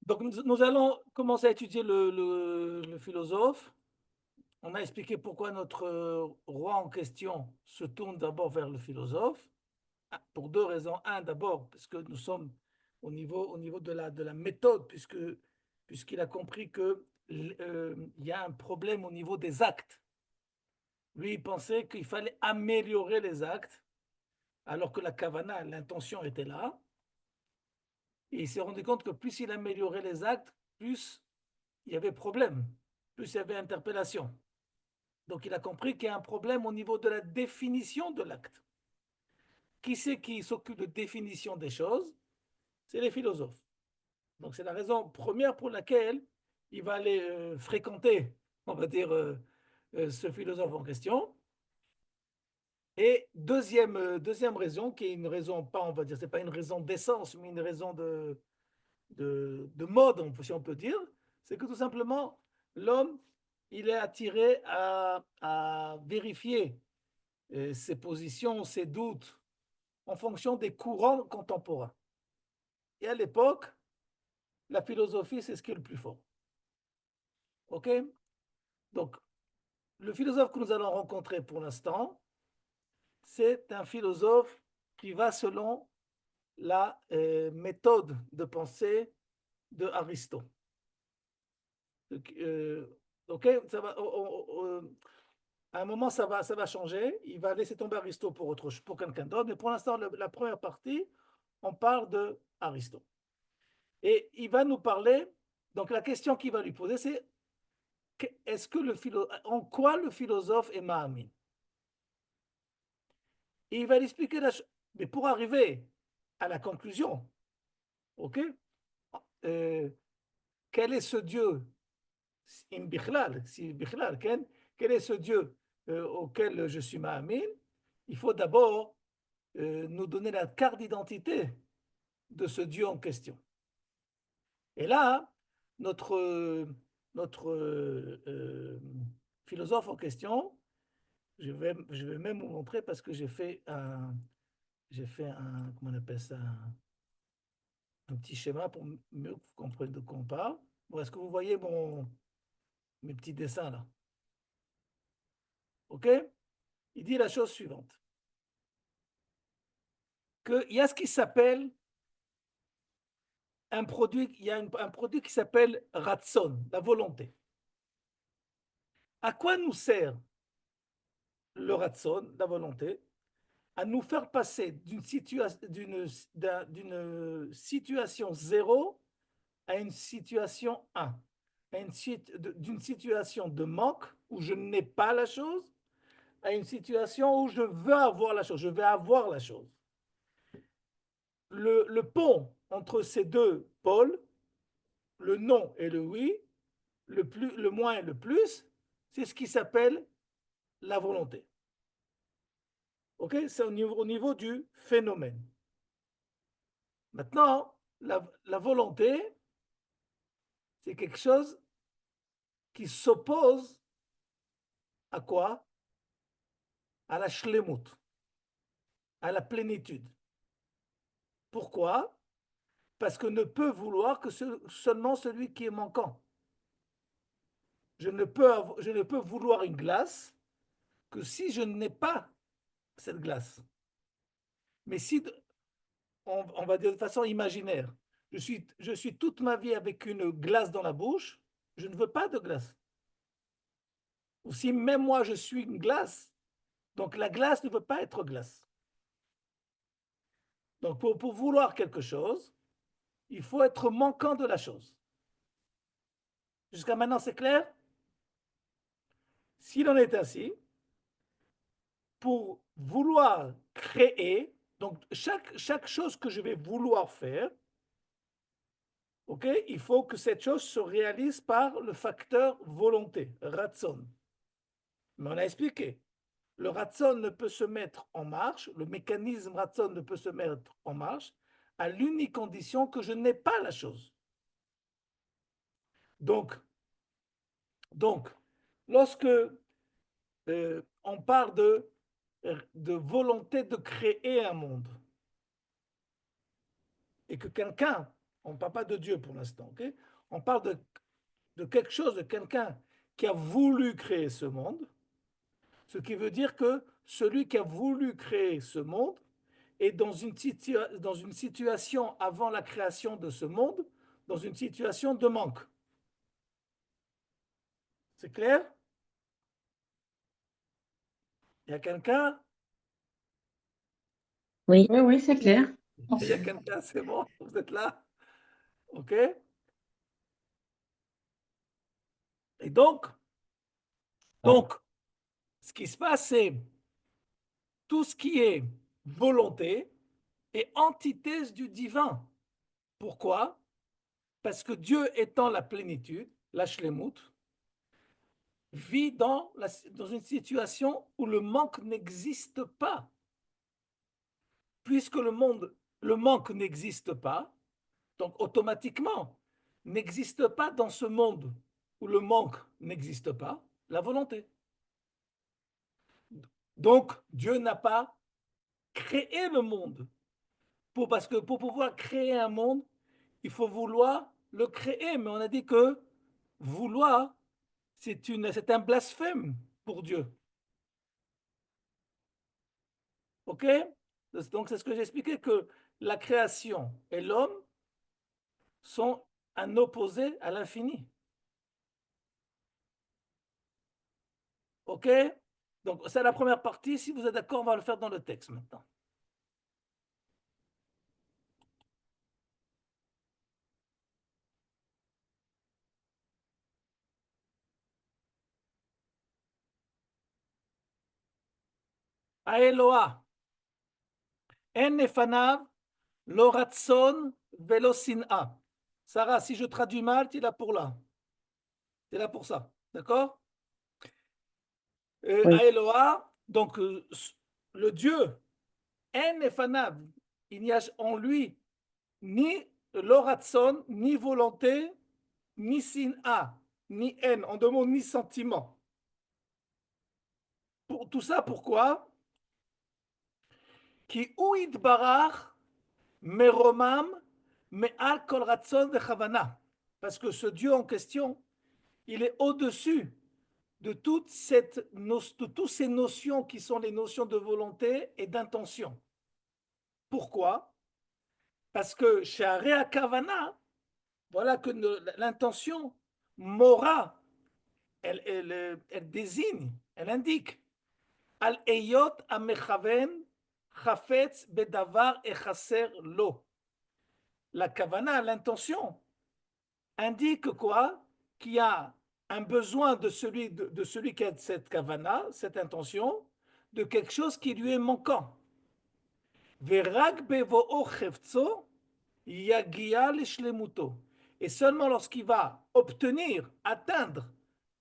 Donc, nous allons commencer à étudier le philosophe. On a expliqué pourquoi notre roi en question se tourne d'abord vers le philosophe, pour deux raisons. Un, d'abord, parce que nous sommes au niveau de la méthode, puisqu'il a compris que il y a un problème au niveau des actes. Lui, il pensait qu'il fallait améliorer les actes, alors que la kavana, l'intention était là. Et il s'est rendu compte que plus il améliorait les actes, plus il y avait problème, plus il y avait interpellation. Donc il a compris qu'il y a un problème au niveau de la définition de l'acte. Qui c'est qui s'occupe de définition des choses? C'est les philosophes. Donc c'est la raison première pour laquelle il va aller fréquenter, on va dire, ce philosophe en question. Et deuxième raison, qui est une raison, pas, on va dire, c'est pas une raison d'essence, mais une raison de mode, si on peut dire, c'est que tout simplement, l'homme, il est attiré à vérifier ses positions, ses doutes, en fonction des courants contemporains. Et à l'époque, la philosophie, c'est ce qui est le plus fort. OK? Donc, le philosophe que nous allons rencontrer pour l'instant, c'est un philosophe qui va selon la méthode de pensée de Aristote. Euh, OK? Ça va, à un moment, ça va changer. Il va laisser tomber Aristote pour quelqu'un d'autre. Mais pour l'instant, la première partie, on parle de Aristote. Et il va nous parler. Donc, la question qu'il va lui poser, c'est en quoi le philosophe est Mahamin? Et il va lui expliquer mais pour arriver à la conclusion, ok? Euh, quel est ce Dieu, im bichlal, si bichlal, quel est ce Dieu auquel je suis Mahamin? Il faut d'abord nous donner la carte d'identité de ce Dieu en question. Et là, notre philosophe en question, je vais même vous montrer parce que j'ai fait un, comment on appelle ça, un petit schéma pour mieux comprendre de quoi on parle. Bon, est-ce que vous voyez mes petits dessins là? OK? Il dit la chose suivante, qu'il y a ce qui s'appelle un produit, il y a un produit qui s'appelle ratson, la volonté. À quoi nous sert le ratson, la volonté? À nous faire passer d'une situation zéro à une situation un, d'une situation de manque où je n'ai pas la chose à une situation où je veux avoir la chose, je vais avoir la chose. Le pont entre ces deux pôles, le non et le oui, le moins et le plus, c'est ce qui s'appelle la volonté. Ok? C'est au niveau du phénomène. Maintenant, la volonté, c'est quelque chose qui s'oppose à quoi? À la shlemut, à la plénitude. Pourquoi? Parce que ne peut vouloir que seulement celui qui est manquant. Je ne peux vouloir une glace que si je n'ai pas cette glace. Mais si, on va dire de façon imaginaire, je suis toute ma vie avec une glace dans la bouche, je ne veux pas de glace. Ou si même moi je suis une glace, donc la glace ne veut pas être glace. Donc pour vouloir quelque chose, il faut être manquant de la chose. Jusqu'à maintenant, c'est clair? S'il en est ainsi, pour vouloir créer, donc chaque chose que je vais vouloir faire, ok, il faut que cette chose se réalise par le facteur volonté, ratson. Mais on a expliqué, le ratson ne peut se mettre en marche, le mécanisme ratson ne peut se mettre en marche à l'unique condition que je n'ai pas la chose. Donc, donc lorsque on parle de volonté de créer un monde, et que quelqu'un On ne parle pas de Dieu pour l'instant, ok? On parle de quelque chose, de quelqu'un qui a voulu créer ce monde, ce qui veut dire que celui qui a voulu créer ce monde est dans une situation avant la création de ce monde, dans une situation de manque. C'est clair? Il y a quelqu'un? Oui, Oui, oui, c'est clair. Il y a quelqu'un, c'est bon, vous êtes là? Ok? Et donc, ce qui se passe, c'est tout ce qui est volonté est antithèse du divin. Pourquoi? Parce que Dieu étant la plénitude, la shlemut, vit dans une situation où le manque n'existe pas. Puisque le manque n'existe pas, donc automatiquement, n'existe pas dans ce monde où le manque n'existe pas, la volonté. Donc, Dieu n'a pas créé le monde. Parce que pour pouvoir créer un monde, il faut vouloir le créer. Mais on a dit que vouloir, c'est un blasphème pour Dieu. OK? Donc, c'est ce que j'ai expliqué, que la création et l'homme sont un opposé à l'infini. OK? Donc, c'est la première partie. Si vous êtes d'accord, on va le faire dans le texte maintenant. Aeloa, en nefanav, lo ratson, velo sin'a. Sarah, si je traduis mal, tu es là pour là. Tu es là pour ça. D'accord? oui, Aeloa, donc le Dieu, en nefanav, il n'y a en lui ni lo ratson, ni volonté, ni sin'a, ni haine, en deux mots, ni sentiment. Pour tout ça, pourquoi? Ki ouid barach meromam me'al kol ratzon vechavana. Parce que ce Dieu en question, il est au-dessus de toutes ces notions qui sont les notions de volonté et d'intention. Pourquoi? Parce que chez Area Kavana, voilà que l'intention, Mora, elle désigne, elle indique Al eyot amechaven chafetz bedavar echaser lo. La kavana, l'intention, indique quoi? Qu'il y a un besoin de celui qui a cette kavana, cette intention, de quelque chose qui lui est manquant. Verag bevo'o chefzo yagia leshlemuto. Et seulement lorsqu'il va obtenir, atteindre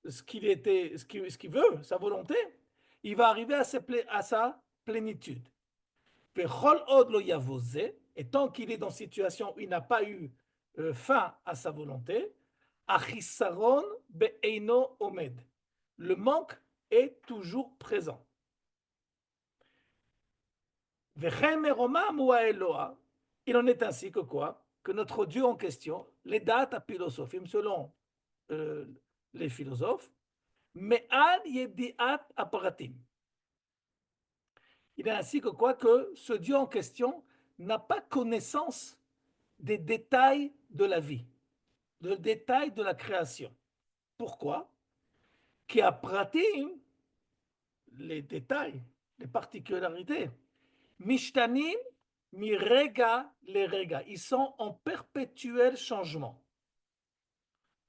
ce qu'il veut, sa volonté, il va arriver à sa plénitude. Et tant qu'il est dans une situation où il n'a pas eu fin à sa volonté, achisaron be'eino omed. Le manque est toujours présent. Il en est ainsi que quoi? Que notre Dieu en question, les dates à philosophie, selon euh, les philosophes, me'al yediat aparatim. Il est ainsi que quoi? Que ce Dieu en question n'a pas connaissance des détails de la vie, des détails de la création. Pourquoi? Qui a pratim les détails, les particularités. Mishtanim mirega les rega. Ils sont en perpétuel changement.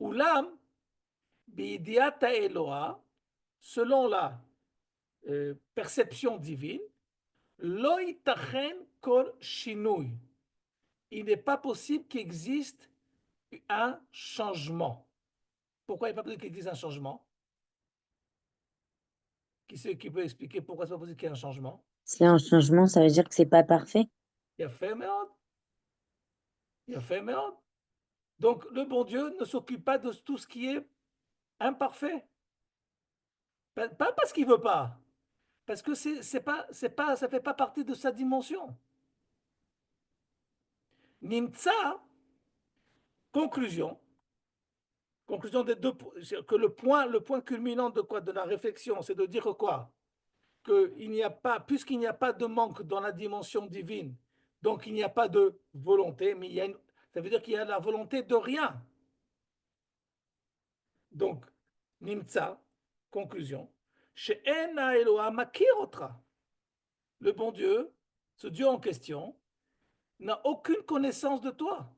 Ulam bidiata Eloa, selon la perception divine, loitachen kol shinui. Il n'est pas possible qu'il existe un changement. Pourquoi il n'est pas possible qu'il existe un changement? Qui peut expliquer pourquoi c'est pas possible qu'il y ait un changement? s'il y a un changement, ça veut dire que c'est pas parfait. Il y a fait méode. Il y a fait méode. Donc le bon Dieu ne s'occupe pas de tout ce qui est imparfait. Pas parce qu'il veut pas, parce que ça fait pas partie de sa dimension. Nimtza, Conclusion. Conclusion des deux, que le point culminant de quoi? De la réflexion, c'est de dire quoi? Qu'il n'y a pas, puisqu'il n'y a pas de manque dans la dimension divine, donc il n'y a pas de volonté, mais ça veut dire qu'il y a la volonté de rien. Donc, Nimtza, conclusion, She'ena Elohim Makirota. Le bon Dieu, ce Dieu en question, n'a aucune connaissance de toi.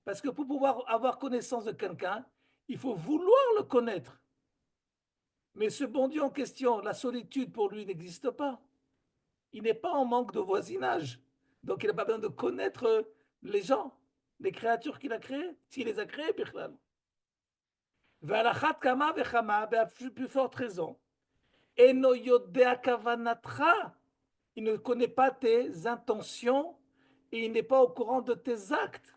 Parce que pour pouvoir avoir connaissance de quelqu'un, il faut vouloir le connaître. Mais ce bon Dieu en question, la solitude pour lui n'existe pas. Il n'est pas en manque de voisinage. Donc il n'a pas besoin de connaître les gens, les créatures qu'il a créées, s'il les a créées, Birklal. Ve'alachat kama vechama, à plus forte raison. Eno yodea kavanatra. Il ne connaît pas tes intentions et il n'est pas au courant de tes actes.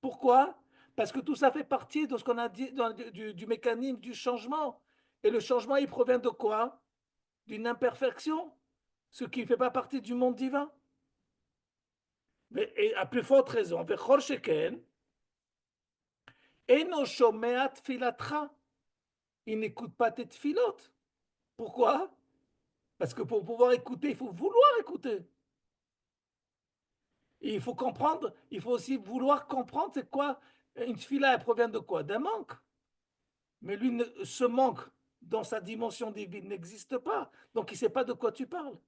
Pourquoi? Parce que tout ça fait partie de ce qu'on a dit du mécanisme du changement. Et le changement, il provient de quoi? D'une imperfection, ce qui ne fait pas partie du monde divin. Et à plus forte raison, il n'écoute pas tes tfilotes. Pourquoi? Parce que pour pouvoir écouter, il faut vouloir écouter. Et il faut comprendre, il faut aussi vouloir comprendre c'est quoi une tfila, elle provient de quoi? D'un manque. Mais lui, ce manque dans sa dimension divine n'existe pas. Donc il ne sait pas de quoi tu parles.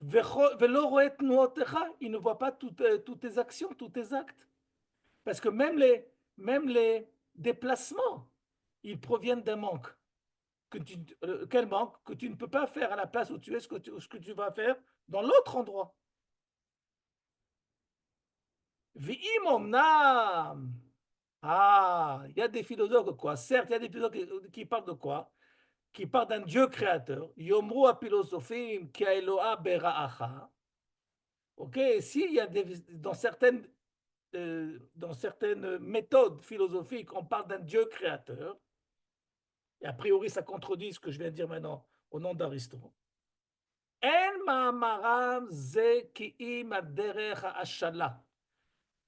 Il ne voit pas toutes tes actions, tous tes actes. Parce que même les déplacements, ils proviennent d'un manque. Quel manque? Que tu ne peux pas faire à la place où tu es ce que tu vas faire dans l'autre endroit. Ah, il y a des philosophes quoi? Certes, il y a des philosophes qui parlent de quoi? Qui parlent d'un Dieu créateur. Yomru a philosophim ki Eloa bera'acha. Ok, s'il y a dans certaines méthodes philosophiques, on parle d'un Dieu créateur, et a priori ça contredit ce que je viens de dire maintenant au nom d'Aristote. En ma'amaram ze ki'im ad-derech ha'ashala.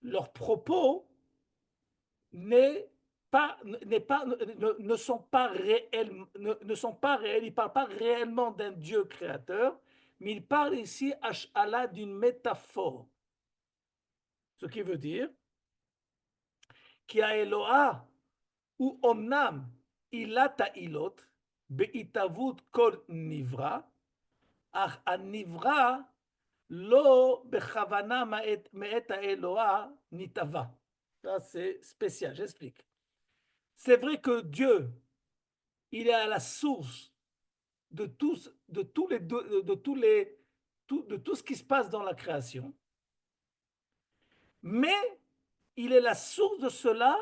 Leurs propos n'est pas, n'est pas, ne sont pas réels, ne sont pas réels, ils ne parlent pas réellement d'un Dieu créateur, mais ils parlent ici ha'ashala d'une métaphore. Ce qui veut dire qui a Eloah ou omnam ilata ilot beitavut kol nivra ach anivra lo bechavana me'et Eloah nitava. Ça c'est spécial, j'explique. C'est vrai que Dieu, il est à la source de de tout ce qui se passe dans la création, mais il est la source de cela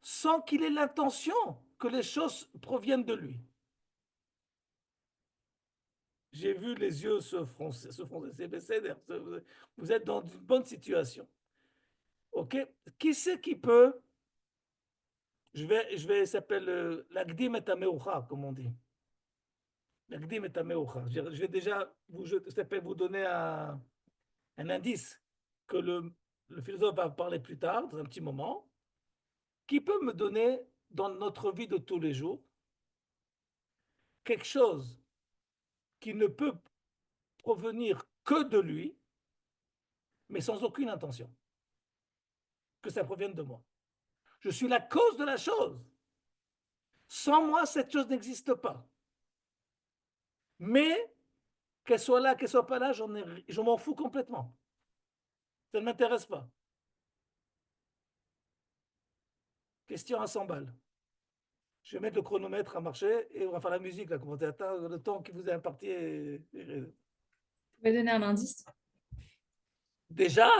sans qu'il ait l'intention que les choses proviennent de lui. J'ai vu les yeux se froncer, vous êtes dans une bonne situation. Ok? Qui c'est qui peut, ça s'appelle l'agdim et ameucha, comme on dit. L'agdim et ameucha. Je vais déjà vous donner un indice que le philosophe va parler plus tard, dans un petit moment. Qui peut me donner, dans notre vie de tous les jours, quelque chose qui ne peut provenir que de lui, mais sans aucune intention, que ça provienne de moi. Je suis la cause de la chose. Sans moi, cette chose n'existe pas. Mais qu'elle soit là, qu'elle soit pas là, je m'en fous complètement. Ça ne m'intéresse pas. Question à 100 balles. Je vais mettre le chronomètre à marcher et on va faire la musique, là, comment le temps qui vous est imparti. Tu peux donner un indice? Déjà?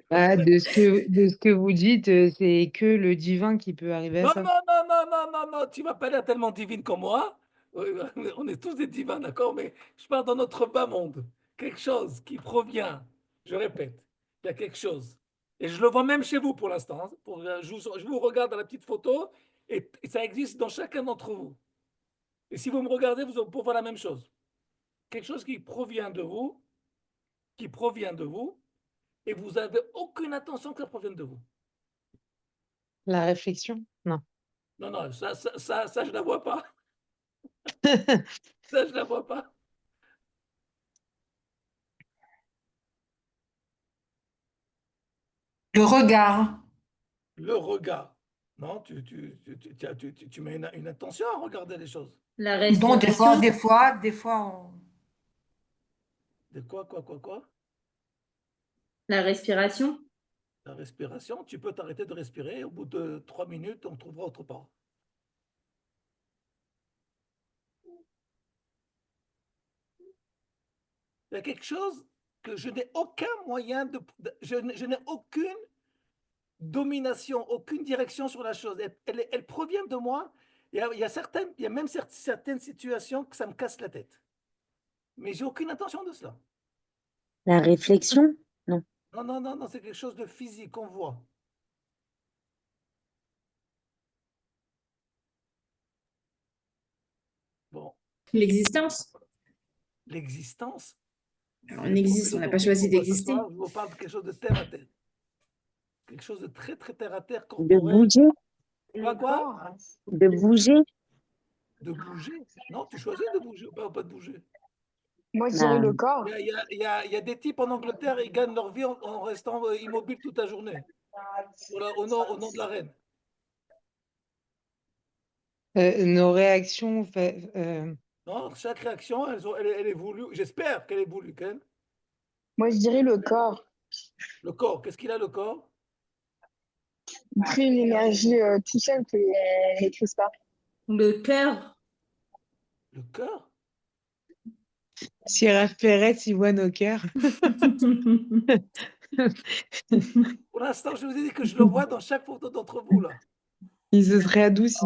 Ah, de ce que vous dites, c'est que le divin qui peut arriver à Non, ça. non, non, non, non, non, non, tu m'as pas l'air tellement divine comme moi. On est tous des divins, d'accord, mais je parle dans notre bas monde. Quelque chose qui provient, je répète, il y a quelque chose. Et je le vois même chez vous pour l'instant. Je vous regarde dans la petite photo et ça existe dans chacun d'entre vous. Et si vous me regardez, vous pourrez voir la même chose. Quelque chose qui provient de vous, et vous n'avez aucune intention que ça provienne de vous. La réflexion? Non. Non, non, ça, je ne la vois pas. Ça, je ne la vois pas. Le regard. Le regard. Non, tu mets une intention à regarder les choses. La Bon, respiration. des fois, De quoi? La respiration. La respiration, tu peux t'arrêter de respirer. Au bout de 3 minutes, on trouvera autre part. Il y a quelque chose que je n'ai aucun moyen je n'ai aucune domination, aucune direction sur la chose. Elle provient de moi. Il y a même certaines situations que ça me casse la tête. Mais j'ai aucune intention de cela. La réflexion? Non. Non, c'est quelque chose de physique qu'on voit. Bon, L'existence. l'existence. On existe, on n'a pas choisi d'exister. Je vous parle de quelque chose de terre à terre. Quelque chose de très, très terre à terre, De corporel. bouger? Quoi? De bouger? De bouger? Non, tu choisis de bouger ou pas de bouger. moi, je dirais Ah, le corps. Il y a des types en Angleterre, ils gagnent leur vie en restant immobiles toute la journée. Voilà, au nom de la reine. Nos réactions, Non, chaque réaction, elle est voulue. J'espère qu'elle est voulue, Ken. Moi, je dirais le corps. Le corps, qu'est-ce qu'il a, le corps? Il crée une énergie tout seul qu'on ne maîtrise pas. Le cœur. Le cœur? si Raph Perret, il voit nos cœurs. Pour l'instant, je vous ai dit que je le vois dans chaque photo d'entre vous, là. Il se serait adouci.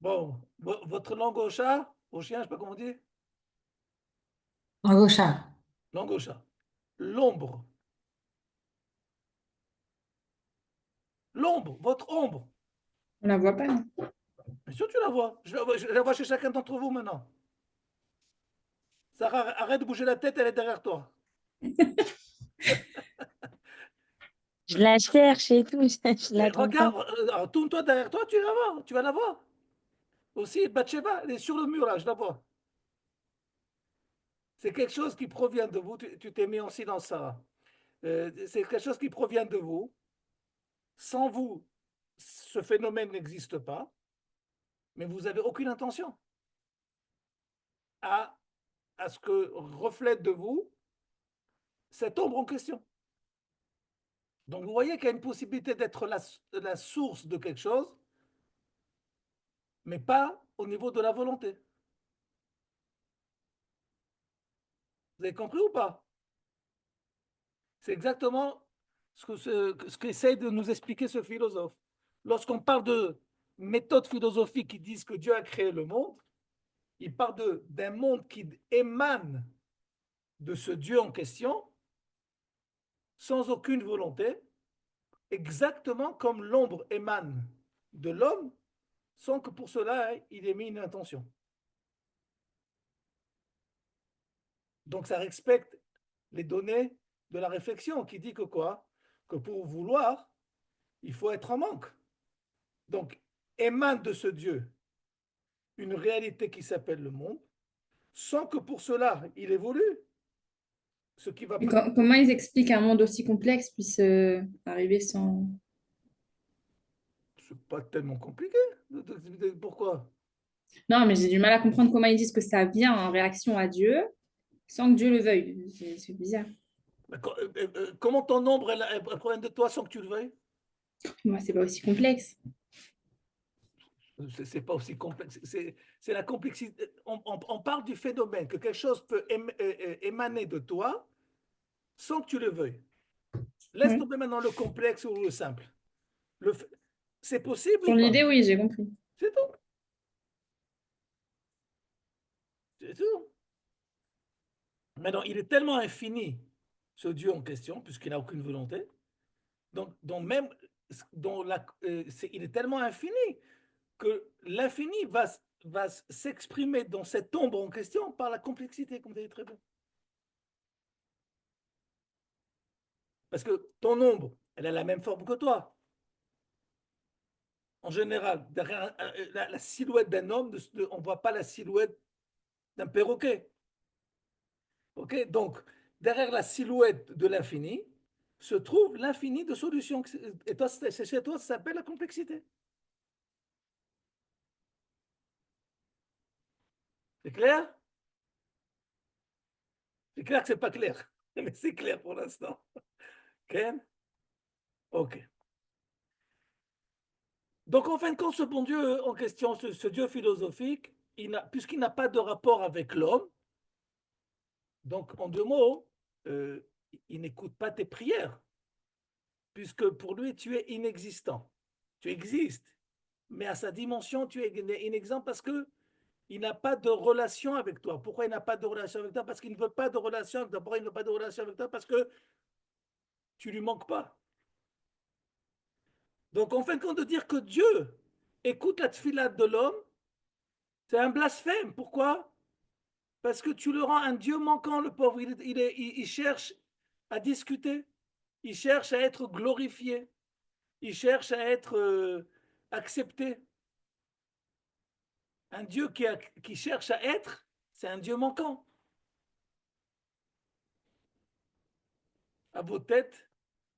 Bon, votre langue au chat, au chien, je sais pas comment on dit. Un gauchard. Langue au chat. L'ombre. L'ombre, votre ombre. On la voit pas, non? Bien sûr, tu la vois. Je la vois chez chacun d'entre vous maintenant. Sarah, arrête de bouger la tête, elle est derrière toi. je la cherche et tout, je Mais la trouve pas. regarde, tourne-toi derrière toi, tu la vois, tu vas la voir. Aussi, Bathsheba, elle est sur le mur là, je la vois. C'est quelque chose qui provient de vous. Tu t'es mis en silence, Sarah. C'est quelque chose qui provient de vous. Sans vous, ce phénomène n'existe pas, mais vous n'avez aucune intention à ce que reflète de vous cette ombre en question. Donc vous voyez qu'il y a une possibilité d'être la source de quelque chose, mais pas au niveau de la volonté. Vous avez compris ou pas? C'est exactement ce qu'essaye de nous expliquer ce philosophe. Lorsqu'on parle de méthodes philosophiques qui disent que Dieu a créé le monde, il parle d'un monde qui émane de ce Dieu en question, sans aucune volonté, exactement comme l'ombre émane de l'homme, sans que pour cela il ait mis une intention. Donc ça respecte les données de la réflexion qui dit que quoi? Que pour vouloir, il faut être en manque. Donc émane de ce Dieu une réalité qui s'appelle le monde, sans que pour cela il évolue. Ce qui va Comment ils expliquent un monde aussi complexe puisse arriver sans... C'est pas tellement compliqué. Pourquoi? Non, mais j'ai du mal à comprendre comment ils disent que ça vient en réaction à Dieu sans que Dieu le veuille. C'est bizarre. Comment ton ombre elle provient de toi sans que tu le veuilles? Moi, c'est pas aussi complexe. C'est pas aussi complexe. C'est la complexité. On parle du phénomène que quelque chose peut émaner de toi sans que tu le veuilles. Laisse Ouais. tomber maintenant le complexe ou le simple. C'est possible Sur ou pas? l'idée, oui, j'ai compris. C'est tout. C'est tout. Maintenant, il est tellement infini, ce Dieu en question, puisqu'il n'a aucune volonté. Donc même, il est tellement infini que l'infini va s'exprimer dans cette ombre en question par la complexité, comme tu dis très bien. Parce que ton ombre, elle a la même forme que toi. En général, derrière la silhouette d'un homme, on ne voit pas la silhouette d'un perroquet. Ok, donc, derrière la silhouette de l'infini se trouve l'infini de solutions. Et toi, chez toi, ça s'appelle la complexité. C'est clair? C'est clair que c'est pas clair, mais c'est clair pour l'instant. Ken? Ok. Donc, en fin de compte, ce bon Dieu en question, ce Dieu philosophique, puisqu'il n'a pas de rapport avec l'homme, donc en deux mots, il n'écoute pas tes prières, puisque pour lui, tu es inexistant. Tu existes, mais à sa dimension, tu es inexistant parce que il n'a pas de relation avec toi. Pourquoi il n'a pas de relation avec toi? Parce qu'il ne veut pas de relation avec toi. Pourquoi il ne veut pas de relation avec toi? Parce que tu lui manques pas. Donc, en fin de compte, de dire que Dieu écoute la tfila de l'homme, c'est un blasphème. Pourquoi? Parce que tu le rends un Dieu manquant, le pauvre. Il cherche à discuter. Il cherche à être glorifié. Il cherche à être accepté. Un Dieu qui cherche à être, c'est un Dieu manquant. À vos têtes,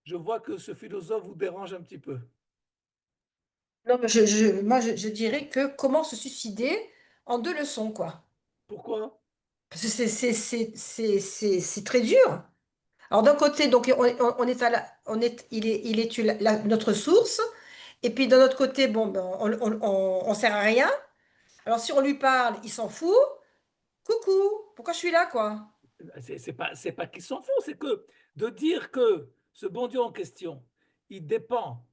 je vois que ce philosophe vous dérange un petit peu. Non, mais moi, je dirais que comment se suicider en 2 leçons, quoi. Pourquoi? Parce que c'est très dur. Alors, d'un côté, donc, on est à il est notre source. Et puis, d'un autre côté, bon, ben, on sert à rien. Alors, si on lui parle, il s'en fout. Coucou, pourquoi je suis là, quoi? C'est pas qu'ils s'en font, c'est que de dire que ce bon Dieu en question, il dépend,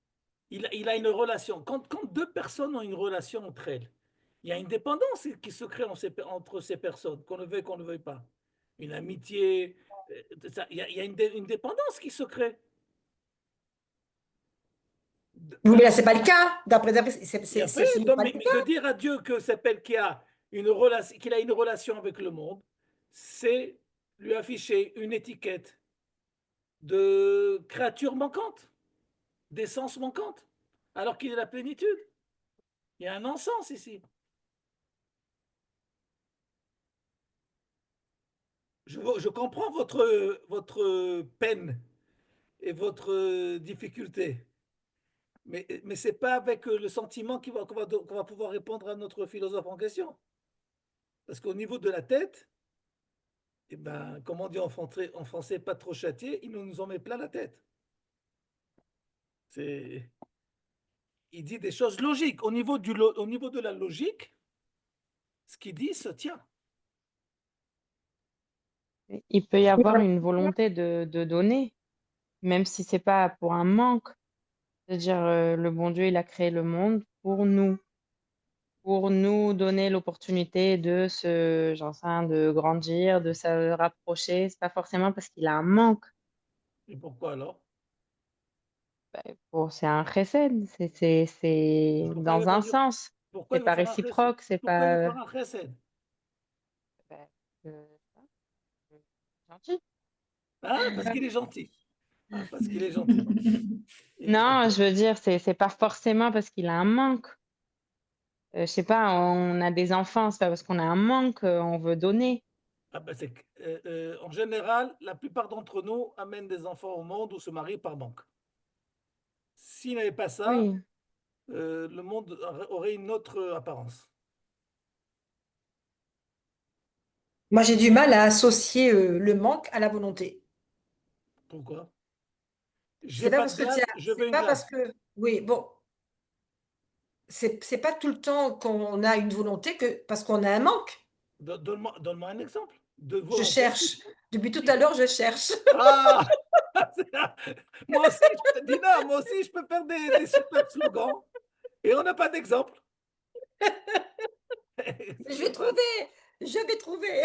il a une relation. Quand deux personnes ont une relation entre elles, il y a une dépendance qui se crée entre ces personnes, qu'on ne veuille pas. Une amitié, il y a une dépendance qui se crée. Oui, mais là, c'est pas le cas. D'après, Et après, ce n'est pas le mais de cas. dire à Dieu que s'appelle qu'il a une relation avec le monde, c'est lui afficher une étiquette de créature manquante, d'essence manquante, alors qu'il est la plénitude. Il y a un non-sens ici. Je comprends votre peine et votre difficulté, mais ce n'est pas avec le sentiment qu'on va pouvoir répondre à notre philosophe en question. Parce qu'au niveau de la tête, eh ben, comme on dit en français, pas trop châtié, il nous en met plein la tête. Il dit des choses logiques. Au niveau de la logique, ce qu'il dit se tient. Il peut y avoir une volonté de donner, même si c'est pas pour un manque. C'est-à-dire, le bon Dieu, il a créé le monde pour nous donner l'opportunité j'en sais rien, de grandir, de se rapprocher. C'est pas forcément parce qu'il a un manque. Et pourquoi alors? Bon, c'est un chesed, c'est Pourquoi il veut dans un faire sens. pourquoi C'est il veut pas faire un chesed? réciproque, c'est Pourquoi il veut pas, faire un chesed? bah, heu, gentil. Ah, parce qu'il est gentil. Ah, parce qu'il est gentil. Non, D'accord. je veux dire, c'est pas forcément parce qu'il a un manque. Je sais pas, on a des enfants, c'est pas parce qu'on a un manque, on veut donner. Ah, ben, en général, la plupart d'entre nous amènent des enfants au monde ou se marient par manque. S'il n'y avait pas ça, Oui, le monde aurait une autre apparence. Moi, j'ai du mal à associer le manque à la volonté. Pourquoi? J'ai C'est pas pas de parce que tiens, glace, je veux c'est une pas parce glace. que oui, bon, c'est pas tout le temps qu'on a une volonté que parce qu'on a un manque. Donne-moi un exemple de Je volonté. cherche. Depuis tout à l'heure, je cherche. Ah! Moi aussi, Dina, moi aussi, je peux faire des super slogans. Et on n'a pas d'exemple. Je C'est vais pas- trouver. Je vais trouver.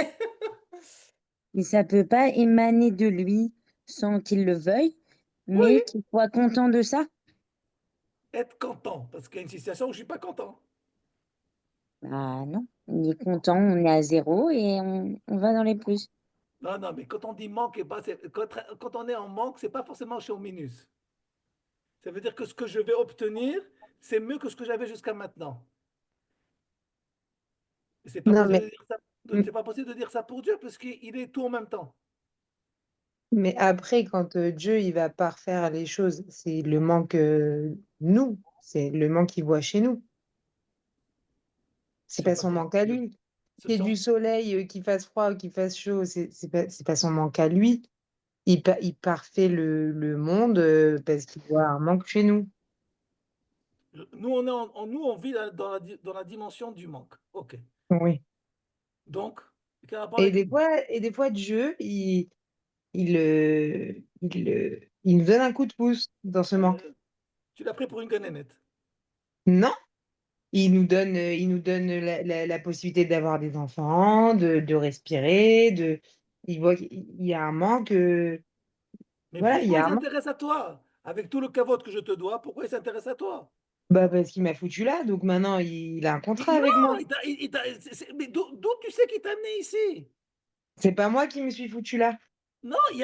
Et ça peut pas émaner de lui sans qu'il le veuille, Oui, mais qu'il soit content de ça. être content, parce qu'il y a une situation où je ne suis pas content. Bah non, il est content, on est à 0 et on va dans les plus. Non, non, mais quand on dit manque, quand on est en manque, c'est pas forcément chez au minus. Ça veut dire que ce que je vais obtenir, c'est mieux que ce que j'avais jusqu'à maintenant. Et c'est pas Non, possible de dire ça, m- c'est pas possible de dire ça pour Dieu, parce qu'il est tout en même temps. mais après, quand Dieu, il va parfaire les choses, c'est le manque, nous, c'est le manque qu'il voit chez nous. C'est Je sais pas pas son comment manque à dire. lui. Ce Qu'il y ait du sont, soleil, qu'il fasse froid ou qu'il fasse chaud, c'est pas son manque à lui. Il parfait le monde parce qu'il voit un manque chez nous. nous, nous, on vit dans la dimension du manque. OK. Oui. Donc, quel rapport avec Et des fois, Dieu, il nous donne un coup de pouce dans ce manque. tu l'as pris pour une ganénette. Non, il nous donne la possibilité d'avoir des enfants, de respirer, il voit qu'il y a un manque. Mais Voilà, il y pourquoi il a un manque. s'intéresse à toi? Avec tout le cavote que je te dois, pourquoi il s'intéresse à toi? Bah, parce qu'il m'a foutu là, donc maintenant il a un contrat avec Non, moi. mais d'où tu sais qu'il t'a amené ici? C'est pas moi qui me suis foutu là. Non, il y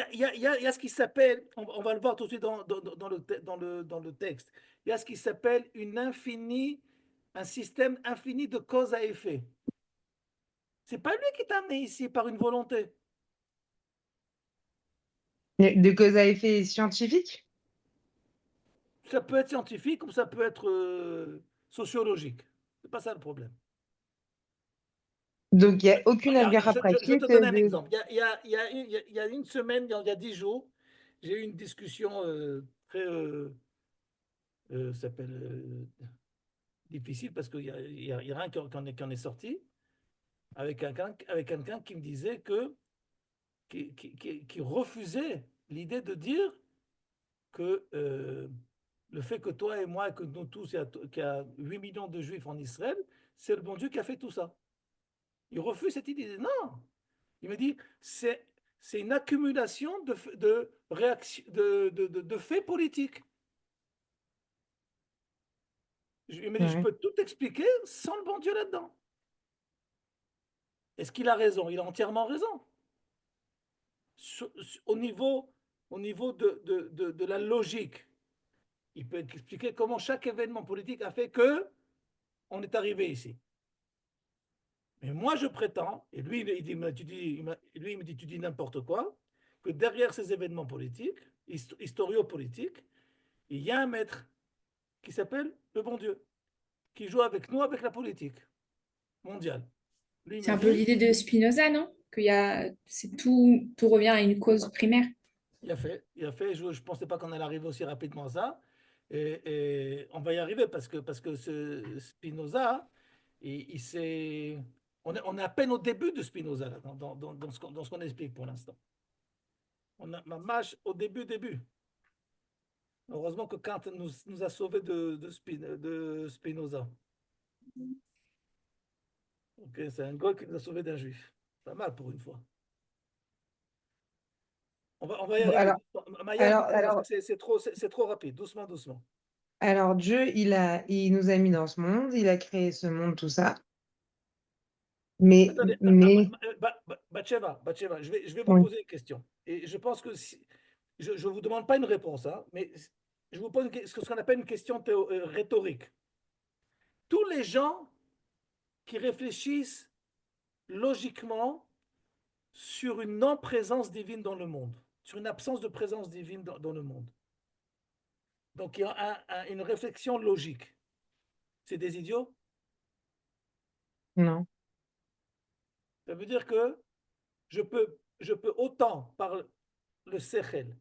a ce qui s'appelle, on va le voir tout de suite dans le texte, il y a ce qui s'appelle un système infini de cause à effet. C'est pas lui qui t'a amené ici par une volonté. De cause à effet scientifique. Ça peut être scientifique comme ça peut être sociologique. C'est pas ça le problème. Donc il n'y a aucune Regarde, algara je pratique te donne un de. exemple. Il y a une semaine, il y a 10 jours, j'ai eu une discussion très s'appelle difficile parce qu'il y a rien qui en est sorti avec quelqu'un qui me disait qui refusait l'idée de dire que le fait que toi et moi, que nous tous, qu'il y a 8 millions de juifs en Israël, c'est le bon Dieu qui a fait tout ça. Il refuse cette idée. Il dit, non. Il me dit, c'est une accumulation de réactions, de faits politiques. Il me dit, je Ouais. peux tout expliquer sans le bon Dieu là-dedans. Est-ce qu'il a raison? Il a entièrement raison. Au niveau de la logique, il peut expliquer comment chaque événement politique a fait que on est arrivé ici. Mais moi, je prétends, et lui, il me dit, tu dis n'importe quoi, que derrière ces événements politiques, historio-politiques, il y a un maître qui s'appelle le bon Dieu, qui joue avec nous, avec la politique mondiale. Lui, il C'est me un peu dit, l'idée de Spinoza, non? Tout revient à une cause primaire. il a fait, je ne pensais pas qu'on allait arriver aussi rapidement à ça, et on va y arriver parce que ce Spinoza, on est à peine au début de Spinoza, là, dans ce qu'on explique pour l'instant. On a ma mâche au début. Heureusement que Kant nous a sauvés de Spinoza. Ok, c'est un gars qui nous a sauvés d'un juif. Pas mal pour une fois. On va y Bon, arriver. Maya, parce que alors, c'est trop rapide. Doucement, doucement. alors Dieu, il nous a mis dans ce monde, il a créé ce monde, tout ça. Mais, Attendez, mais, Batsheva, je vais vous oui, poser une question. Et je pense que je ne vous demande pas une réponse, hein, mais je vous pose ce qu'on appelle une question rhétorique. Tous les gens qui réfléchissent logiquement sur une non-présence divine dans le monde, sur une absence de présence divine dans le monde. Donc il y a une réflexion logique. C'est des idiots? non. Ça veut dire que je peux autant par le sechel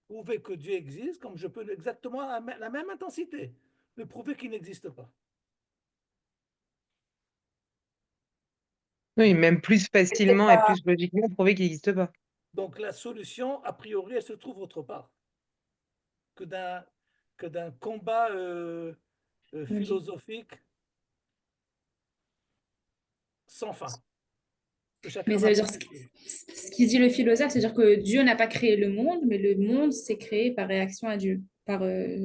prouver que Dieu existe, comme je peux exactement la même intensité le prouver qu'il n'existe pas. Oui, Donc, même plus C'est facilement et pas. plus logiquement prouver qu'il n'existe pas. donc la solution, a priori, elle se trouve autre part que d'un combat Logique. philosophique sans fin, que chacun Mais ça va veut dire modifier. ce qu'il dit le philosophe, c'est-à-dire que Dieu n'a pas créé le monde, mais le monde s'est créé par réaction à Dieu, par Par contre,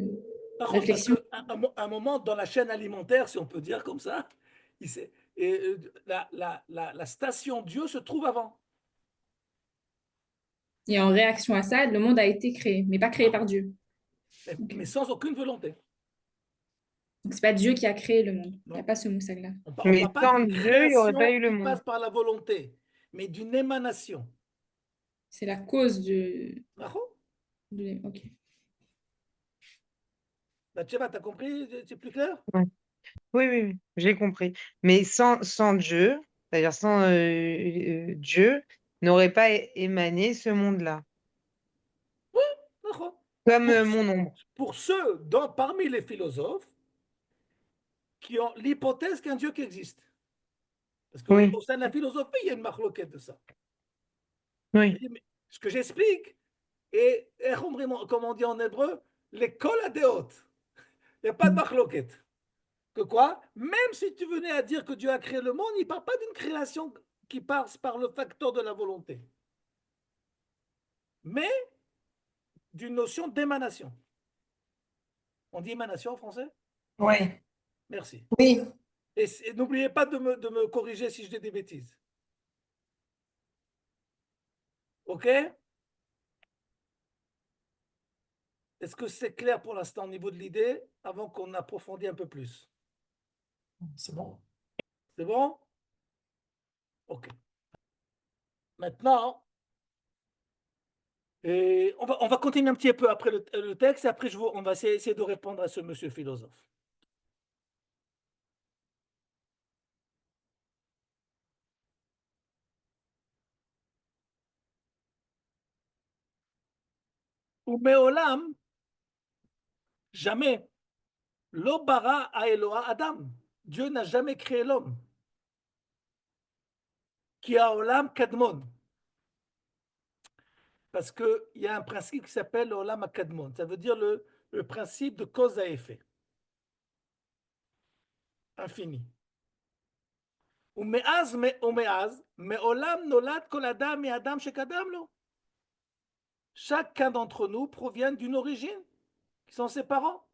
parce réflexion. qu'à un moment dans la chaîne alimentaire, si on peut dire comme ça, il s'est- Et la station Dieu se trouve avant. Et en réaction à ça, le monde a été créé, mais pas créé par Dieu. Mais, Ok. mais sans aucune volonté. Donc, c'est pas Dieu qui a créé le monde. Il n'y a Non. pas ce moussag-là. On ne Mais parle pas sans d'une Dieu, il n'y aurait pas création eu le qui monde. passe par la volonté, mais d'une émanation. C'est la cause de... D'accord? Ok. Bathsheba, t'as compris? C'est plus clair? Ouais. Oui, oui, oui, j'ai compris. Mais sans Dieu, c'est-à-dire sans Dieu, n'aurait pas émané ce monde-là, D'accord. comme Pour, mon ombre. pour ceux parmi les philosophes qui ont l'hypothèse qu'un Dieu qui existe. Parce qu'au Oui, sein de la philosophie, il y a une marloquette de ça. oui. Mais ce que j'explique, et comme on dit en hébreu, l'école à des hautes. Il n'y a pas de marloquette. Que quoi? Même si tu venais à dire que Dieu a créé le monde, il ne parle pas d'une création qui passe par le facteur de la volonté, mais d'une notion d'émanation. On dit émanation en français? Oui, Merci. oui. Et n'oubliez pas de me corriger si je dis des bêtises. OK? Est-ce que c'est clair pour l'instant au niveau de l'idée avant qu'on approfondisse un peu plus? C'est bon. C'est bon? OK. Maintenant, on va continuer un petit peu après le texte et après on va essayer de répondre à ce monsieur philosophe. Ou Meolam, jamais. Lo bara a Eloa Adam. Dieu n'a jamais créé l'homme. Qui a olam kadmon. Parce qu'il y a un principe qui s'appelle olam kadmon. Ça veut dire le principe de cause à effet. Infini. ומאז, מעולם נולד כל אדם מאדם שקדם לו. Chacun d'entre nous provient d'une origine, qui sont ses parents,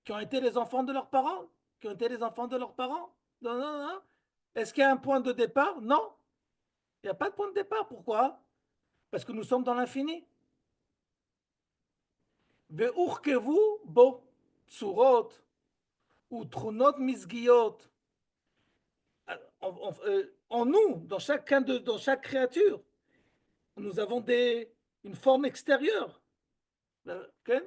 qui ont été les enfants de leurs parents, qui ont été les enfants de leurs parents. Non, non, non. Est-ce qu'il y a un point de départ? Non. Il n'y a pas de point de départ. Pourquoi? Parce que nous sommes dans l'infini. Ve'urkevu bo tsurot ou trunot misgiot. En nous, dans chaque créature, nous avons une forme extérieure. Okay?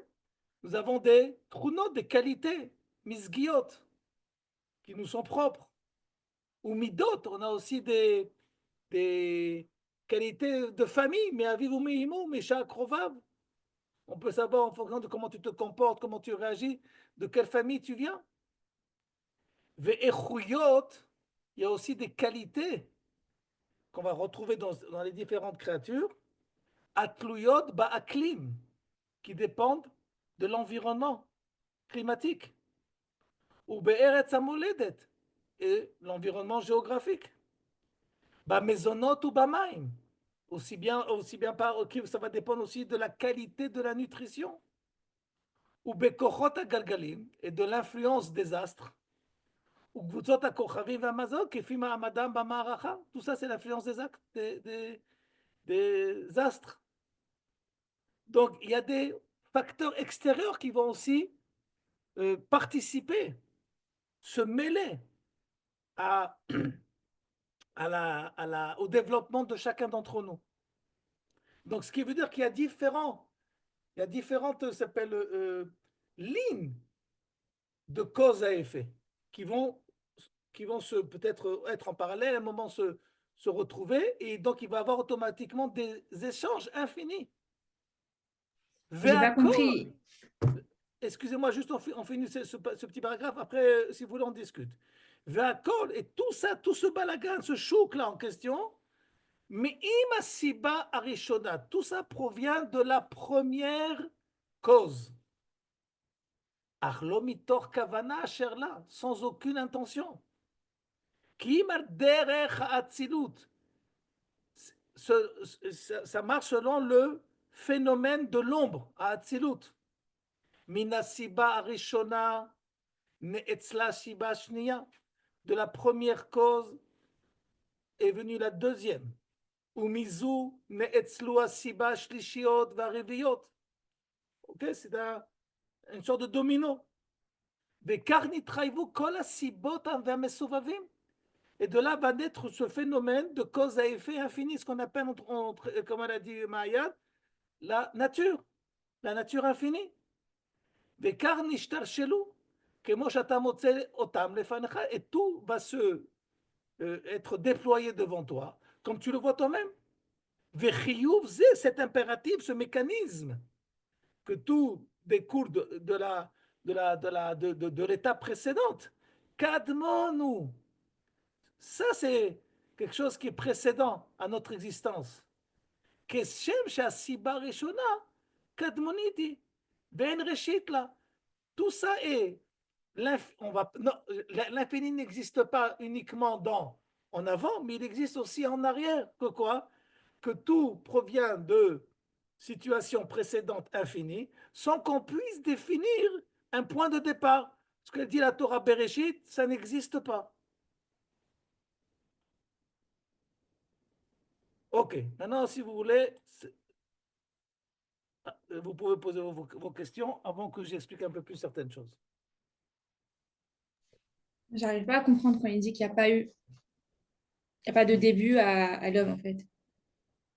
Nous avons des trunot, des qualités, misgiot, qui nous sont propres. Ou midot, on a aussi des qualités de famille, mais aviv ou meimo, mesha krovav. On peut savoir en fonction de comment tu te comportes, comment tu réagis, de quelle famille tu viens. Ve'echuyot, il y a aussi des qualités qu'on va retrouver dans les différentes créatures. Atluyot ba'aklim, qui dépendent de l'environnement climatique. Ou be'eretz hamoledet, et l'environnement géographique. Ba'mezonot ou ba'maim, aussi bien ça va dépendre aussi de la qualité de la nutrition. Ou be'kochot ha'galgalim, et de l'influence des astres. וקבוצות הכוכבים והמזל, כפי מעמדם במערכה. Tout ça, c'est l'influence des astres. Donc, il y a des facteurs extérieurs qui vont aussi participer, se mêler à, au développement de chacun d'entre nous. Donc, ce qui veut dire qu'il y a différentes lignes de cause à effet qui vont peut-être être en parallèle, à un moment se retrouver, et donc il va y avoir automatiquement des échanges infinis. J'ai pas compris. Excusez-moi, juste on finit ce petit paragraphe, après, si vous voulez, on discute. Ve'akol, et tout ça, tout ce balagan, ce chouk-là en question, mais imasiba arishona, tout ça provient de la première cause. Arlomitor kavana sherla, sans aucune intention. Kimar derech atzilut, ça marche selon le phénomène de l'ombre à Atzilut. Minasiba arishona ne'etzla shiba shniya. de la première cause est venue la deuxième. Umizu ne'etzlu asiba shlishiot va'reviot. Ok, c'est une sorte de domino. וכך נתחייבו כל הסיבות והמסובבים. Et de là va naître ce phénomène de cause à effet infini, ce qu'on appelle, comme elle a dit Maya, la nature infinie. וכך נשתלשלו, כמו שאתה מוצא אותם לפניך, et tout va être déployé devant toi, comme tu le vois toi-même. וחיוב זה, cet impératif, ce mécanisme, que tout découle de l'étape précédente. Kadmonu, ça c'est quelque chose qui est précédent à notre existence. Keshem shasiba reshona, kadmoniti, ben reshit là. Tout ça est, l'infini n'existe pas uniquement en avant, mais il existe aussi en arrière. Que quoi? Que tout provient de situations précédentes infinies, sans qu'on puisse définir un point de départ. Ce que dit la Torah Bereshit, ça n'existe pas. Ok, maintenant si vous voulez, vous pouvez poser vos questions avant que j'explique un peu plus certaines choses. J'arrive pas à comprendre quand il dit qu'il n'y a pas eu, il y a pas de début à l'homme, en fait.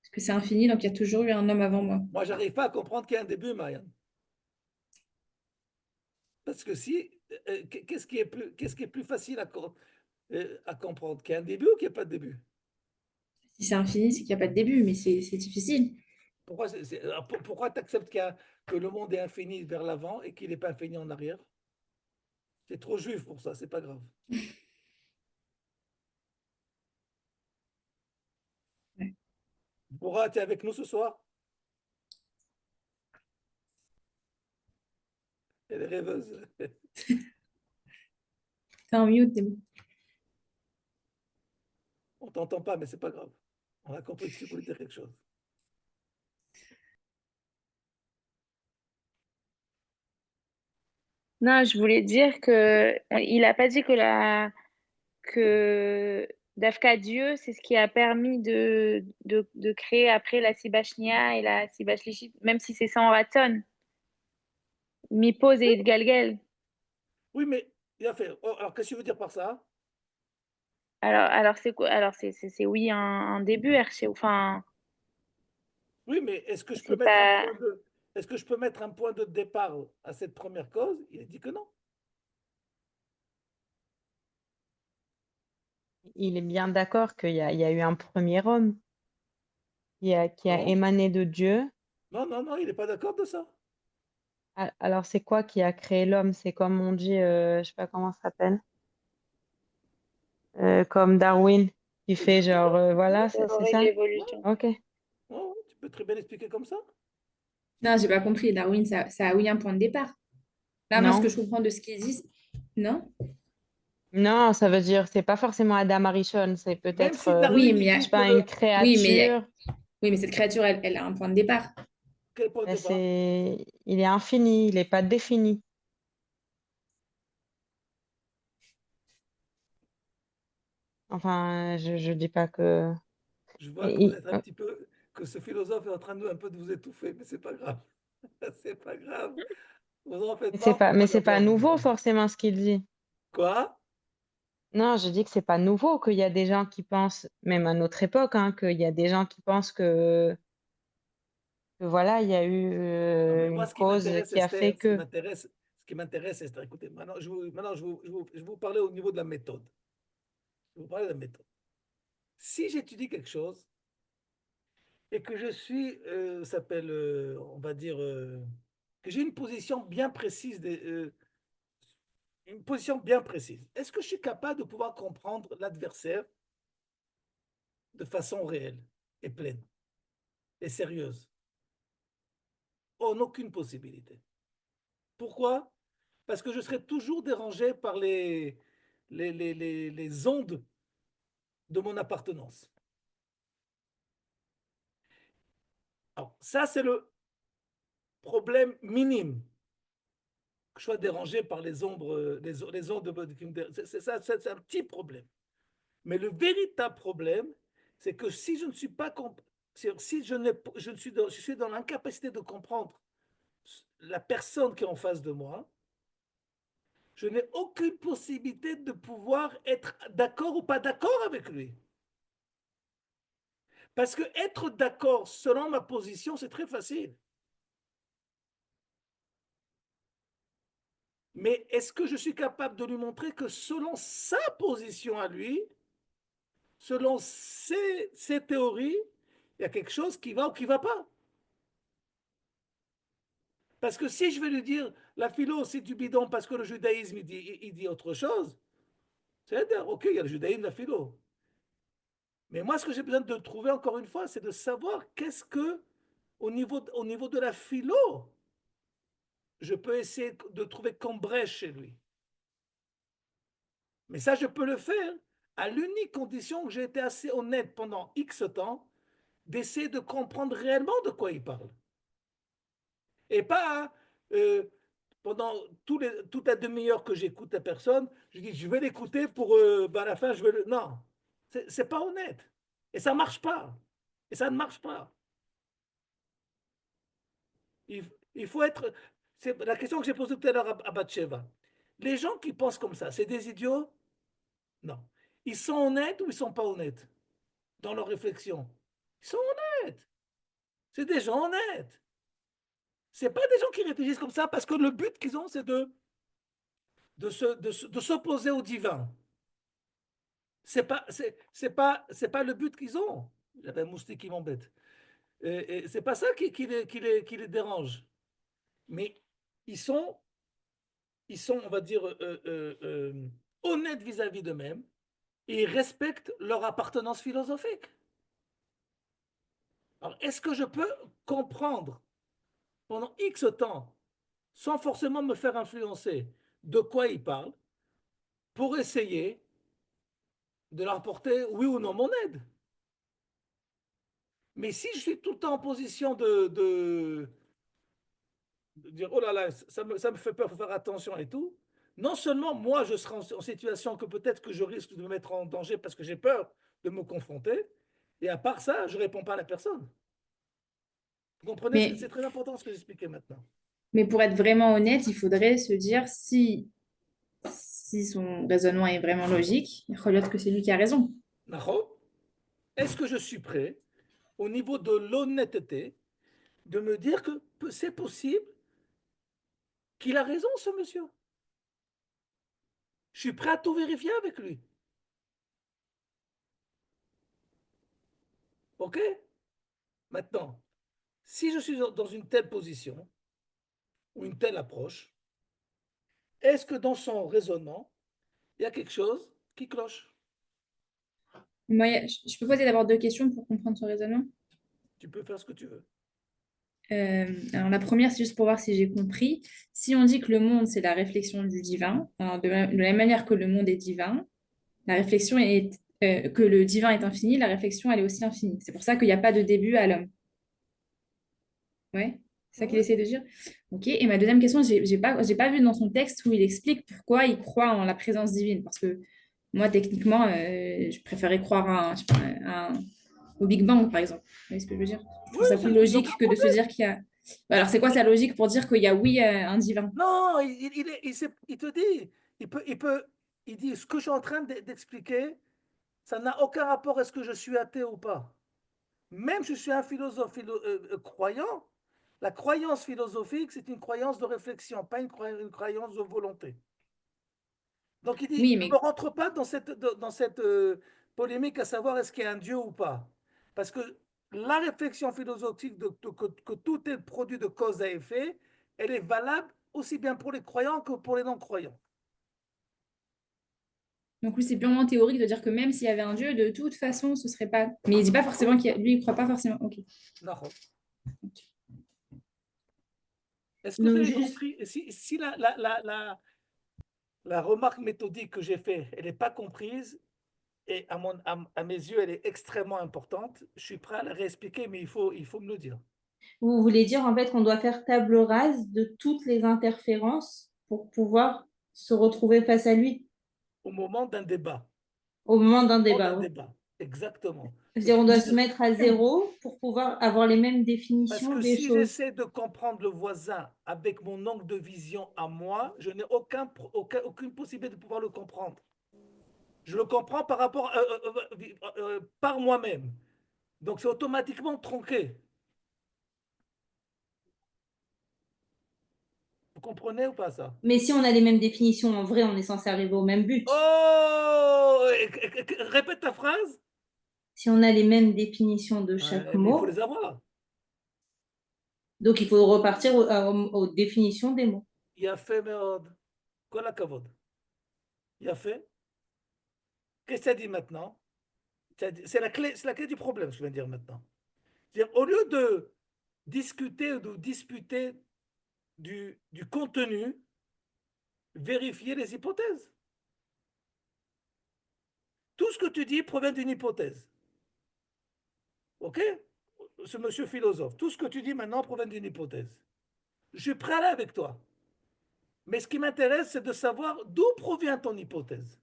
Parce que c'est infini, donc il y a toujours eu un homme avant moi. Moi, j'arrive pas à comprendre qu'il y a un début, Marianne. Parce que si, qu'est-ce qui est plus facile à comprendre? Qu'il y a un début ou qu'il n'y a pas de début? Si c'est infini, c'est qu'il n'y a pas de début, mais c'est difficile. Pourquoi tu acceptes que le monde est infini vers l'avant et qu'il n'est pas infini en arrière? C'est trop juif pour ça, c'est pas grave. Ouais. Pourquoi tu es avec nous ce soir? Elle est rêveuse. T'es en mute, t'es bon. On t'entend pas, mais c'est pas grave. On a compris que tu voulais dire quelque chose. Non, je voulais dire que il n'a pas dit que Dafka Dieu, c'est ce qui a permis de créer après la Sibachnia et la Sibachlichit, même si c'est sans Ratson. Mipose et Galgel. Oui, mais il a fait. Oh, alors, qu'est-ce que tu veux dire par ça? Alors c'est quoi? Alors c'est oui un début, Herché. Enfin, Oui, mais est-ce que je peux c'est mettre un pas. point de, est-ce que je peux mettre un point de départ à cette première cause? Il a dit que non. Il est bien d'accord il y a eu un premier homme qui a Non, émané de Dieu. non, il n'est pas d'accord de ça. Alors c'est quoi qui a créé l'homme? C'est comme on dit, je sais pas comment ça s'appelle, comme Darwin qui fait genre Exactement. voilà, c'est Théorie de ça? l'évolution. Ok. Ouais, ouais, tu peux très bien expliquer comme ça. Non, j'ai pas compris. Darwin, ça a oui un point de départ. Là, moi, ce que Non. je comprends de ce qu'il dit, non? Non, ça veut dire c'est pas forcément Adam Arishon, c'est Même peut-être si Oui, Darwin il mais dit je sais que pas une oui, mais créature. oui, mais cette créature, elle a un point de départ. quel point de Ben, départ? il est infini, il n'est pas défini. Enfin, je dis pas que. Je vois que vous il- êtes un petit peu, que ce philosophe est en train de un peu de vous étouffer, mais c'est pas grave. C'est pas grave. Vous en faites pas, on Mais va c'est pas l'avoir nouveau ensemble. forcément ce qu'il dit. Quoi? Non, je dis que c'est pas nouveau qu'il y a des gens qui pensent, même à notre époque, hein, qu'il y a des gens qui pensent que voilà, il y a eu Non, mais moi, une cause qui a fait que. Ce qui m'intéresse, Esther, écoutez, maintenant, je vais vous parler au niveau de la méthode. Je vais vous parler de la méthode. Si j'étudie quelque chose et que je suis, s'appelle, on va dire, que j'ai une position bien précise, une position bien précise, est-ce que je suis capable de pouvoir comprendre l'adversaire de façon réelle et pleine et sérieuse? En aucune possibilité. Pourquoi? Parce que je serai toujours dérangé par les ondes de mon appartenance. Alors, ça, c'est le problème minime. que je sois dérangé par les ombres, les ondes qui me c'est un petit problème. Mais le véritable problème, c'est que si je ne suis pas si je suis dans l'incapacité de comprendre la personne qui est en face de moi, je n'ai aucune possibilité de pouvoir être d'accord ou pas d'accord avec lui. Parce que être d'accord selon ma position, c'est très facile. Mais est-ce que je suis capable de lui montrer que selon sa position à lui, selon ses théories, il y a quelque chose qui va ou qui ne va pas? Parce que si je vais lui dire la philo, c'est du bidon parce que le judaïsme, il dit autre chose, c'est-à-dire, ok, il y a le judaïsme, la philo. Mais moi, ce que j'ai besoin de trouver, encore une fois, c'est de savoir qu'est-ce que, au niveau de la philo, je peux essayer de trouver comme brèche chez lui. Mais ça, je peux le faire à l'unique condition que j'ai été assez honnête pendant X temps d'essayer de comprendre réellement de quoi il parle. Et pas pendant toute la demi-heure que j'écoute la personne, je dis je vais l'écouter pour à la fin je vais le. Non, c'est pas honnête. Et ça marche pas. Et ça ne marche pas. Il faut être. C'est la question que j'ai posée tout à l'heure à Batsheva. Les gens qui pensent comme ça, c'est des idiots? Non. Ils sont honnêtes ou ils sont pas honnêtes dans leur réflexion? Ils sont honnêtes. C'est des gens honnêtes. C'est pas des gens qui réfléchissent comme ça parce que le but qu'ils ont, c'est de s'opposer au divin. C'est pas le but qu'ils ont. J'avais un moustique qui m'embête. Et c'est pas ça qui les dérange. Mais ils sont, on va dire, honnêtes vis-à-vis d'eux-mêmes et ils respectent leur appartenance philosophique. Alors, est-ce que je peux comprendre pendant X temps, sans forcément me faire influencer, de quoi ils parlent, pour essayer de leur apporter, oui ou non, mon aide? Mais si je suis tout le temps en position de dire, oh là là, ça me fait peur, il faut faire attention et tout, non seulement moi, je serai en situation que peut-être que je risque de me mettre en danger parce que j'ai peur de me confronter, et à part ça, je ne réponds pas à la personne. Vous comprenez? Mais, C'est très important ce que j'expliquais maintenant. mais pour être vraiment honnête, il faudrait se dire si son raisonnement est vraiment logique, il reconnaître que c'est lui qui a raison. Nahon, est-ce que je suis prêt, au niveau de l'honnêteté, de me dire que c'est possible qu'il a raison, ce monsieur? Je suis prêt à tout vérifier avec lui. OK? Maintenant, si je suis dans une telle position ou une telle approche, est-ce que dans son raisonnement, il y a quelque chose qui cloche? Moi, je peux poser d'abord deux questions pour comprendre son raisonnement. Tu peux faire ce que tu veux. Alors la première, c'est juste pour voir si j'ai compris. Si on dit que le monde, c'est la réflexion du divin, alors de la même manière que le monde est divin, la réflexion est que le divin est infini, la réflexion, elle est aussi infinie. C'est pour ça qu'il n'y a pas de début à l'homme. Ouais, c'est ça qu'il Ouais. essaie de dire. Ok. Et ma deuxième question, j'ai pas vu dans son texte où il explique pourquoi il croit en la présence divine. Parce que moi, techniquement, je préférais croire je sais pas, au Big Bang, par exemple. Vous voyez ce que je veux dire? Je trouve Oui, ça ça plus ne pose logique aucun que de se problème. dire qu'il y a. Alors, c'est quoi sa logique pour dire qu'il y a, oui, un divin? Non, il te dit, il dit, ce que je suis en train d'expliquer, ça n'a aucun rapport à ce que je suis athée ou pas. Même si je suis un philosophe croyant, la croyance philosophique, c'est une croyance de réflexion, pas une croyance de volonté. Donc il dit, Oui, ne me mais rentre pas dans cette polémique à savoir est-ce qu'il y a un Dieu ou pas. Parce que la réflexion philosophique que tout est produit de cause à effet, elle est valable aussi bien pour les croyants que pour les non-croyants. donc oui, c'est purement théorique de dire que même s'il y avait un Dieu, de toute façon, ce serait pas. Mais il dit pas forcément lui, il croit pas forcément. Ok. D'accord. Est-ce que vous Donc, avez juste, compris? Si la remarque méthodique que j'ai faite, elle n'est pas comprise, et à mes yeux, elle est extrêmement importante, je suis prêt à la réexpliquer, mais il faut me le dire. Vous voulez dire en fait qu'on doit faire table rase de toutes les interférences pour pouvoir se retrouver face à lui Au moment d'un débat. au moment d'un Au moment débat. d'un Ouais. débat. Exactement. C'est-à-dire, on doit se mettre à zéro pour pouvoir avoir les mêmes Parce définitions que des si choses. j'essaie de comprendre le voisin avec mon angle de vision à moi, je n'ai aucune possibilité de pouvoir le comprendre. Je le comprends par rapport par moi-même. Donc c'est automatiquement tronqué. Vous comprenez ou pas ça? Mais si on a les mêmes définitions, en vrai, on est censé arriver au même but. Oh! Répète ta phrase. Si on a les mêmes définitions de chaque Ouais, mais il faut mot, les avoir. donc il faut repartir aux définitions des mots. יפה מאוד. כל הכבוד. יפה. Qu'est-ce que tu as dit maintenant? C'est la clé du problème, ce que je viens de dire maintenant. C'est-à-dire, au lieu de discuter ou de disputer du contenu, vérifier les hypothèses. Tout ce que tu dis provient d'une hypothèse. OK? Ce monsieur philosophe, tout ce que tu dis maintenant provient d'une hypothèse. Je suis prêt à aller avec toi. Mais ce qui m'intéresse, c'est de savoir d'où provient ton hypothèse.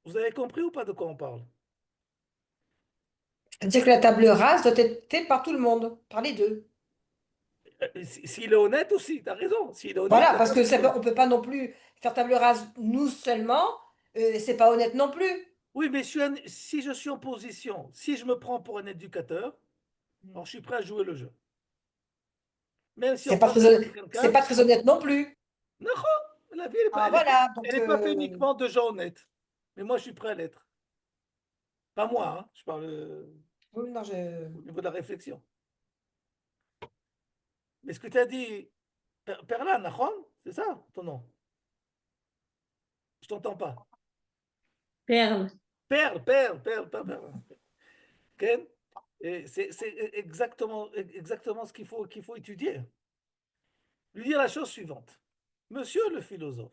Vous avez compris ou pas de quoi on parle? C'est-à-dire que la table rase doit être faite par tout le monde, par les deux. S'il est honnête aussi, tu as raison. S'il est honnête, il Voilà, n'y a parce pas que de... on peut pas non plus faire table rase nous seulement, c'est pas honnête non plus. Oui, mais si je suis en position, si je me prends pour un éducateur, alors je suis prêt à jouer le jeu. Même si en face de moi, il y a C'est quelqu'un, pas très honnête non plus. non, la vie, elle n'est pas, Ah voilà, donc elle est pas fait uniquement de gens honnêtes. Mais moi, je suis prêt à l'être. Pas moi, hein, je parle oui, non, au niveau de la réflexion. Mais ce que tu as dit, Perla, Nahon, c'est ça ton nom? Je t'entends pas. Perle. Perle. Ken? Et c'est exactement ce qu'il faut étudier. Lui dire la chose suivante. Monsieur le philosophe,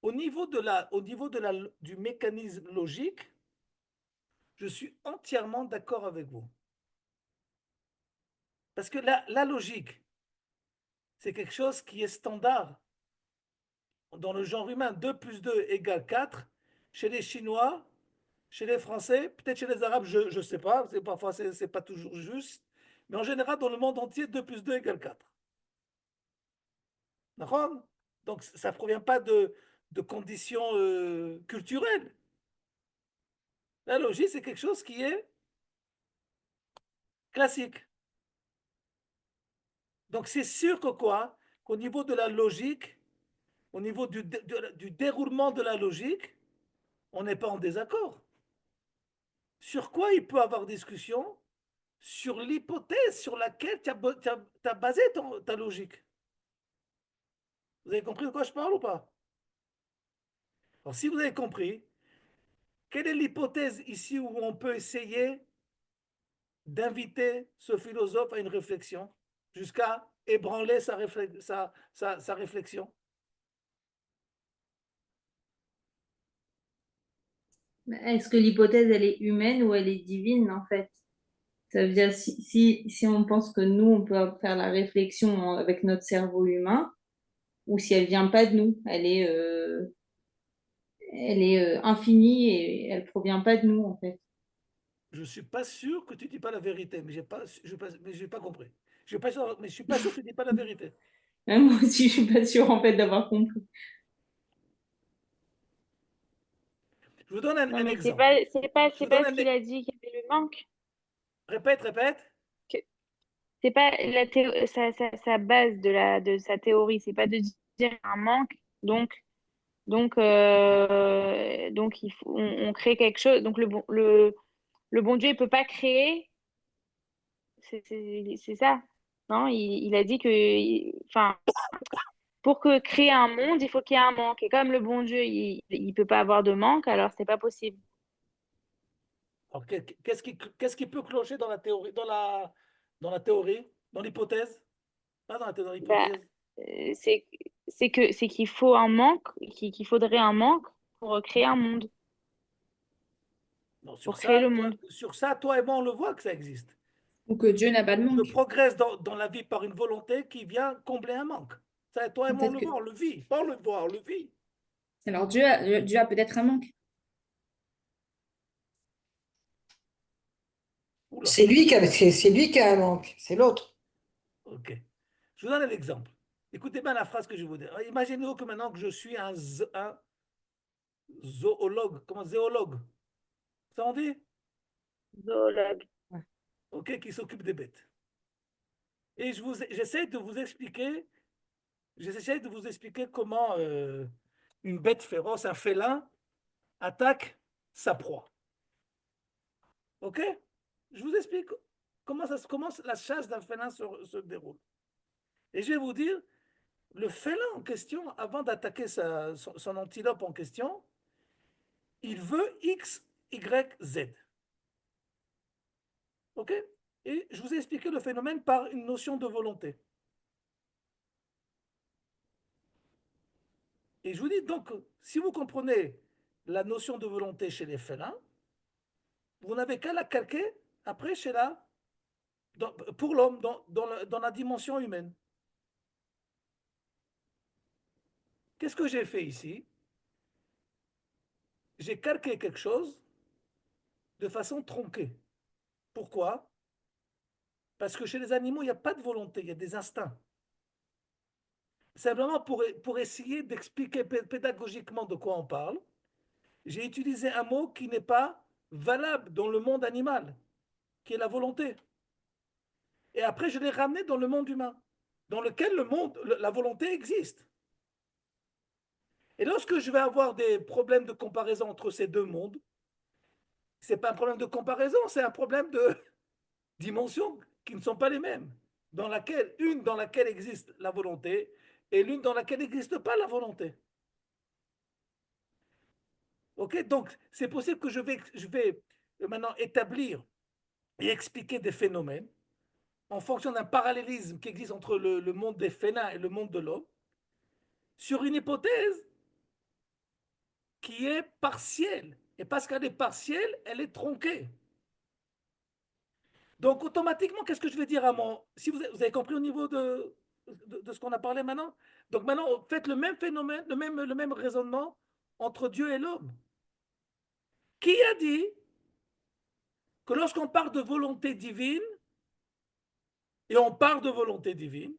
au niveau du mécanisme logique, je suis entièrement d'accord avec vous. Parce que la logique, c'est quelque chose qui est standard dans le genre humain. 2 plus 2 égale 4. Chez les Chinois, chez les Français, peut-être chez les Arabes, je ne sais pas, parfois c'est pas toujours juste. Mais en général, dans le monde entier, 2 plus 2 égale 4. D'accord? Donc ça ne provient pas de conditions culturelles. La logique, c'est quelque chose qui est classique. Donc c'est sûr que quoi? Qu'au niveau de la logique, au niveau du déroulement de la logique, on n'est pas en désaccord. Sur quoi il peut y avoir discussion? Sur l'hypothèse sur laquelle tu as basé ta logique. Vous avez compris de quoi je parle ou pas? Alors si vous avez compris, quelle est l'hypothèse ici où on peut essayer d'inviter ce philosophe à une réflexion jusqu'à ébranler sa réflexion? Est-ce que l'hypothèse, elle est humaine ou elle est divine, en fait? Ça veut dire, si on pense que nous, on peut faire la réflexion avec notre cerveau humain, ou si elle vient pas de nous, elle est infinie et elle provient pas de nous, en fait. Je ne suis pas sûr que tu ne dis pas la vérité, mais j'ai pas compris. Je ne suis pas sûr que tu ne dis pas la vérité. Moi aussi, je suis pas sûre, en fait, d'avoir compris. Je vous donne Non, un mais exemple. Je c'est vous pas donne ce qu'il a dit qu'il y avait le manque. Répète. Que- C'est pas sa base de sa théorie, c'est pas de dire un manque, donc on crée quelque chose. Donc le bon Dieu, il peut pas créer, c'est ça. Non, il a dit enfin, pour que créer un monde, il faut qu'il y ait un manque. Et comme le bon Dieu, il peut pas avoir de manque, alors c'est pas possible. Alors, qu'est-ce qui peut clocher dans la théorie, dans la théorie, dans l'hypothèse? Pas dans la théorie, dans Bah, l'hypothèse. c'est c'est qu'il faut un manque, qu'il faudrait un manque pour créer un monde, Non, pour créer le toi, monde. sur ça, toi et moi, on le voit que ça existe. Ou que Dieu n'a pas de Je manque. progresse dans la vie par une volonté qui vient combler un manque. Ça, toi et moi, Peut-être que... on le vit. Pas on le voit, on le vit. Alors Dieu a peut-être un manque. Oula, C'est lui qui a un manque, c'est l'autre. ok. Je vous donne un exemple. Écoutez bien la phrase que je vous dis. Imaginez-vous que maintenant que je suis un zoologue, comment zoologue, ça on dit? Zoologue. Ok, qui s'occupe des bêtes. Et j'essaie de vous expliquer comment une bête féroce, un félin, attaque sa proie. Ok? Je vous explique comment la chasse d'un félin se déroule. Et je vais vous dire, le félin en question, avant d'attaquer son antilope en question, il veut X, Y, Z. Ok? Et je vous ai expliqué le phénomène par une notion de volonté. Et je vous dis donc, si vous comprenez la notion de volonté chez les félins, vous n'avez qu'à la calquer après pour l'homme, dans la dimension humaine. Qu'est-ce que j'ai fait ici? J'ai calqué quelque chose de façon tronquée. Pourquoi? Parce que chez les animaux, il n'y a pas de volonté, il y a des instincts. Simplement pour essayer d'expliquer pédagogiquement de quoi on parle, j'ai utilisé un mot qui n'est pas valable dans le monde animal, qui est la volonté. Et après, je l'ai ramené dans le monde humain, dans lequel la volonté existe. Et lorsque je vais avoir des problèmes de comparaison entre ces deux mondes, ce n'est pas un problème de comparaison, c'est un problème de dimensions qui ne sont pas les mêmes. Une dans laquelle existe la volonté et l'une dans laquelle n'existe pas la volonté. Ok, donc c'est possible que je vais maintenant établir et expliquer des phénomènes en fonction d'un parallélisme qui existe entre le monde des félins et le monde de l'homme, sur une hypothèse qui est partielle. Et parce qu'elle est partielle, elle est tronquée. Donc automatiquement, qu'est-ce que je vais dire à mon... Si vous avez compris au niveau de ce qu'on a parlé maintenant. Donc maintenant, faites le même phénomène, le même raisonnement entre Dieu et l'homme. Qui a dit que lorsqu'on parle de volonté divine, et on parle de volonté divine,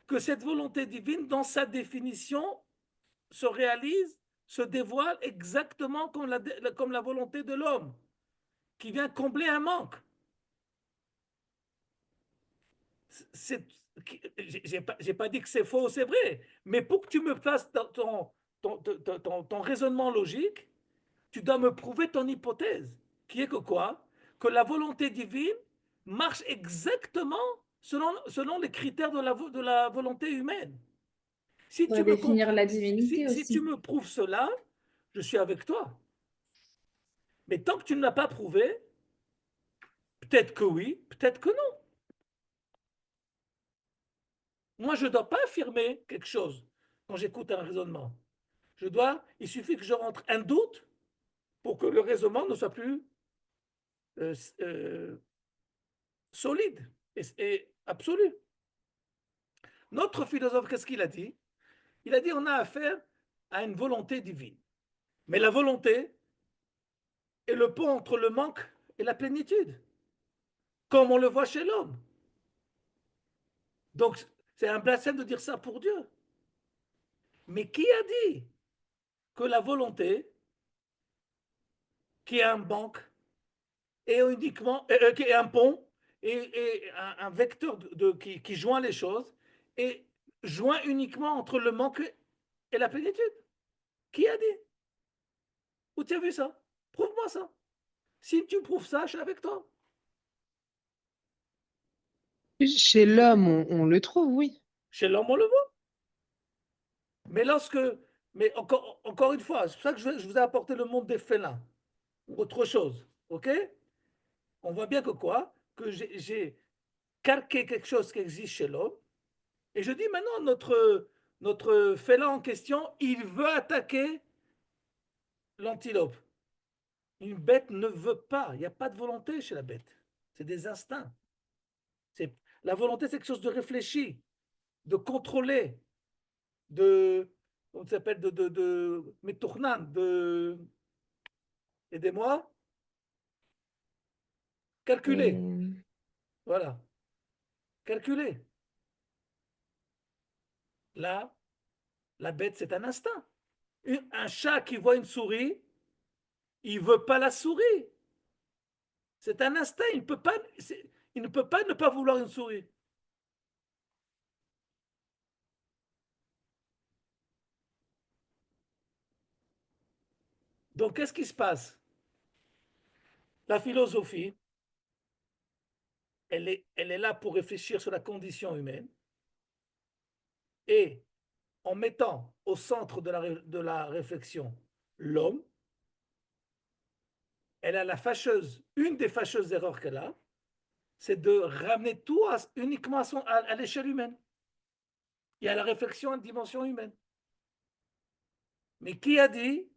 que cette volonté divine, dans sa définition, se réalise, se dévoile exactement comme la volonté de l'homme, qui vient combler un manque. J'ai pas dit que c'est faux, c'est vrai, mais pour que tu me fasses ton raisonnement logique, tu dois me prouver ton hypothèse, qui est que quoi? Que la volonté divine marche exactement selon les critères de la volonté humaine. Si On va tu me, définir la divinité si tu aussi. me prouves cela, je suis avec toi. Mais tant que tu ne l'as pas prouvé, peut-être que oui, peut-être que non. Moi, je ne dois pas affirmer quelque chose quand j'écoute un raisonnement. Il suffit que je rentre un doute pour que le raisonnement ne soit plus euh, euh, solide et absolu. Notre philosophe, qu'est-ce qu'il a dit? Il a dit on a affaire à une volonté divine. Mais la volonté est le pont entre le manque et la plénitude, comme on le voit chez l'homme. Donc, c'est un blasphème de dire ça pour Dieu. Mais qui a dit que la volonté, qui est un manque, est qui est un pont et un vecteur qui joint les choses, et joint uniquement entre le manque et la plénitude? Qui a dit? Où tu as vu ça? Prouve-moi ça. Si tu prouves ça, je suis avec toi. Chez l'homme, on le trouve, oui. Chez l'homme, on le voit. Mais mais encore une fois, c'est pour ça que je vous ai apporté le monde des félins, ou autre chose. OK? On voit bien que quoi? Que j'ai calqué quelque chose qui existe chez l'homme. Et je dis maintenant, notre félin en question, il veut attaquer l'antilope. Une bête ne veut pas. Il n'y a pas de volonté chez la bête. C'est des instincts. La volonté, c'est quelque chose de réfléchi, de contrôlé, on s'appelle metournan, aidez-moi, calculé. Voilà, calculé. Là, la bête, c'est un instinct. Un chat qui voit une souris, il veut pas la souris. C'est un instinct. Il ne peut pas ne pas vouloir une souris. Donc, qu'est-ce qui se passe? La philosophie, elle est là pour réfléchir sur la condition humaine et en mettant au centre de la réflexion l'homme, elle a une des fâcheuses erreurs qu'elle a, c'est de ramener tout uniquement à l'échelle humaine. Il y a la réflexion à dimension humaine. Mais qui a dit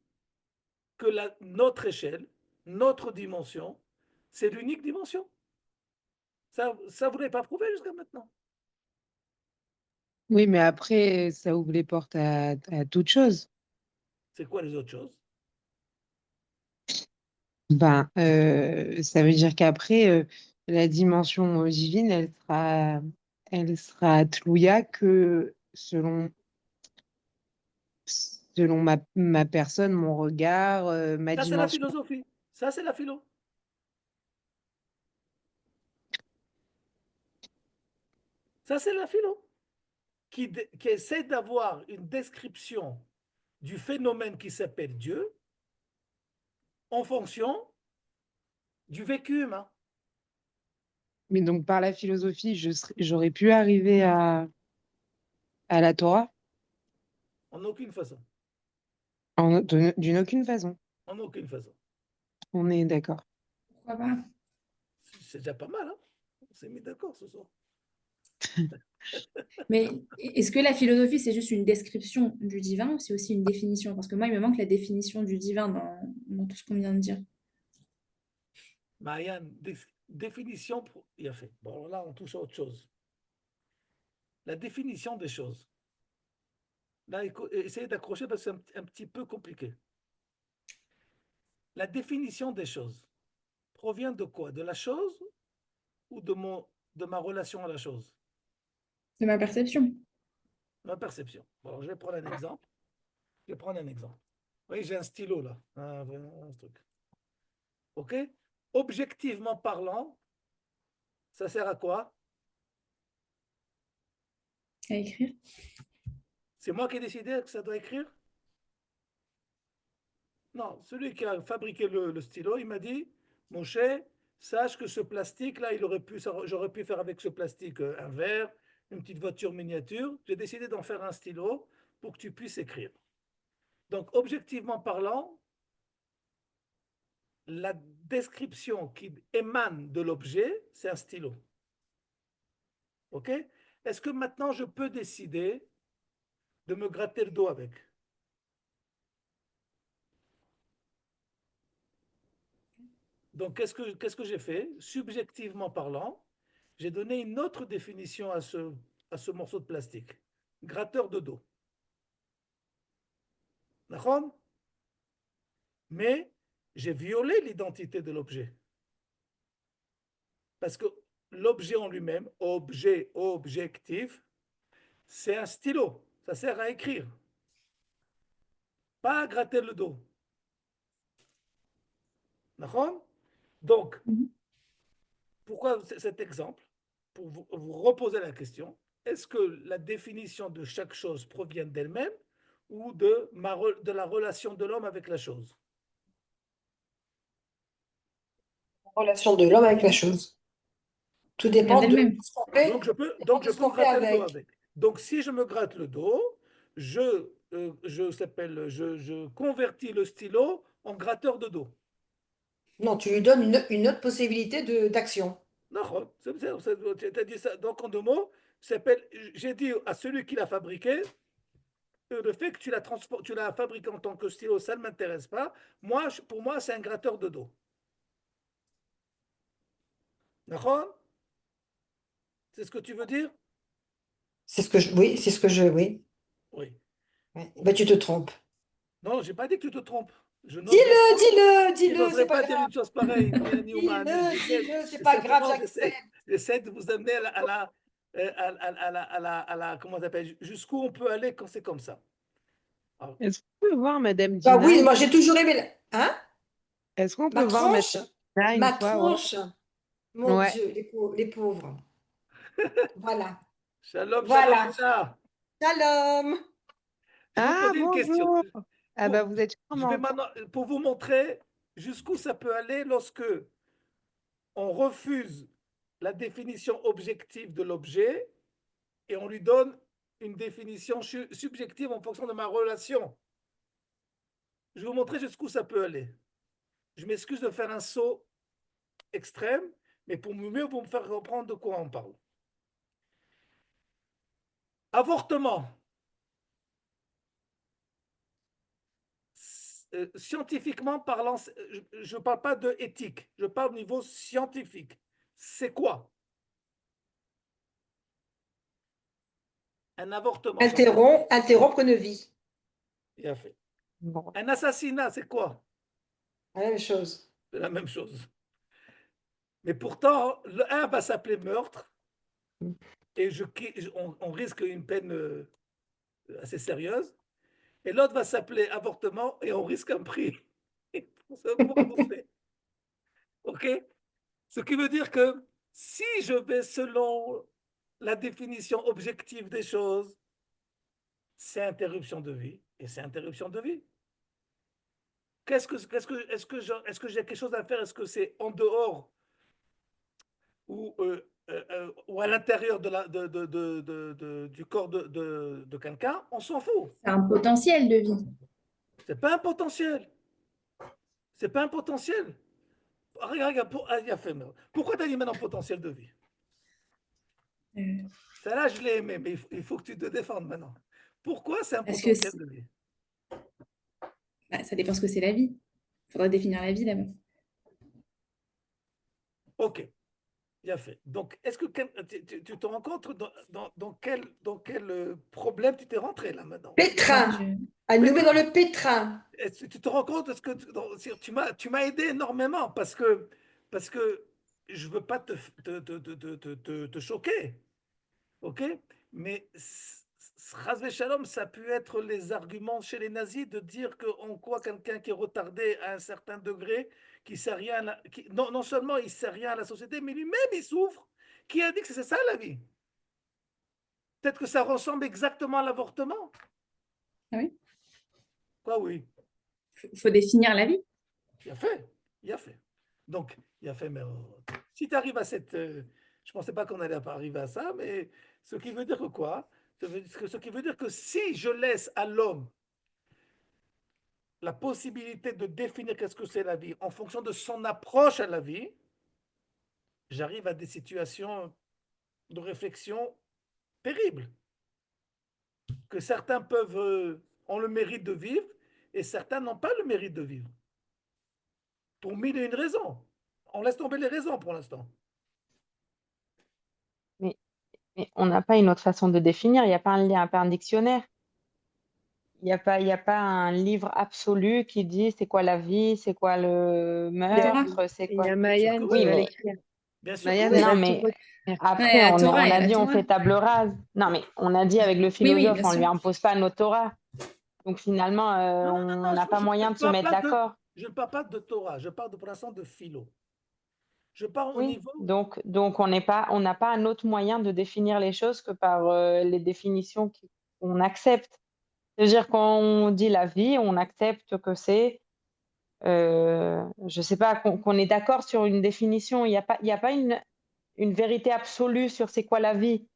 que notre échelle, notre dimension, c'est l'unique dimension? Ça, vous ne l'avez pas prouvé jusqu'à maintenant. Oui, mais après, ça ouvre les portes à toute chose. C'est quoi les autres choses? Ben, ça veut dire qu'après, la dimension divine, elle sera tlouilla que selon ma personne, mon regard, ma Ça, c'est la dimension. philosophie. Ça, c'est la philo. Ça, c'est la philo. Qui essaie d'avoir une description du phénomène qui s'appelle Dieu en fonction du vécu humain. Mais donc, par la philosophie, j'aurais pu arriver à la Torah En aucune façon. d'une aucune façon. En aucune façon. On est d'accord. Pourquoi pas? C'est déjà pas mal, hein? On s'est mis d'accord ce soir. Mais est-ce que la philosophie, c'est juste une description du divin ou c'est aussi une définition? Parce que moi, il me manque la définition du divin dans tout ce qu'on vient de dire. Marianne, définition, il a fait. Bon, là, on touche à autre chose. La définition des choses. Là, essayez d'accrocher parce que c'est un petit peu compliqué. La définition des choses provient de quoi? De la chose ou de ma relation à la chose? C'est ma perception. Ma perception. Bon, alors, je vais prendre un exemple. Je vais prendre un exemple. Oui, j'ai un stylo là. Un truc. OK? Objectivement parlant, ça sert à quoi? À écrire. C'est moi qui ai décidé que ça doit écrire? Non, celui qui a fabriqué le stylo, il m'a dit, mon cher, sache que ce plastique-là, j'aurais pu faire avec ce plastique un verre, une petite voiture miniature. J'ai décidé d'en faire un stylo pour que tu puisses écrire. Donc, objectivement parlant, la description qui émane de l'objet, c'est un stylo. OK? Est-ce que maintenant je peux décider de me gratter le dos avec? Donc, qu'est-ce que j'ai fait? Subjectivement parlant, j'ai donné une autre définition à ce morceau de plastique. Gratteur de dos. D'accord? Mais j'ai violé l'identité de l'objet. Parce que l'objet en lui-même, objet objectif, c'est un stylo. Ça sert à écrire. Pas à gratter le dos. D'accord? Donc, Mhm. pourquoi cet exemple? Pour vous reposer la question, est-ce que la définition de chaque chose provient d'elle-même ou de la relation de l'homme avec la chose? Relation de l'homme avec la chose. Tout Vient dépend de d'elle-même. ce qu'on fait, Donc de je ce peux qu'on me fait gratter le dos avec. avec. Donc si je me gratte le dos, je convertis le stylo en gratteur de dos. Non, tu lui donnes une autre possibilité d'action. Non, tu as dit ça. Donc en deux mots, j'ai dit à celui qui l'a fabriqué, le fait que tu l'as fabriqué en tant que stylo, ça ne m'intéresse pas. Pour moi, c'est un gratteur de dos. D'accord? C'est ce que tu veux dire? Oui, c'est ce que je, oui. Oui. Ouais. Ben, tu te trompes. Non, j'ai pas dit que tu te trompes. Je n'oserais Dis-le, pas, dis-le, je dis-le, c'est n'oserais pas pas dire grave. une chose pareille, ni à Newman, ni Dis-le, j'essaie, dis-le, c'est et pas grave, simplement j'accepte. j'essaie de vous amener comment on appelle, jusqu'où on peut aller quand c'est comme ça. Alors, Est-ce qu'on peut voir Madame Bah Gina oui, moi j'ai toujours aimé. Hein? Est-ce qu'on peut Ma voir Madame tranche? Gina une Ma fois? Ouais. tranche? Mon Ouais. Dieu, les pauvres. Voilà. Shalom, shalom, Voilà. Lina. Shalom. Je vais vous Ah, poser une question. bonjour. Ah bah Pour, vous êtes je vais charmante. maintenant, pour vous montrer jusqu'où ça peut aller lorsque on refuse la définition objective de l'objet et on lui donne une définition subjective en fonction de ma relation. Je vais vous montrer jusqu'où ça peut aller. Je m'excuse de faire un saut extrême, mais pour mieux vous me faire comprendre de quoi on parle. Avortement. Scientifiquement parlant, je ne parle pas de éthique, je parle au niveau scientifique. C'est quoi un avortement? Interrompre une vie. Bien fait. Bon. Un assassinat, c'est quoi? La même chose. C'est la même chose. Mais pourtant, le un va s'appeler meurtre et on risque une peine assez sérieuse. Et l'autre va s'appeler avortement et on risque un prix pour avorter. OK? Ce qui veut dire que si je vais selon la définition objective des choses, c'est interruption de vie et c'est interruption de vie. Est-ce que j'ai quelque chose à faire? Est-ce que c'est en dehors ou à l'intérieur du corps de quelqu'un? On s'en fout. C'est un potentiel de vie. C'est pas un potentiel. C'est pas un potentiel. Regarde, pourquoi tu as dit maintenant potentiel de vie? Euh, Celle-là, je l'ai aimé, mais il faut que tu te défendes maintenant. Pourquoi c'est un Parce que potentiel de vie? ça dépend ce que c'est la vie. Il faudrait définir la vie d'abord. Ok, bien fait. Donc, est-ce que tu te rends compte dans quel problème tu t'es rentré là maintenant? Pétrin. Je- À nous mettre dans le pétrin. Est-ce que tu te rends compte de ce que tu m'as aidé énormément parce que je veux pas te choquer, ok? Mais Razvé Shalom, ça a pu être les arguments chez les nazis de dire qu'on croit quelqu'un qui est retardé à un certain degré, qui sait rien, non seulement il sait rien à la société, mais lui-même il souffre, qui a dit que c'est ça la vie. Peut-être que ça ressemble exactement à l'avortement. Ah oui, Quoi, oui. il faut définir la vie. Il a fait, il a fait. Donc, il a fait, mais si tu arrives à cette... je ne pensais pas qu'on allait arriver à ça, mais ce qui veut dire que quoi? Ce qui veut dire que si je laisse à l'homme la possibilité de définir qu'est-ce que c'est la vie en fonction de son approche à la vie, j'arrive à des situations de réflexion terribles, que certains ont le mérite de vivre et certains n'ont pas le mérite de vivre. Pour mille et une raisons. On laisse tomber les raisons pour l'instant. Mais, mais on n'a pas une autre façon de définir. Il n'y a pas un lien, pas un dictionnaire. Il y a pas un livre absolu qui dit c'est quoi la vie, c'est quoi le meurtre, c'est Il y quoi. a Bien sûr que Mayan oui. qui Oui, va mais l'écrire. Bien sûr que Mayan, oui. elle non, va tout mais Ouais, après, la on Torah, il y a a la dit on Torah. fait table rase. Non, mais on a dit avec le Oui, oui, philosophe, bien on lui sûr. impose pas notre Torah. Donc finalement, Non, non, on non, n'a pas moyen ne de se parle mettre pas d'accord. je ne parle pas de Torah, je parle pour l'instant de philo. Je parle au Oui, niveau. donc on n'a pas un autre moyen de définir les choses que par les définitions qu'on accepte. C'est-à-dire quand on dit la vie, on accepte que c'est, je sais pas, qu'on est d'accord sur une définition. Il y a pas une vérité absolue sur c'est quoi la vie.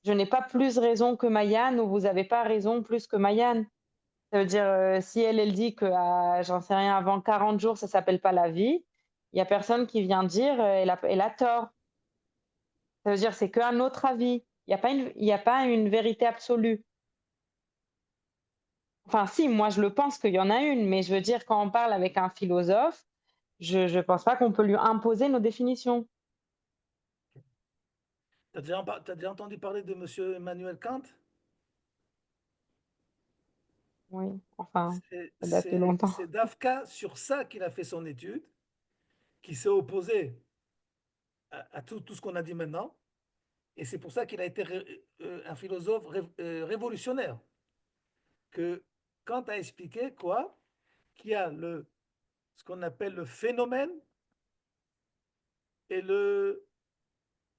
Je n'ai pas plus raison que Mayan ou vous n'avez pas raison plus que Mayan. Ça veut dire, si elle dit que, j'en sais rien, avant 40 jours, ça s'appelle pas la vie, il y a personne qui vient dire, elle a tort. Ça veut dire, c'est qu'un autre avis. Il y a pas une vérité absolue. Enfin si, moi je le pense qu'il y en a une, mais je veux dire quand on parle avec un philosophe, je pense pas qu'on peut lui imposer nos définitions. T'as déjà entendu parler de Monsieur Emmanuel Kant? Oui, enfin, ça date de longtemps. C'est d'Afka sur ça qu'il a fait son étude, qui s'est opposé à tout ce qu'on a dit maintenant. Et c'est pour ça qu'il a été un philosophe révolutionnaire. Que Kant a expliqué quoi? Qu'il y a ce qu'on appelle le phénomène et le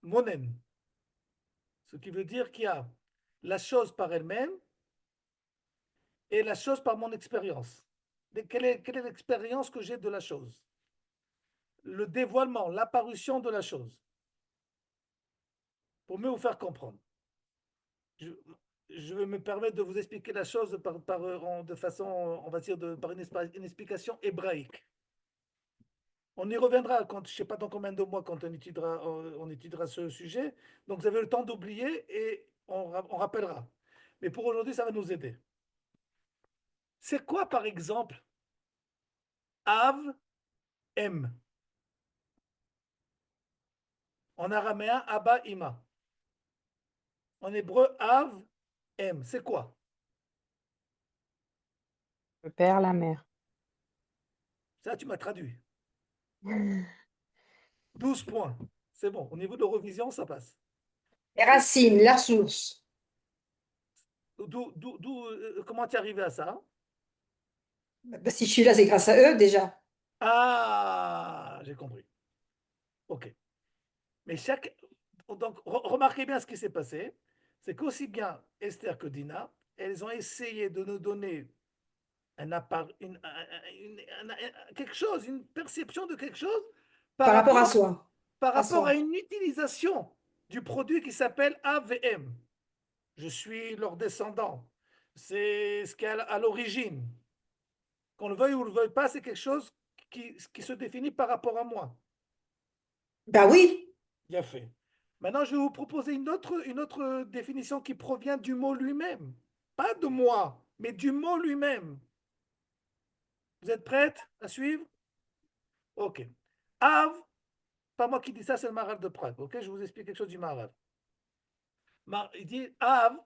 monen. Ce qui veut dire qu'il y a la chose par elle-même et la chose par mon expérience. Quelle est l'expérience que j'ai de la chose? Le dévoilement, l'apparition de la chose. Pour mieux vous faire comprendre. Je, je vais me permettre de vous expliquer la chose de façon, on va dire, par une explication hébraïque. On y reviendra quand, je ne sais pas dans combien de mois, quand on étudiera ce sujet. Donc vous avez le temps d'oublier et on rappellera. Mais pour aujourd'hui, ça va nous aider. C'est quoi, par exemple, Av, M? En araméen, Abba, Ima. En hébreu, Av, M. C'est quoi? Le père, la mère. Ça, tu m'as traduit. 12 points. C'est bon. Au niveau de l'Eurovision, ça passe. Les racines, la source. Comment tu es arrivé à ça? Ben, si je suis là, c'est grâce à eux déjà. Ah, j'ai compris. OK. Mais Donc, remarquez bien ce qui s'est passé. C'est qu'aussi bien Esther que Dina, elles ont essayé de nous donner quelque chose, une perception de quelque chose par Par rapport à rapport, soi. par À rapport à soi. une utilisation du produit qui s'appelle AVM. Je suis leur descendant. C'est ce qui est à l'origine. Qu'on le veuille ou le veuille pas, c'est quelque chose qui se définit par rapport à moi. Ben oui. Bien fait. Maintenant, je vais vous proposer une autre définition qui provient du mot lui-même. Pas de moi, mais du mot lui-même. Vous êtes prêtes à suivre? Ok. Av, pas moi qui dis ça, c'est le Maharal de Prague. Ok, je vous explique quelque chose du Maharal. Il dit Av,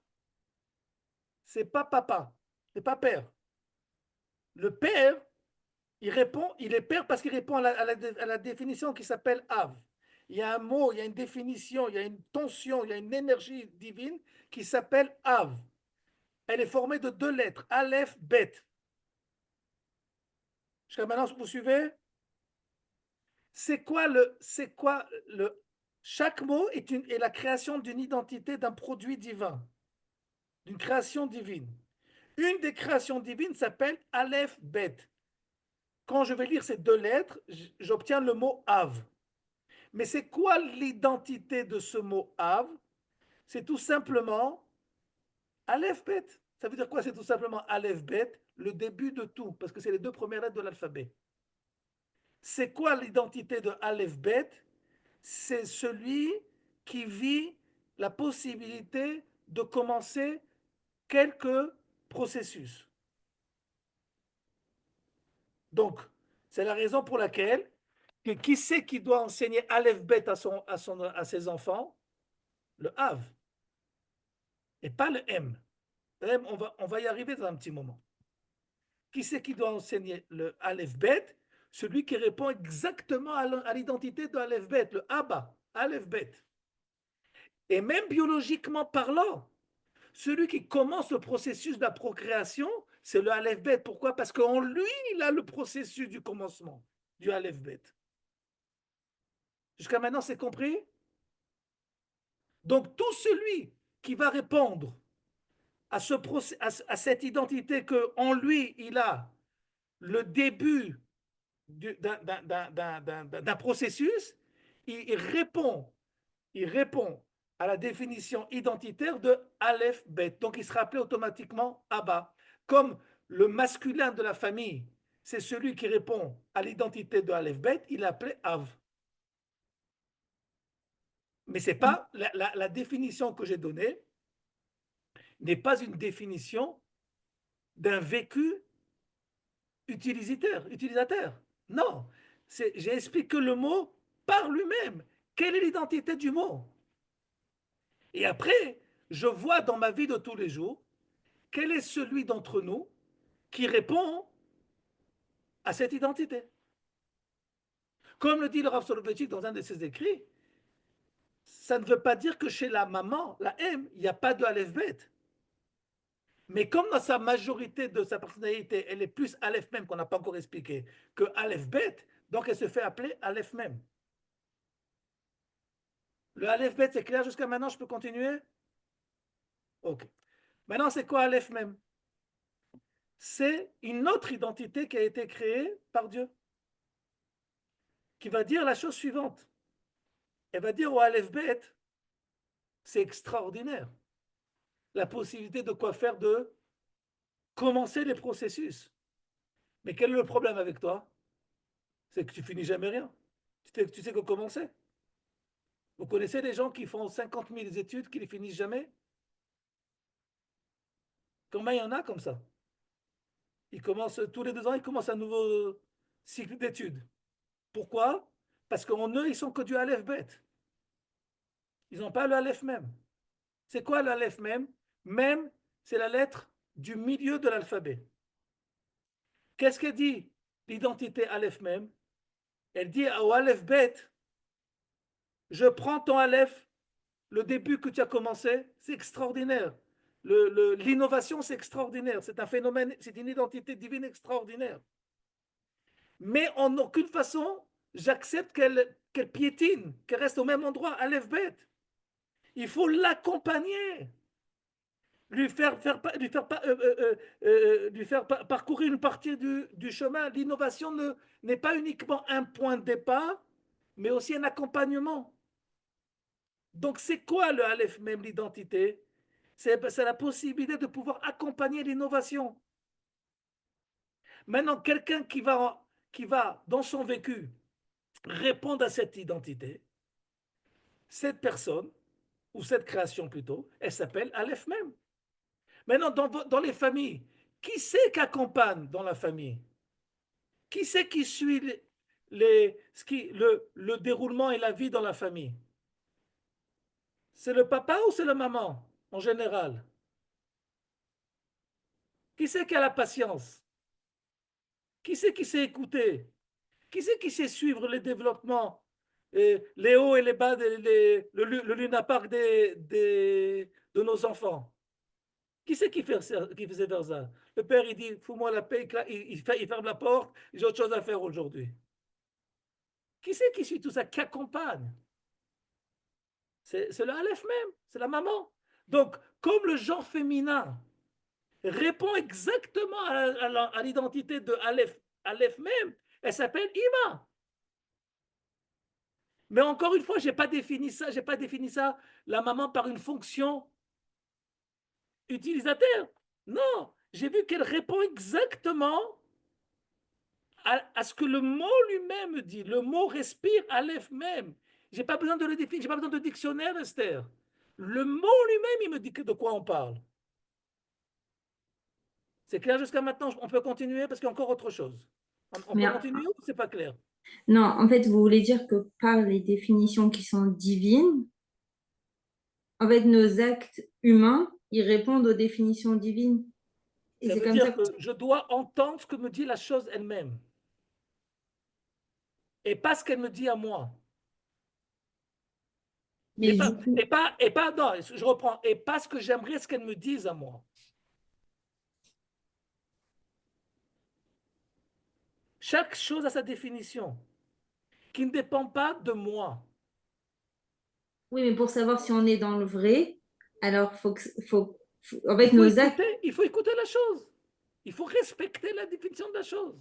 c'est pas papa, c'est pas père. Le père, il est père parce qu'il répond à la définition qui s'appelle Av. Il y a un mot, il y a une définition, il y a une tension, il y a une énergie divine qui s'appelle Av. Elle est formée de deux lettres, Aleph, Bet. Jusqu'à maintenant, vous suivez? Chaque mot est la création d'une identité, d'un produit divin, d'une création divine. Une des créations divines s'appelle Aleph, Bet. Quand je vais lire ces deux lettres, j'obtiens le mot Av. Mais c'est quoi l'identité de ce mot Av? C'est tout simplement Aleph, Bet. Ça veut dire quoi? C'est tout simplement Aleph, Bet, le début de tout, parce que c'est les deux premières lettres de l'alphabet. C'est quoi l'identité de Aleph Bet? C'est celui qui vit la possibilité de commencer quelques processus. Donc, c'est la raison pour laquelle qui c'est qui doit enseigner Aleph Bet à ses enfants? Le Av, et pas le M. Le M, on va y arriver dans un petit moment. Qui c'est qui doit enseigner le Aleph Bet? Celui qui répond exactement à l'identité de Aleph Bet, le Abba, Aleph Bet. Et même biologiquement parlant, celui qui commence le processus de la procréation, c'est le Aleph Bet. Pourquoi? Parce qu'en lui, il a le processus du commencement du Aleph Bet. Jusqu'à maintenant, c'est compris? Donc, tout celui qui va répondre à cette identité qu'en lui, il a le début d'un processus, il répond il répond à la définition identitaire de Aleph Bet. Donc il sera appelé automatiquement Abba. Comme le masculin de la famille, c'est celui qui répond à l'identité de Aleph Bet, il est appelé Av. Mais c'est pas la définition que j'ai donnée n'est pas une définition d'un vécu utilisateur. Non, j'ai expliqué le mot par lui-même. Quelle est l'identité du mot? Et après, je vois dans ma vie de tous les jours quel est celui d'entre nous qui répond à cette identité. Comme le dit le Rav Soloveitchik dans un de ses écrits, ça ne veut pas dire que chez la maman, la M, il n'y a pas de Aleph Bet. Mais comme dans sa majorité de sa personnalité, elle est plus Aleph même qu'on n'a pas encore expliqué que Aleph Bet, donc elle se fait appeler Aleph même. Le Aleph Bet, c'est clair jusqu'à maintenant, je peux continuer? Ok. Maintenant, c'est quoi Aleph même? C'est une autre identité qui a été créée par Dieu, qui va dire la chose suivante. Elle va dire au Aleph Bet, c'est extraordinaire. La possibilité de quoi faire de commencer les processus. Mais quel est le problème avec toi? C'est que tu finis jamais rien. Tu sais que commencer. Vous connaissez des gens qui font 50 000 études, qui ne les finissent jamais? Combien il y en a comme ça? Ils commencent tous les 2 ans, ils commencent un nouveau cycle d'études. Pourquoi? Parce qu'en eux, ils sont que du Aleph bête. Ils n'ont pas le Aleph même. C'est quoi le Aleph même? Même, c'est la lettre du milieu de l'alphabet. Qu'est-ce qu'elle dit l'identité Aleph même? Elle dit au Aleph bête, je prends ton Aleph, le début que tu as commencé, c'est extraordinaire. L'innovation, c'est extraordinaire. C'est un phénomène, c'est une identité divine extraordinaire. Mais en aucune façon, j'accepte qu'elle piétine, qu'elle reste au même endroit, Aleph bête. Il faut l'accompagner, lui faire parcourir une partie du chemin. L'innovation n'est pas uniquement un point de départ, mais aussi un accompagnement. Donc, c'est quoi le Aleph même, l'identité? C'est la possibilité de pouvoir accompagner l'innovation. Maintenant, quelqu'un qui va, dans son vécu, répondre à cette identité, cette personne, ou cette création plutôt, elle s'appelle Aleph même. Maintenant, dans les familles, qui c'est qui accompagne dans la famille? Qui c'est qui suit le déroulement et la vie dans la famille? C'est le papa ou c'est la maman, en général? Qui c'est qui a la patience? Qui c'est qui sait écouter? Qui c'est qui sait suivre les développements, les hauts et les bas, le Luna Park de nos enfants? Qui c'est qui faisait faire ça? Le père, il dit, fous-moi la paix, il ferme la porte, j'ai autre chose à faire aujourd'hui. Qui c'est qui suit tout ça, qui accompagne? C'est le Aleph même, c'est la maman. Donc, comme le genre féminin répond exactement à l'identité de Aleph même, elle s'appelle Ima. Mais encore une fois, j'ai pas défini ça, la maman par une fonction utilisateur. Non, j'ai vu qu'elle répond exactement à ce que le mot lui-même dit. Le mot respire Aleph même. J'ai pas besoin de le définir, j'ai pas besoin de dictionnaire, Esther. Le mot lui-même, il me dit de quoi on parle. C'est clair jusqu'à maintenant? On peut continuer parce qu'il y a encore autre chose. On Mais peut continuer ou c'est pas clair? non, en fait, vous voulez dire que par les définitions qui sont divines, en fait, nos actes humains, ils répondent aux définitions divines. Et Ça c'est veut comme ça dire que... que je dois entendre ce que me dit la chose elle-même. Et pas ce qu'elle me dit à moi. Mais du coup, Non, je reprends. Et pas ce que j'aimerais ce qu'elle me dise à moi. Chaque chose a sa définition, qui ne dépend pas de moi. oui, mais pour savoir si on est dans le vrai, alors en fait, nos actes, Il faut écouter la chose. Il faut respecter la définition de la chose.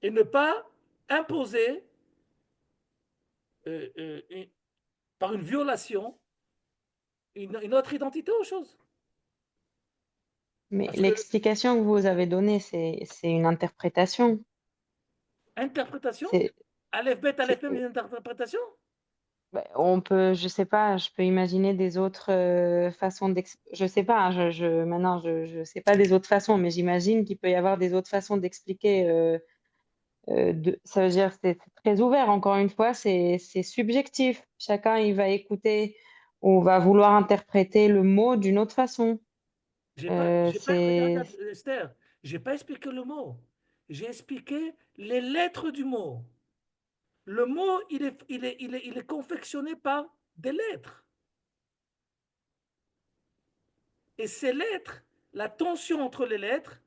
Et ne pas imposer euh, euh, une- par une violation une autre identité aux choses. Mais Parce que l'explication que vous avez donnée, c'est une interprétation. interprétation, C'est, Aleph Bet, c'est, Aleph même, une interprétation. ben, on peut, je sais pas, je peux imaginer des autres façons je sais pas, hein, maintenant, je sais pas des autres façons, mais j'imagine qu'il peut y avoir des autres façons d'expliquer Ça veut dire que c'est très ouvert. Encore une fois, c'est subjectif. Chacun, il va écouter ou va vouloir interpréter le mot d'une autre façon. Regarde, C'est... Esther, j'ai pas expliqué le mot. J'ai expliqué les lettres du mot. Le mot, il est confectionné par des lettres. Et ces lettres, la tension entre les lettres,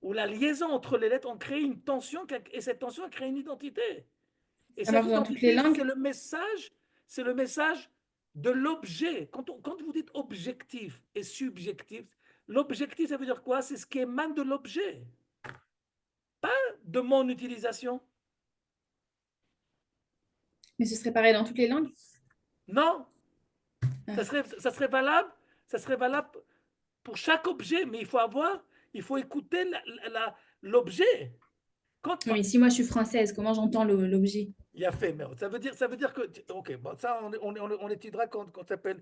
ou la liaison entre les lettres, ont créé une tension, et cette tension a créé une identité. Et Ça cette marche dans toutes les identité, langues? c'est le message de l'objet. Quand vous dites objectif et subjectif, l'objectif, ça veut dire quoi? C'est ce qui émane de l'objet, de mon utilisation. Mais ce serait pareil dans toutes les langues? Non, Ah. ça serait valable pour chaque objet, mais il faut écouter l'objet. Quand, Oui, mais si moi je suis française, comment j'entends l'objet? il y a fait, mais ça veut dire que, ok, bon, ça on étudiera quand ça s'appelle,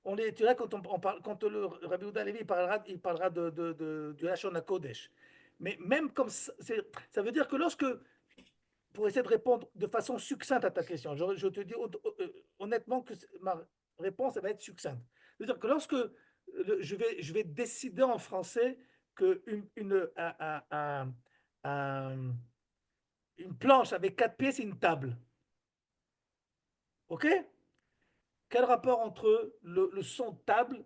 on étudiera quand parle, quand le Rabbi Yehuda Levi il parlera du Lashon HaKodesh. Mais même comme ça veut dire que pour essayer de répondre de façon succincte à ta question, je te dis honnêtement que ma réponse elle va être succincte. C'est-à-dire que lorsque je vais décider en français que une planche avec 4 pieds, c'est une table. OK? Quel rapport entre le son table,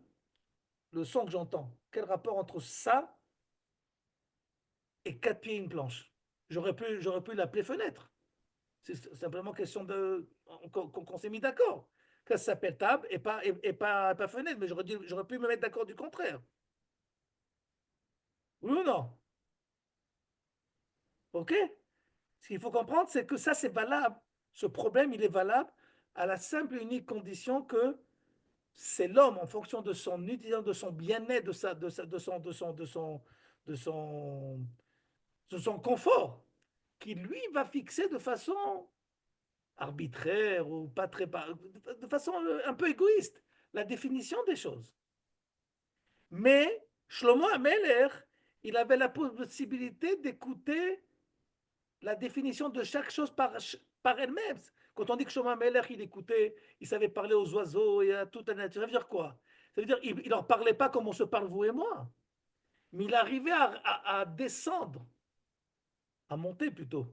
le son que j'entends, quel rapport entre ça et 4 pieds, une planche? J'aurais pu l'appeler fenêtre. C'est simplement question qu'on s'est mis d'accord. Que ça s'appelle table pas fenêtre, mais j'aurais pu me mettre d'accord du contraire. Oui ou non? OK? Ce qu'il faut comprendre, c'est que ça, c'est valable. Ce problème, il est valable à la simple et unique condition que c'est l'homme, en fonction de son utilisation, de son bien-être, de son confort, qui lui va fixer de façon arbitraire ou pas très, de façon un peu égoïste, la définition des choses. Mais Shlomo Ameler, il avait la possibilité d'écouter la définition de chaque chose par elle-même. Quand on dit que Shlomo Ameler, il écoutait, il savait parler aux oiseaux et à toute la nature, ça veut dire quoi? Ça veut dire qu'il leur parlait pas comme on se parle, vous et moi. Mais il arrivait à descendre, à monter plutôt,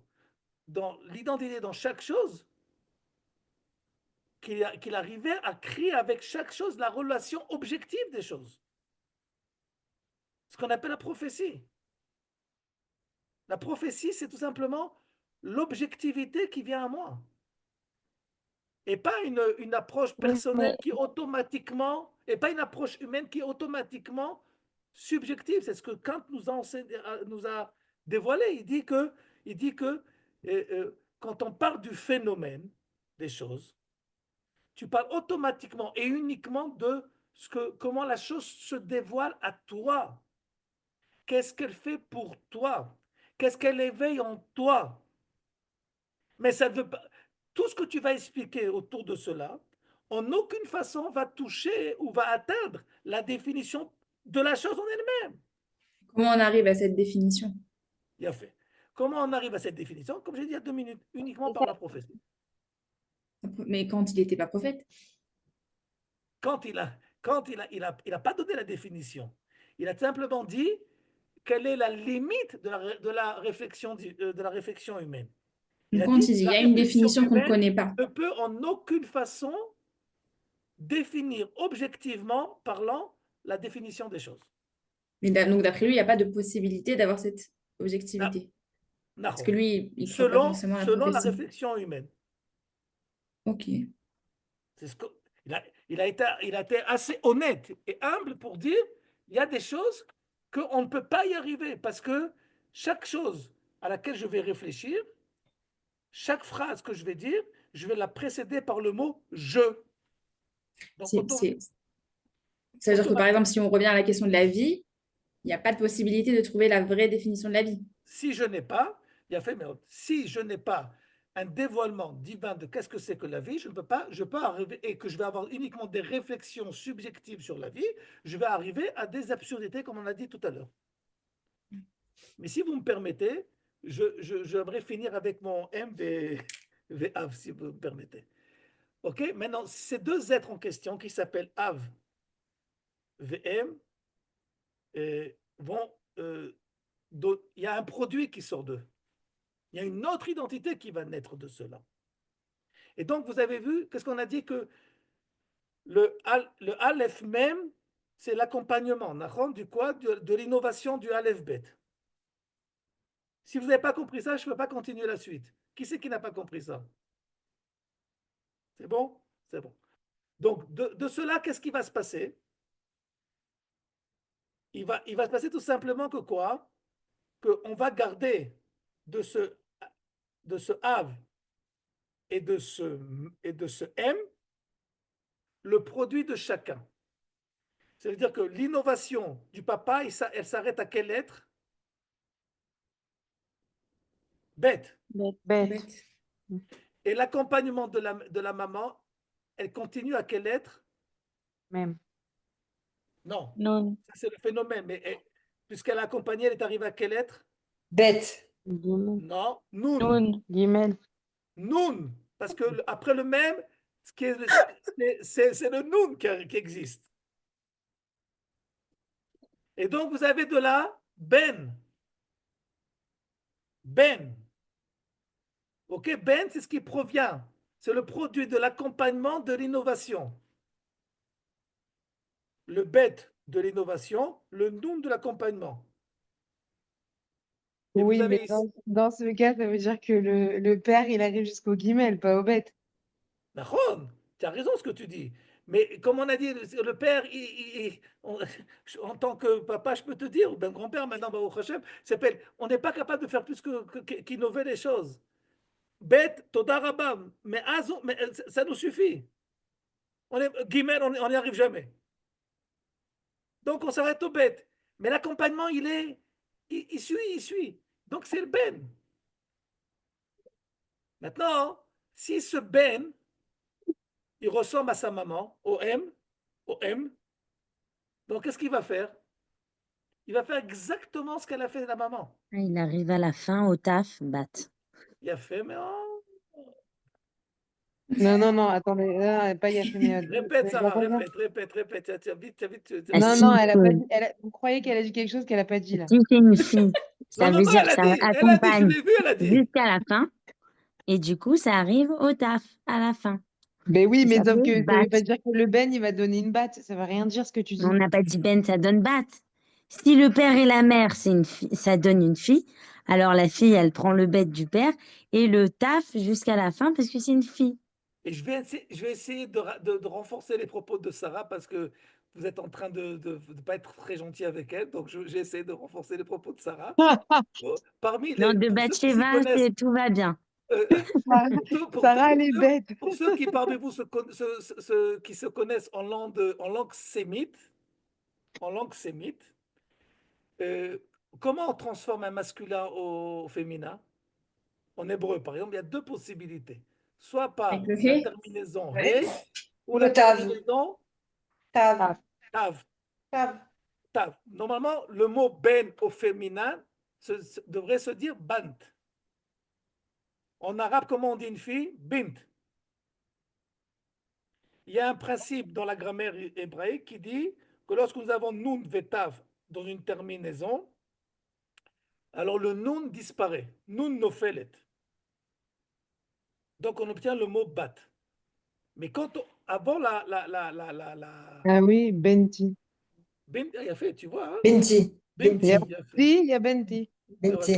dans l'identité, dans chaque chose, qu'il arrivait à créer avec chaque chose la relation objective des choses. Ce qu'on appelle la prophétie. La prophétie, c'est tout simplement l'objectivité qui vient à moi. Et pas une approche personnelle qui automatiquement, et pas une approche humaine qui est automatiquement subjective. C'est ce que Kant nous a dévoilé. Il dit que quand on parle du phénomène des choses, tu parles automatiquement et uniquement de comment la chose se dévoile à toi. Qu'est-ce qu'elle fait pour toi? Qu'est-ce qu'elle éveille en toi? Mais ça ne veut pas. Tout ce que tu vas expliquer autour de cela, en aucune façon va toucher ou va atteindre la définition de la chose en elle-même. Comment on arrive à cette définition? Bien fait. Comment on arrive à cette définition? Comme j'ai dit il y a 2 minutes, uniquement par la prophétie. Mais quand il n'était pas prophète? Quand il a pas donné la définition, il a simplement dit quelle est la limite de la réflexion humaine. Il Donc a quand dit il dit, il la y a une réflexion définition qu'on ne humaine connaît pas. ne peut en aucune façon définir objectivement parlant la définition des choses. Mais donc d'après lui, il n'y a pas de possibilité d'avoir cette objectivité. Parce que lui, il ne croit pas forcément à la selon la prophétie. réflexion humaine. Ok. C'est il a été assez honnête et humble pour dire il y a des choses qu'on ne peut pas y arriver parce que chaque chose à laquelle je vais réfléchir, chaque phrase que je vais dire, je vais la précéder par le mot je. Donc, Ça veut dire que par exemple, si on revient à la question de la vie, il n'y a pas de possibilité de trouver la vraie définition de la vie. si je n'ai pas, il a fait, mais si je n'ai pas un dévoilement divin de qu'est-ce que c'est que la vie, je peux arriver, et que je vais avoir uniquement des réflexions subjectives sur la vie, je vais arriver à des absurdités, comme on a dit tout à l'heure. Mais si vous me permettez, j'aimerais finir avec mon M v Av, si vous me permettez. OK? Maintenant, ces deux êtres en question qui s'appellent Av VM vont. Il y a un produit qui sort d'eux. Il y a une autre identité qui va naître de cela. Et donc, vous avez vu, qu'est-ce qu'on a dit que le Aleph même, c'est l'accompagnement, du quoi? De l'innovation du Aleph Bet. Si vous n'avez pas compris ça, je ne peux pas continuer la suite. Qui c'est qui n'a pas compris ça? C'est bon? C'est bon. Donc, de cela, qu'est-ce qui va se passer? Il va se passer tout simplement que quoi? Qu'on va garder de ce Av et de ce M le produit de chacun. Ça veut dire que l'innovation du papa, elle s'arrête à quelle lettre? Bête. Bête. Bête. Et l'accompagnement de la maman, elle continue à quelle lettre? Même. Non, Non. ça c'est le phénomène. Mais puisqu'elle a accompagné, elle est arrivée à quelle lettre? Bête. Guimel. Non, Nun. Non. Guimel. Nun. Parce que après le même, c'est le Nun qui existe. Et donc vous avez de là Ben. Ben. Ok, Ben, c'est ce qui provient. C'est le produit de l'accompagnement de l'innovation. Le bête de l'innovation, le Nun de l'accompagnement. Et Oui, vous avez mais ici. dans ce cas, ça veut dire que le père, il arrive jusqu'au guimel, pas au bête. Nahon, tu as raison ce que tu dis. Mais comme on a dit, le père, en tant que papa, je peux te dire, ou bien grand-père maintenant, au Hachem, on n'est pas capable de faire plus qu'innover les choses. Bête, Todarabam, mais ça nous suffit. Guillemets, on n'y arrive jamais. Donc on s'arrête au bête. Mais l'accompagnement, il suit. Donc c'est le ben. Maintenant, si ce ben, il ressemble à sa maman, au M, donc qu'est-ce qu'il va faire? Il va faire exactement ce qu'elle a fait de la maman. Il arrive à la fin au taf, bat. Il a fait, mais Non, attendez, non, pas Yaféméod. répète, Je Sarah, reviens. répète. Tiens, vite. Ah, Non, si, elle a pas dit. Vous croyez qu'elle a dit quelque chose qu'elle a pas dit là? si c'est une fille, ça Non, veut dire elle que a ça dit, je accompagne l'ai vu, elle a dit. jusqu'à la fin. Et du coup, ça arrive au taf à la fin. Ben oui, Ça mais sauf s'appelle que ça bat. veut pas dire que le Ben, il va donner une batte. Ça veut rien dire ce que tu dis. On n'a pas dit Ben, ça donne bat. Si le père et la mère, c'est une fille, ça donne une fille, alors la fille, elle prend le bête du père et le taf jusqu'à la fin parce que c'est une fille. Et je vais essayer de renforcer les propos de Sarah parce que vous êtes en train de ne pas être très gentil avec elle. Donc, j'ai essayé de renforcer les propos de Sarah. Non, de Pour ceux qui s'y Bathsheba, connaissent, tout va bien. Sarah, elle est bête. pour ceux qui parmi vous qui se connaissent en langue sémite, euh, comment on transforme un masculin au féminin? En hébreu, par exemple, il y a deux possibilités. Soit par Avec le la hé. terminaison Ouais. he ou Ou la le tav. terminaison Tav. tav. Tav. Tav. Normalement, le mot ben au féminin devrait se dire bant. En arabe, comment on dit une fille? Bint. Il y a un principe dans la grammaire hébraïque qui dit que lorsque nous avons nun vetav dans une terminaison, alors le nun disparaît. Nun nofelet. Donc on obtient le mot bat. Mais avant Ah oui, Benti. il a fait, tu vois, hein? Binti. Binti, Il y a il a fait. Benti, il y a Benti. Binti.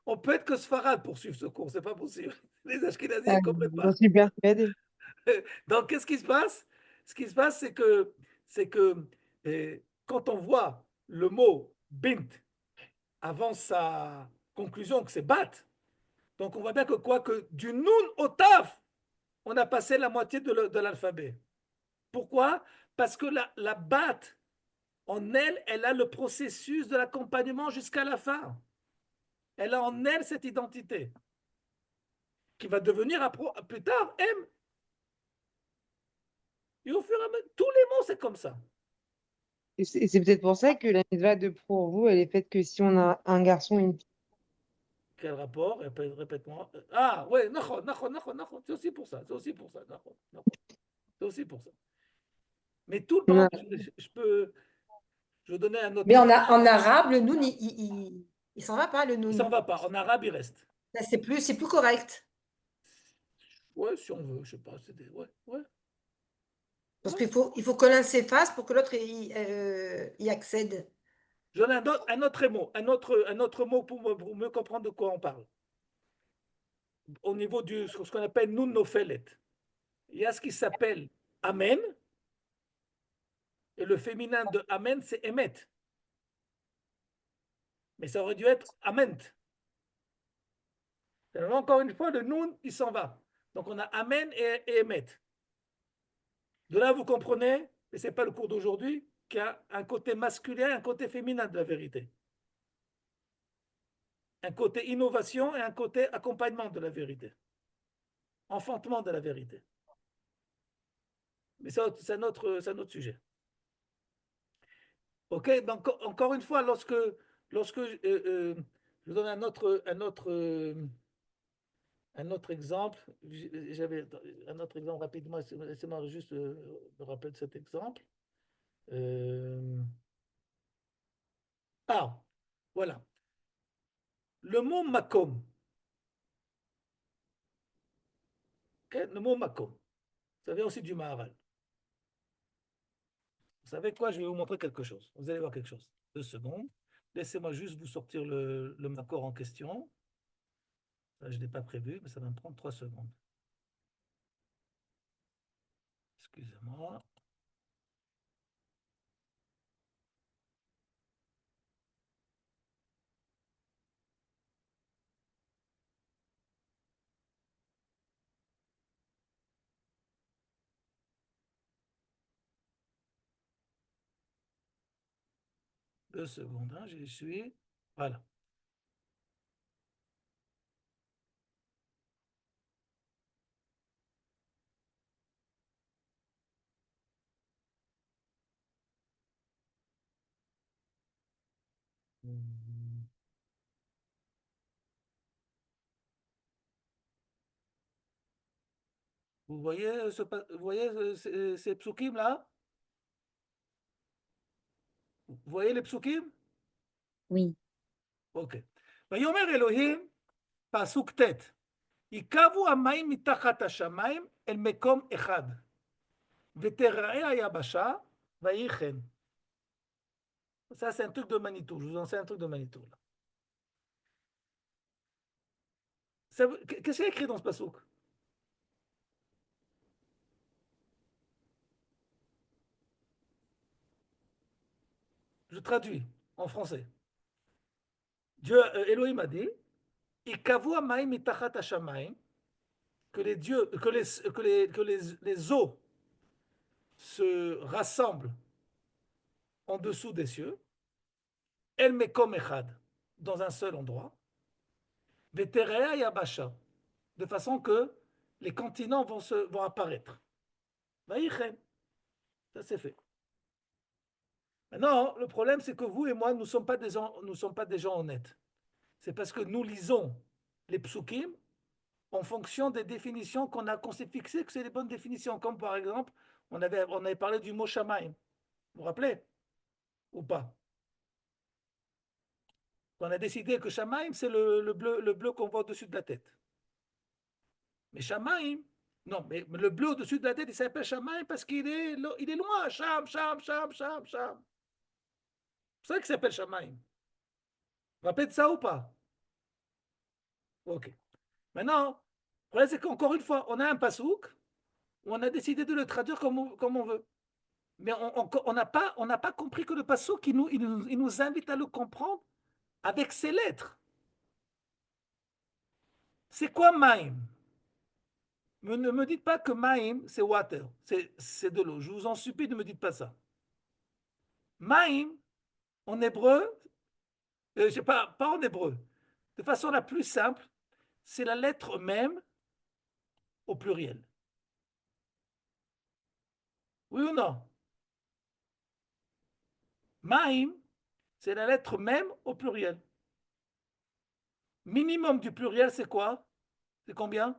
On peut être que Sfarad pour suivre ce cours, c'est pas possible. Les Ashkénazis Ah, ne comprennent j'en pas. suis persuadée. Donc, qu'est-ce qui se passe? Ce qui se passe, c'est que quand on voit le mot bint avant sa conclusion, que c'est bat, donc on voit bien que quoi que du nun au taf, on a passé la moitié de l'alphabet. Pourquoi? Parce que la bat, en elle, elle a le processus de l'accompagnement jusqu'à la fin. Elle a en elle cette identité qui va devenir plus tard M. Et au fur et à mesure, tous les mots, c'est comme ça. Et c'est peut-être pour ça que la mitzvah de pour vous, elle est faite que si on a un garçon et une fille. Quel rapport? Répète-moi. Ah, ouais, nachon, c'est aussi pour ça, c'est aussi pour ça, nachon, c'est aussi pour ça. Mais tout le Non. temps, je peux, je vais donner un autre Mais exemple. en arabe, le noun, il s'en va pas, le Il s'en noun. va pas. En arabe, il reste. Là, c'est plus correct. Ouais, si on veut, je sais pas. Ouais, ouais, Parce ouais. il faut que l'un s'efface pour que l'autre y accède. J'en ai un autre mot, un autre mot pour mieux comprendre de quoi on parle. Au niveau de ce qu'on appelle nun nofelet. Il y a ce qui s'appelle amen, et le féminin de amen, c'est emet. Mais ça aurait dû être ament. Encore une fois, le nun, il s'en va. Donc on a amen et emet. De là, vous comprenez, et ce n'est pas le cours d'aujourd'hui, qu'il y a un côté masculin et un côté féminin de la vérité. Un côté innovation et un côté accompagnement de la vérité. Enfantement de la vérité. Mais ça, c'est un autre sujet. OK, donc encore une fois, lorsque je donne un autre exemple, j'avais un autre exemple rapidement, laissez-moi juste me rappeler de cet exemple. Ah, voilà. Le mot makom, okay? Le mot makom, ça vient aussi du Maharal. Vous savez quoi? Je vais vous montrer quelque chose. Vous allez voir quelque chose. 2 secondes. Laissez-moi juste vous sortir le makor en question. Ça, je ne l'ai pas prévu, mais ça va me prendre 3 secondes. Excusez-moi. Deux secondes, hein, j'y suis. Voilà. Vous voyez, vous voyez ces psukim là? Vous voyez les psukim? Oui. Ok. ויאמר אלוהים, פסוק ט', יקבו המים מתחת השמיים אל מקום אחד, ותראה היבשה, ויהי כן. Ça, c'est un truc de Manitou. Je vous enseigne un truc de Manitou. Qu'est-ce qu'il y a écrit dans ce pasouk? Je traduis en français. Dieu, Elohim a dit, Ikavu hamayim mitachat hashamayim, que les dieux, les eaux se rassemblent en dessous des cieux, El mekom echad, dans un seul endroit, Veterea yabasha, de façon que les continents vont apparaître. Vaïchen, ça c'est fait. Maintenant, le problème c'est que vous et moi, nous ne sommes pas des gens honnêtes. C'est parce que nous lisons les psukim en fonction des définitions qu'on s'est fixées que c'est les bonnes définitions. Comme par exemple, on avait parlé du mot shamaim. Vous vous rappelez? Ou pas? On a décidé que shamaim, c'est le bleu qu'on voit au-dessus de la tête. Mais shamaim, non, mais le bleu au-dessus de la tête, il s'appelle shamaim parce qu'il est loin. Sham. C'est ça qu'il s'appelle shamaim. Vous vous rappelez de ça ou pas? Ok. Maintenant, le problème, c'est qu'encore une fois, on a un pasouk où on a décidé de le traduire comme on veut. Mais on n'a pas compris que le passouk, il nous invite à le comprendre avec ses lettres. C'est quoi maïm? Ne me dites pas que maïm, c'est water, c'est de l'eau. Je vous en supplie, ne me dites pas ça. Maïm, en hébreu, je sais pas en hébreu, de façon la plus simple, c'est la lettre même au pluriel. Oui ou non? Maïm, c'est la lettre même au pluriel. Minimum du pluriel, c'est quoi? C'est combien?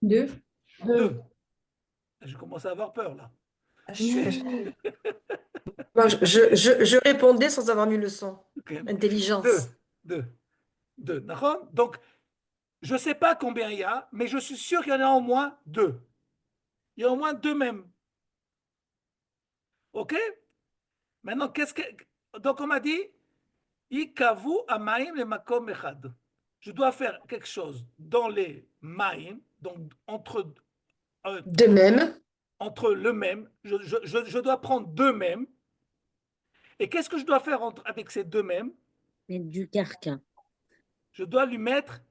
2. 2. Je commence à avoir peur, là. Moi, je répondais sans avoir mis le son. Okay. Intelligence. 2. D'accord? Donc, je ne sais pas combien il y a, mais je suis sûr qu'il y en a au moins 2. Il y a au moins 2 mêmes. OK? Maintenant, donc, on m'a dit, Ikavu amaim le makom echad. Je dois faire quelque chose dans les maïm, donc De même, entre le même. Je dois prendre 2 mêmes. Et qu'est-ce que je dois faire avec ces 2 mêmes? Mettre du carquin. Je dois lui mettre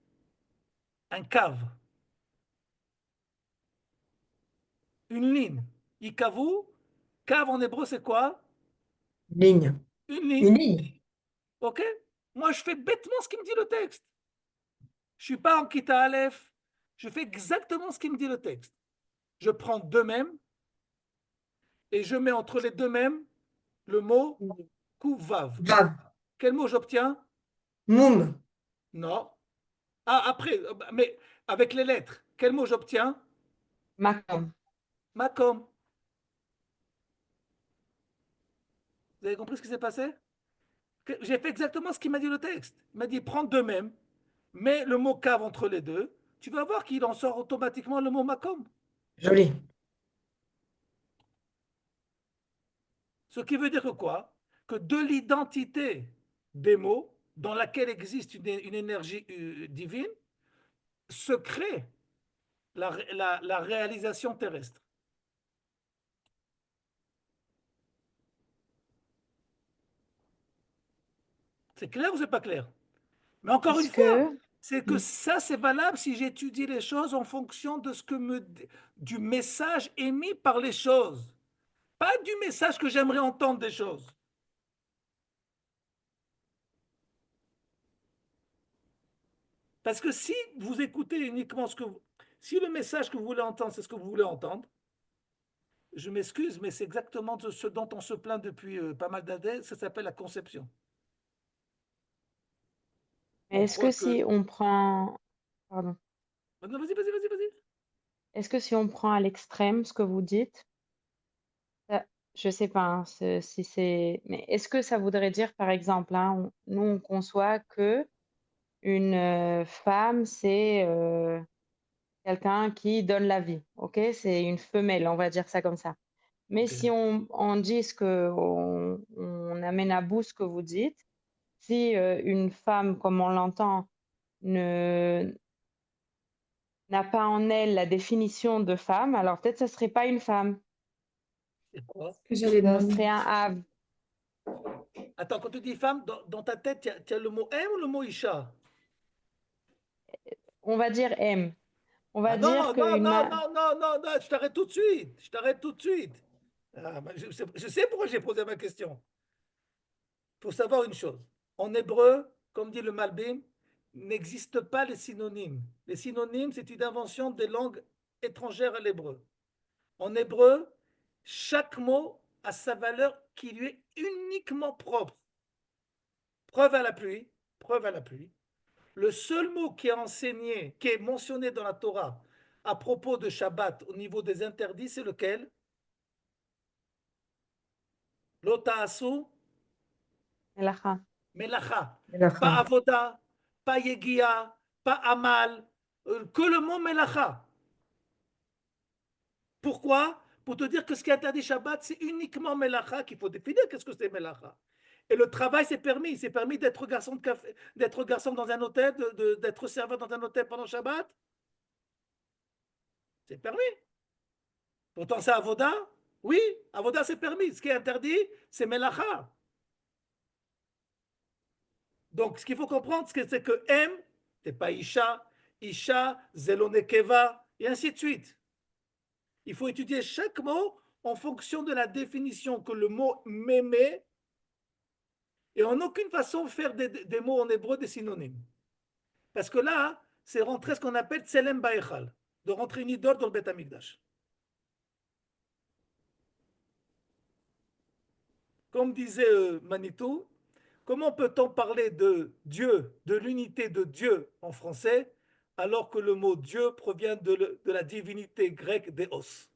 un cave. Une ligne. Ikavu, cave en hébreu, c'est quoi? ligne. Une ligne. Une ligne. OK? Moi, je fais bêtement ce qu'il me dit le texte. Je ne suis pas en Kita Aleph. Je fais exactement ce qu'il me dit le texte. Je prends 2 mêmes et je mets entre les 2 mêmes le mot kuvav. Vav. Quel mot j'obtiens? Moum. Non. Ah, après, mais avec les lettres, quel mot j'obtiens? Makom. Makom. Vous avez compris ce qui s'est passé? J'ai fait exactement ce qu'il m'a dit le texte. Il m'a dit prends 2 mêmes, mets le mot cave entre les deux. Tu vas voir qu'il en sort automatiquement le mot makom. Joli. Ce qui veut dire que quoi? Que de l'identité des mots, dans laquelle existe une énergie divine, se crée la réalisation terrestre. C'est clair ou c'est pas clair? Mais encore une Est-ce fois, que, c'est que ça, c'est valable si j'étudie les choses en fonction de du message émis par les choses, pas du message que j'aimerais entendre des choses. Parce que si vous écoutez uniquement si le message que vous voulez entendre, c'est ce que vous voulez entendre, je m'excuse, mais c'est exactement ce dont on se plaint depuis pas mal d'années, ça s'appelle la conception. On est-ce que croit que... si on prend, pardon, Non, vas-y. est-ce que si on prend à l'extrême ce que vous dites, je sais pas hein, si c'est, mais est-ce que ça voudrait dire, par exemple, hein, nous on conçoit que une femme, c'est quelqu'un qui donne la vie, ok? C'est une femelle, on va dire ça comme ça. Mais Ok. si on dit ce que on amène à bout ce que vous dites, si une femme, comme on l'entend, ne n'a pas en elle la définition de femme, alors peut-être ce serait pas une femme, C'est quoi? Que j'allais ça demander. serait un ave. Attends, quand tu dis femme, dans ta tête, tu as le mot M ou le mot Isha? On va dire M. On va Ah dire non, qu'une je t'arrête tout de suite. Je t'arrête tout de suite. Ah, je sais pourquoi j'ai posé ma question. Il faut savoir une chose. En hébreu, comme dit le Malbim, n'existe pas les synonymes. Les synonymes, c'est une invention des langues étrangères à l'hébreu. En hébreu, chaque mot a sa valeur qui lui est uniquement propre. Preuve à la pluie. Le seul mot qui est enseigné, qui est mentionné dans la Torah à propos de Shabbat au niveau des interdits, c'est lequel? Lotaasu melacha. melacha. Pas Melacha. avoda, pas yegia, pas amal, que le mot melacha. Pourquoi? Pour te dire que ce qui est interdit Shabbat, c'est uniquement melacha qu'il faut définir. Qu'est-ce que c'est melacha? Et le travail, c'est permis. C'est permis d'être garçon de café, d'être garçon dans un hôtel, d'être serveur dans un hôtel pendant Shabbat. C'est permis. Pourtant, c'est avoda. Oui, avoda, c'est permis. Ce qui est interdit, c'est melacha. Donc, ce qu'il faut comprendre, c'est que M, c'est pas Isha, Isha, Zelonekeva, et ainsi de suite. Il faut étudier chaque mot en fonction de la définition que le mot m'émet et en aucune façon faire des mots en hébreu des synonymes. Parce que là, c'est rentrer ce qu'on appelle Tselem Baechal, de rentrer une idole dans le Beth Amikdash. comme disait Manitou, comment peut-on parler de Dieu, de l'unité de Dieu en français, alors que le mot Dieu provient de la divinité grecque Déos?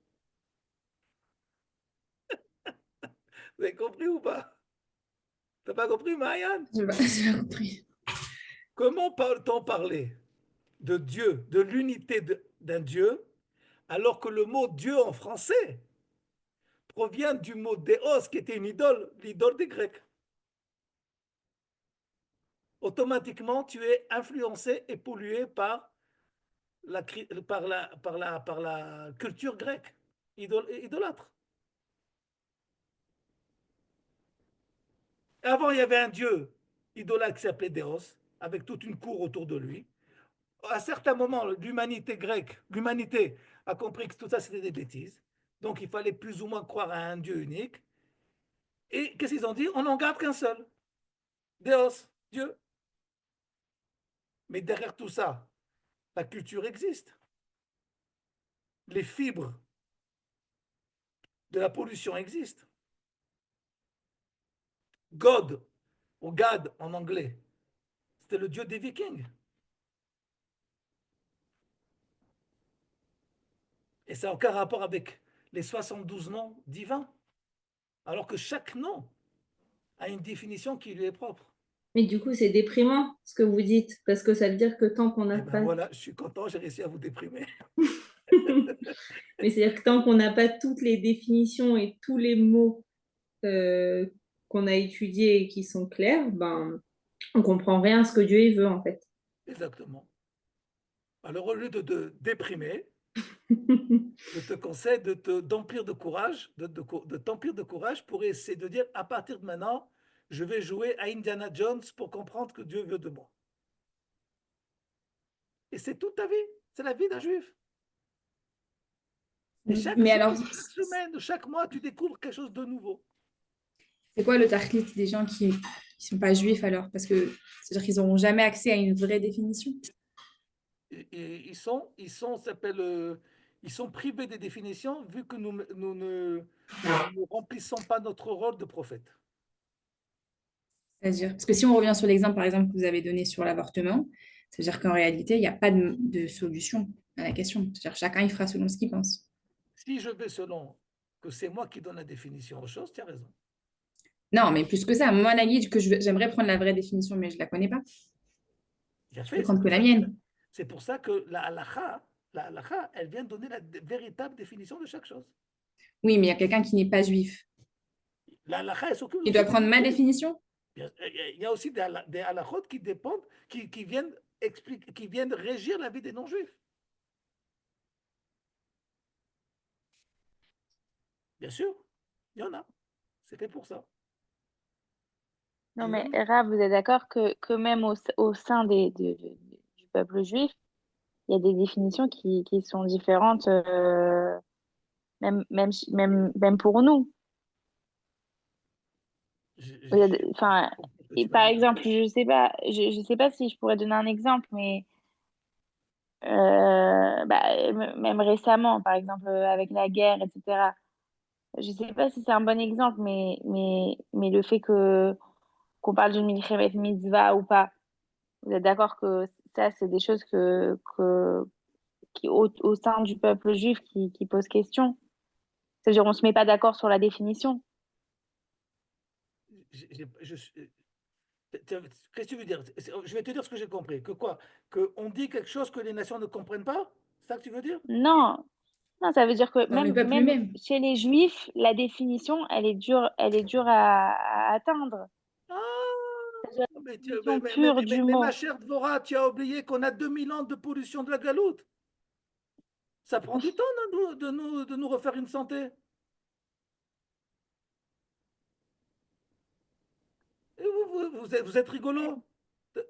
Vous avez compris ou pas? T'as pas compris, Marianne? J'ai pas compris. Comment peut-on parler de Dieu, de l'unité d'un Dieu, alors que le mot Dieu en français provient du mot Déos, qui était une idole, l'idole des Grecs? Automatiquement, tu es influencé et pollué par la culture grecque, idolâtre. Avant, il y avait un dieu idolâtre qui s'appelait Déos, avec toute une cour autour de lui. À certains moments, l'humanité grecque, l'humanité a compris que tout ça, c'était des bêtises. Donc, il fallait plus ou moins croire à un dieu unique. Et qu'est-ce qu'ils ont dit? On n'en garde qu'un seul. Déos, Dieu. Mais derrière tout ça, la culture existe. Les fibres de la pollution existent. God, ou Gad en anglais, c'était le dieu des Vikings. Et ça n'a aucun rapport avec les 72 noms divins, alors que chaque nom a une définition qui lui est propre. Mais du coup, c'est déprimant ce que vous dites, parce que ça veut dire que tant qu'on n'a Et ben pas... voilà, je suis content, j'ai réussi à vous déprimer. Mais c'est-à-dire que tant qu'on n'a pas toutes les définitions et tous les mots qu'on a étudiés et qui sont clairs, ben, on comprend rien à ce que Dieu il veut, en fait. Exactement. Alors au lieu de te déprimer, je te conseille d'emplir de courage, de t'emplir de courage pour essayer de dire, à partir de maintenant, je vais jouer à Indiana Jones pour comprendre ce que Dieu veut de moi. Et c'est toute ta vie, c'est la vie d'un juif. Et chaque Mais jour, alors, chaque semaine, chaque mois, tu découvres quelque chose de nouveau. c'est quoi le target des gens qui ne sont pas juifs alors? Parce que c'est-à-dire qu'ils n'auront jamais accès à une vraie définition. Et ils sont privés des définitions vu que nous ne remplissons pas notre rôle de prophète. C'est-à-dire, parce que si on revient sur l'exemple, par exemple, que vous avez donné sur l'avortement, c'est-à-dire qu'en réalité, il n'y a pas de solution à la question. C'est-à-dire chacun, il fera selon ce qu'il pense. Si je vais selon que c'est moi qui donne la définition aux choses, tu as raison. Non, mais plus que ça, moi, la guide, j'aimerais prendre la vraie définition, mais je ne la connais pas. Bien Je peux fait, prendre que la mienne. c'est pour ça que la halakha, elle vient donner la véritable définition de chaque chose. Oui, mais il y a quelqu'un qui n'est pas juif. La halakha, elle s'occupe Il aussi doit prendre ma définition. Il y a aussi des halakhot qui dépendent, qui viennent expliquer, qui viennent régir la vie des non-juifs. Bien sûr, il y en a. C'est fait pour ça. Non, Il y mais en a. Rav, vous êtes d'accord que même au sein du peuple juif, il y a des définitions qui sont différentes, même pour nous. Enfin, et par exemple, je sais pas si je pourrais donner un exemple, mais même récemment, par exemple, avec la guerre, etc. Je sais pas si c'est un bon exemple, mais le fait qu'on parle d'une milchemet mitzvah ou pas, vous êtes d'accord que ça, c'est des choses qui au sein du peuple juif qui posent question. C'est-à-dire, on se met pas d'accord sur la définition. Qu'est-ce que tu veux dire? Je vais te dire ce que j'ai compris. Que quoi? Qu'on dit quelque chose que les nations ne comprennent pas? C'est ça que tu veux dire? Non, non, ça veut dire que Dans le peuple lui-même. chez les juifs, la définition, elle est dure à atteindre. Ah, C'est-à-dire, mais, la définition pure du mais ma mot. chère Dvorah, tu as oublié qu'on a 2000 ans de pollution de la galoute. Ça prend du temps de nous refaire une santé. Et vous êtes rigolo.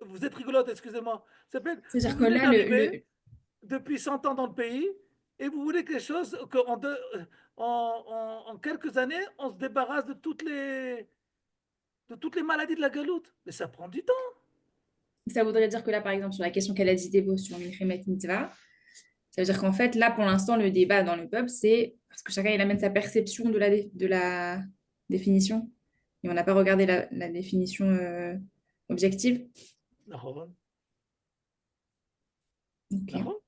Vous êtes rigolote, excusez-moi. Vous C'est-à-dire que venez là, d'arriver depuis 100 ans dans le pays et vous voulez quelque chose en quelques années, on se débarrasse de toutes les maladies de la galoute. Mais ça prend du temps. ça voudrait dire que là, par exemple, sur la question qu'elle a dit Débo sur Milchemet Mitzvah, ça veut dire qu'en fait, là, pour l'instant, le débat dans le peuple, c'est parce que chacun il amène sa perception de la définition. Et on n'a pas regardé la définition objective. נכון, Ok. נכון.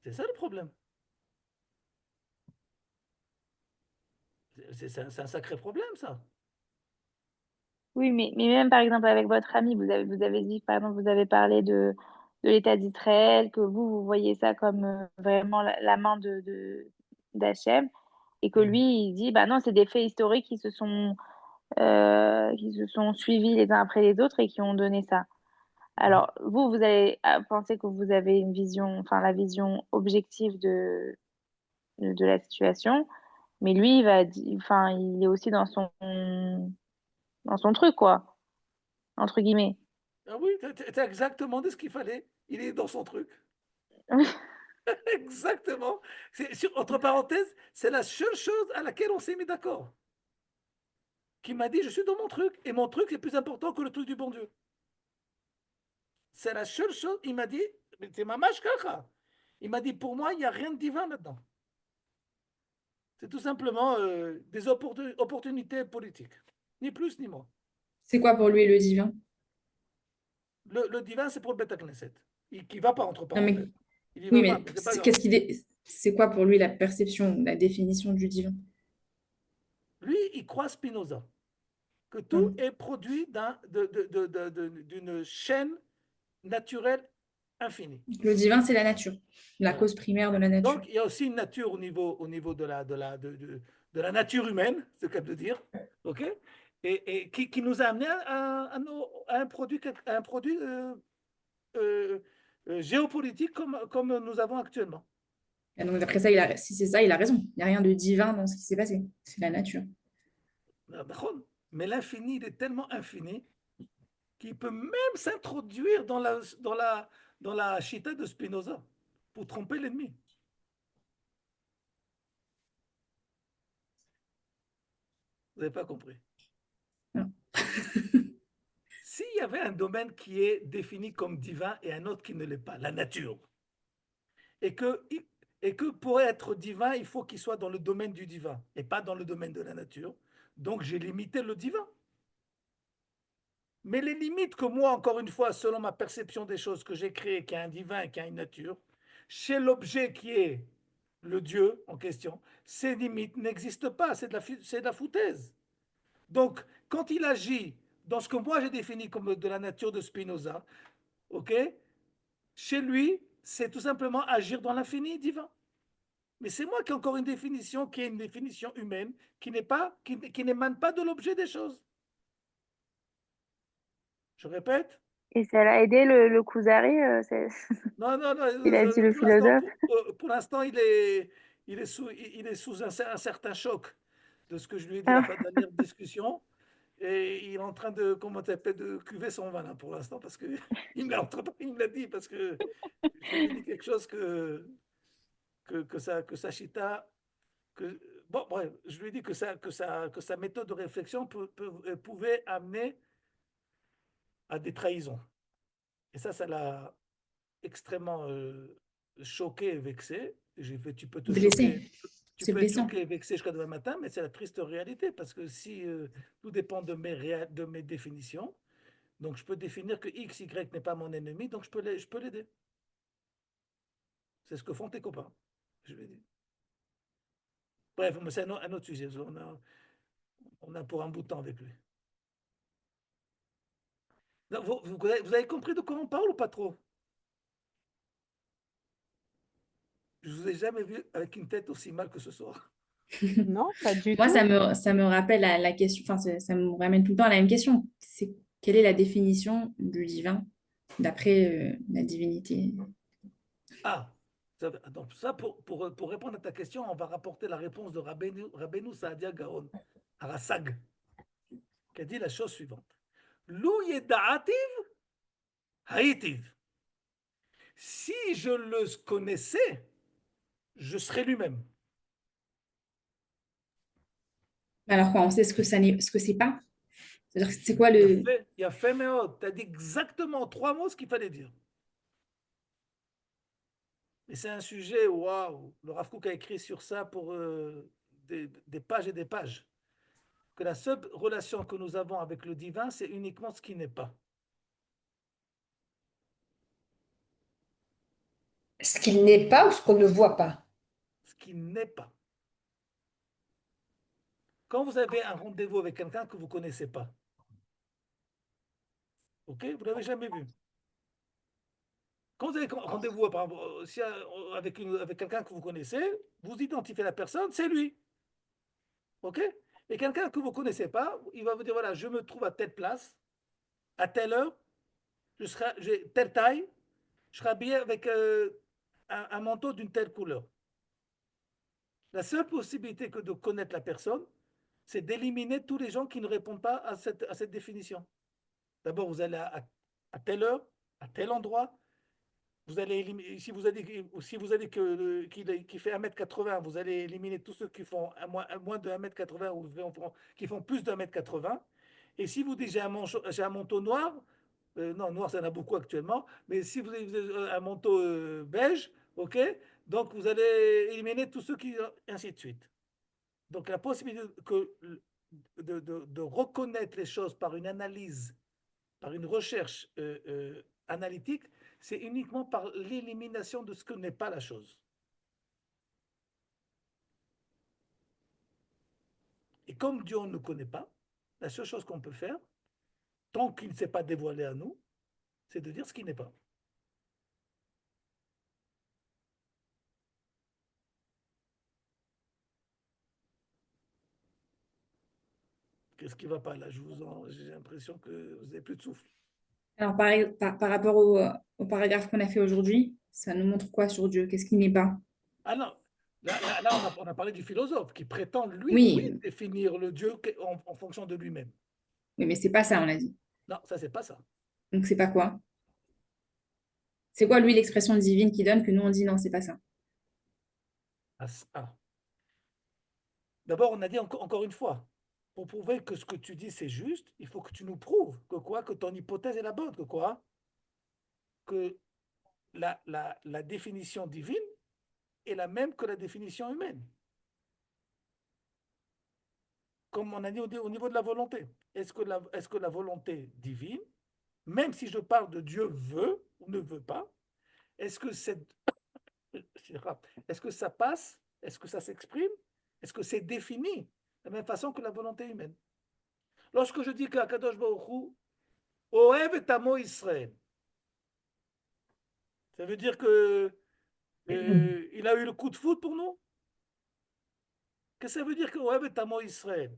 C'est ça le problème. C'est un sacré problème, ça. Oui, mais même par exemple avec votre ami, vous avez dit, par exemple, vous avez parlé de l'État d'Israël, que vous voyez ça comme vraiment la main d'Hachem, et que lui, il dit, bah non, c'est des faits historiques qui se sont suivis les uns après les autres et qui ont donné ça. Alors, vous allez penser que vous avez une vision, enfin, la vision objective de la situation, mais lui, enfin, il est aussi dans son truc, quoi, entre guillemets. Ah oui, t'as exactement dit ce qu'il fallait. Il est dans son truc. Exactement. Entre parenthèses, c'est la seule chose à laquelle on s'est mis d'accord. Qui m'a dit, je suis dans mon truc, et mon truc est plus important que le truc du bon Dieu. C'est la seule chose, il m'a dit, mais c'est ma mashkacha. Il m'a dit, pour moi, il n'y a rien de divin là-dedans. C'est tout simplement des opportunités politiques. Ni plus ni moins. C'est quoi pour lui le divin? Le divin, c'est pour le Beth Knesset. Qui ne va pas entre Non, mais parenthèses. Il n'y oui, va pas, mais mais c'est pas grave. qu'est-ce c'est quoi pour lui la perception, la définition du divin? Lui, il croit Spinoza, que tout Hum. est produit d'une chaîne naturelle infinie. Le divin, c'est la nature, la Voilà. cause primaire de la nature. Donc, il y a aussi une nature au niveau de la nature humaine, c'est le cas de dire, ok? Et qui nous a amené à un produit géopolitique comme nous avons actuellement. Et donc, après ça, si c'est ça, il a raison. Il n'y a rien de divin dans ce qui s'est passé. C'est la nature. Mais l'infini, il est tellement infini qu'il peut même s'introduire dans la chita de Spinoza pour tromper l'ennemi. Vous n'avez pas compris. Non. S'il y avait un domaine qui est défini comme divin et un autre qui ne l'est pas, la nature, et que, et que pour être divin, il faut qu'il soit dans le domaine du divin et pas dans le domaine de la nature, donc j'ai limité le divin. Mais les limites que moi, encore une fois, selon ma perception des choses que j'ai créées, qui a un divin et qui a une nature, chez l'objet qui est le Dieu en question, ces limites n'existent pas, c'est de la foutaise. Donc, quand il agit dans ce que moi j'ai défini comme de la nature de Spinoza, ok, chez lui, c'est tout simplement agir dans l'infini divin. Mais c'est moi qui ai encore une définition qui est une définition humaine, qui n'émane pas de l'objet des choses. Je répète. Et ça l'a aidé le Kuzari, Non, non, il a dit non, le philosophe. pour l'instant, il est sous un certain choc de ce que je lui ai dit la Ah, fin de la dernière discussion. Et il est en train de, comment t'appelles, de cuver son vin là, pour l'instant, parce que il me l'a dit, parce que je lui ai dit quelque chose que sa chita, bon, bref, je lui ai dit que sa méthode de réflexion pouvait amener à des trahisons. Et ça l'a extrêmement choqué et vexé. J'ai fait, tu peux te choquer, Blessé. tu C'est peux être blessant. choqué et vexé jusqu'à demain matin, mais c'est la triste réalité, parce que si tout dépend de mes définitions, donc je peux définir que X, Y n'est pas mon ennemi, donc je peux l'aider. C'est ce que font tes copains, je vais dire. Bref, mais c'est un autre sujet. On a pour un bout de temps avec lui. Vous avez compris de quoi on parle ou pas trop? Je vous ai jamais vu avec une tête aussi mal que ce soir. Non, pas du Moi, tout. ça me rappelle la question, enfin, ça me ramène tout le temps à la même question. C'est quelle est la définition du divin d'après la divinité? Ah, donc ça pour répondre à ta question, on va rapporter la réponse de Rabbeinu Saadia Gaon, Arasag, qui a dit la chose suivante. Lou yeda'ativ haïtiv. Si je le connaissais, je serais lui-même. Alors quoi, on sait ce que c'est pas? C'est-à-dire, c'est quoi le... Il y a fait, mais tu as dit exactement 3 mots ce qu'il fallait dire. Et c'est un sujet, waouh, le Rav Kook a écrit sur ça pour des pages et des pages. que la seule relation que nous avons avec le divin, c'est uniquement ce qui n'est pas. Ce qu'il n'est pas ou ce qu'on ne voit pas. Ce qui n'est pas. Quand vous avez un rendez-vous avec quelqu'un que vous ne connaissez pas, ok, vous ne l'avez jamais vu. Quand vous avez rendez-vous par exemple, avec quelqu'un que vous connaissez, vous identifiez la personne, c'est lui. Ok? Et quelqu'un que vous ne connaissez pas, il va vous dire, voilà, je me trouve à telle place, à telle heure, j'ai telle taille, je serai habillé avec un manteau d'une telle couleur. La seule possibilité que de connaître la personne, c'est d'éliminer tous les gens qui ne répondent pas à cette définition. D'abord, vous allez à telle heure, à tel endroit. Vous allez éliminer, si vous avez qu'il fait 1,80 m, vous allez éliminer tous ceux qui font moins de 1,80 m ou qui font plus de 1,80 m. Et si vous dites j'ai un manteau noir, non, noir, ça en a beaucoup actuellement, mais si vous avez un manteau beige, ok, donc vous allez éliminer tous ceux qui, ainsi de suite. Donc la possibilité de reconnaître les choses par une analyse, par une recherche analytique, c'est uniquement par l'élimination de ce que n'est pas la chose. Et comme Dieu on ne connaît pas, la seule chose qu'on peut faire, tant qu'il ne s'est pas dévoilé à nous, c'est de dire ce qui n'est pas. Qu'est-ce qui ne va pas là? J'ai l'impression que vous n'avez plus de souffle. Alors, par rapport au paragraphe qu'on a fait aujourd'hui, ça nous montre quoi sur Dieu? Qu'est-ce qui n'est pas? Ah non, là on a parlé du philosophe qui prétend, lui, Oui, définir le Dieu en fonction de lui-même. oui, mais c'est pas ça, on a dit. Non, ça, c'est pas ça. Donc, c'est pas quoi? C'est quoi, lui, l'expression divine qui donne que nous, on dit non, c'est pas ça? Ah. D'abord, on a dit encore une fois, pour prouver que ce que tu dis c'est juste, il faut que tu nous prouves que quoi, que ton hypothèse est la bonne, que quoi, que la définition divine est la même que la définition humaine. Comme on a dit au niveau de la volonté. Est-ce que la volonté divine, même si je parle de Dieu veut ou ne veut pas, est-ce que est-ce que ça passe? Est-ce que ça s'exprime? Est-ce que c'est défini de la même façon que la volonté humaine? Lorsque je dis qu'Akadosh Baruch Hu Ohev et Amo Israël, ça veut dire que il a eu le coup de foudre pour nous? Qu'est-ce que ça veut dire que Ohev et Amo Israël?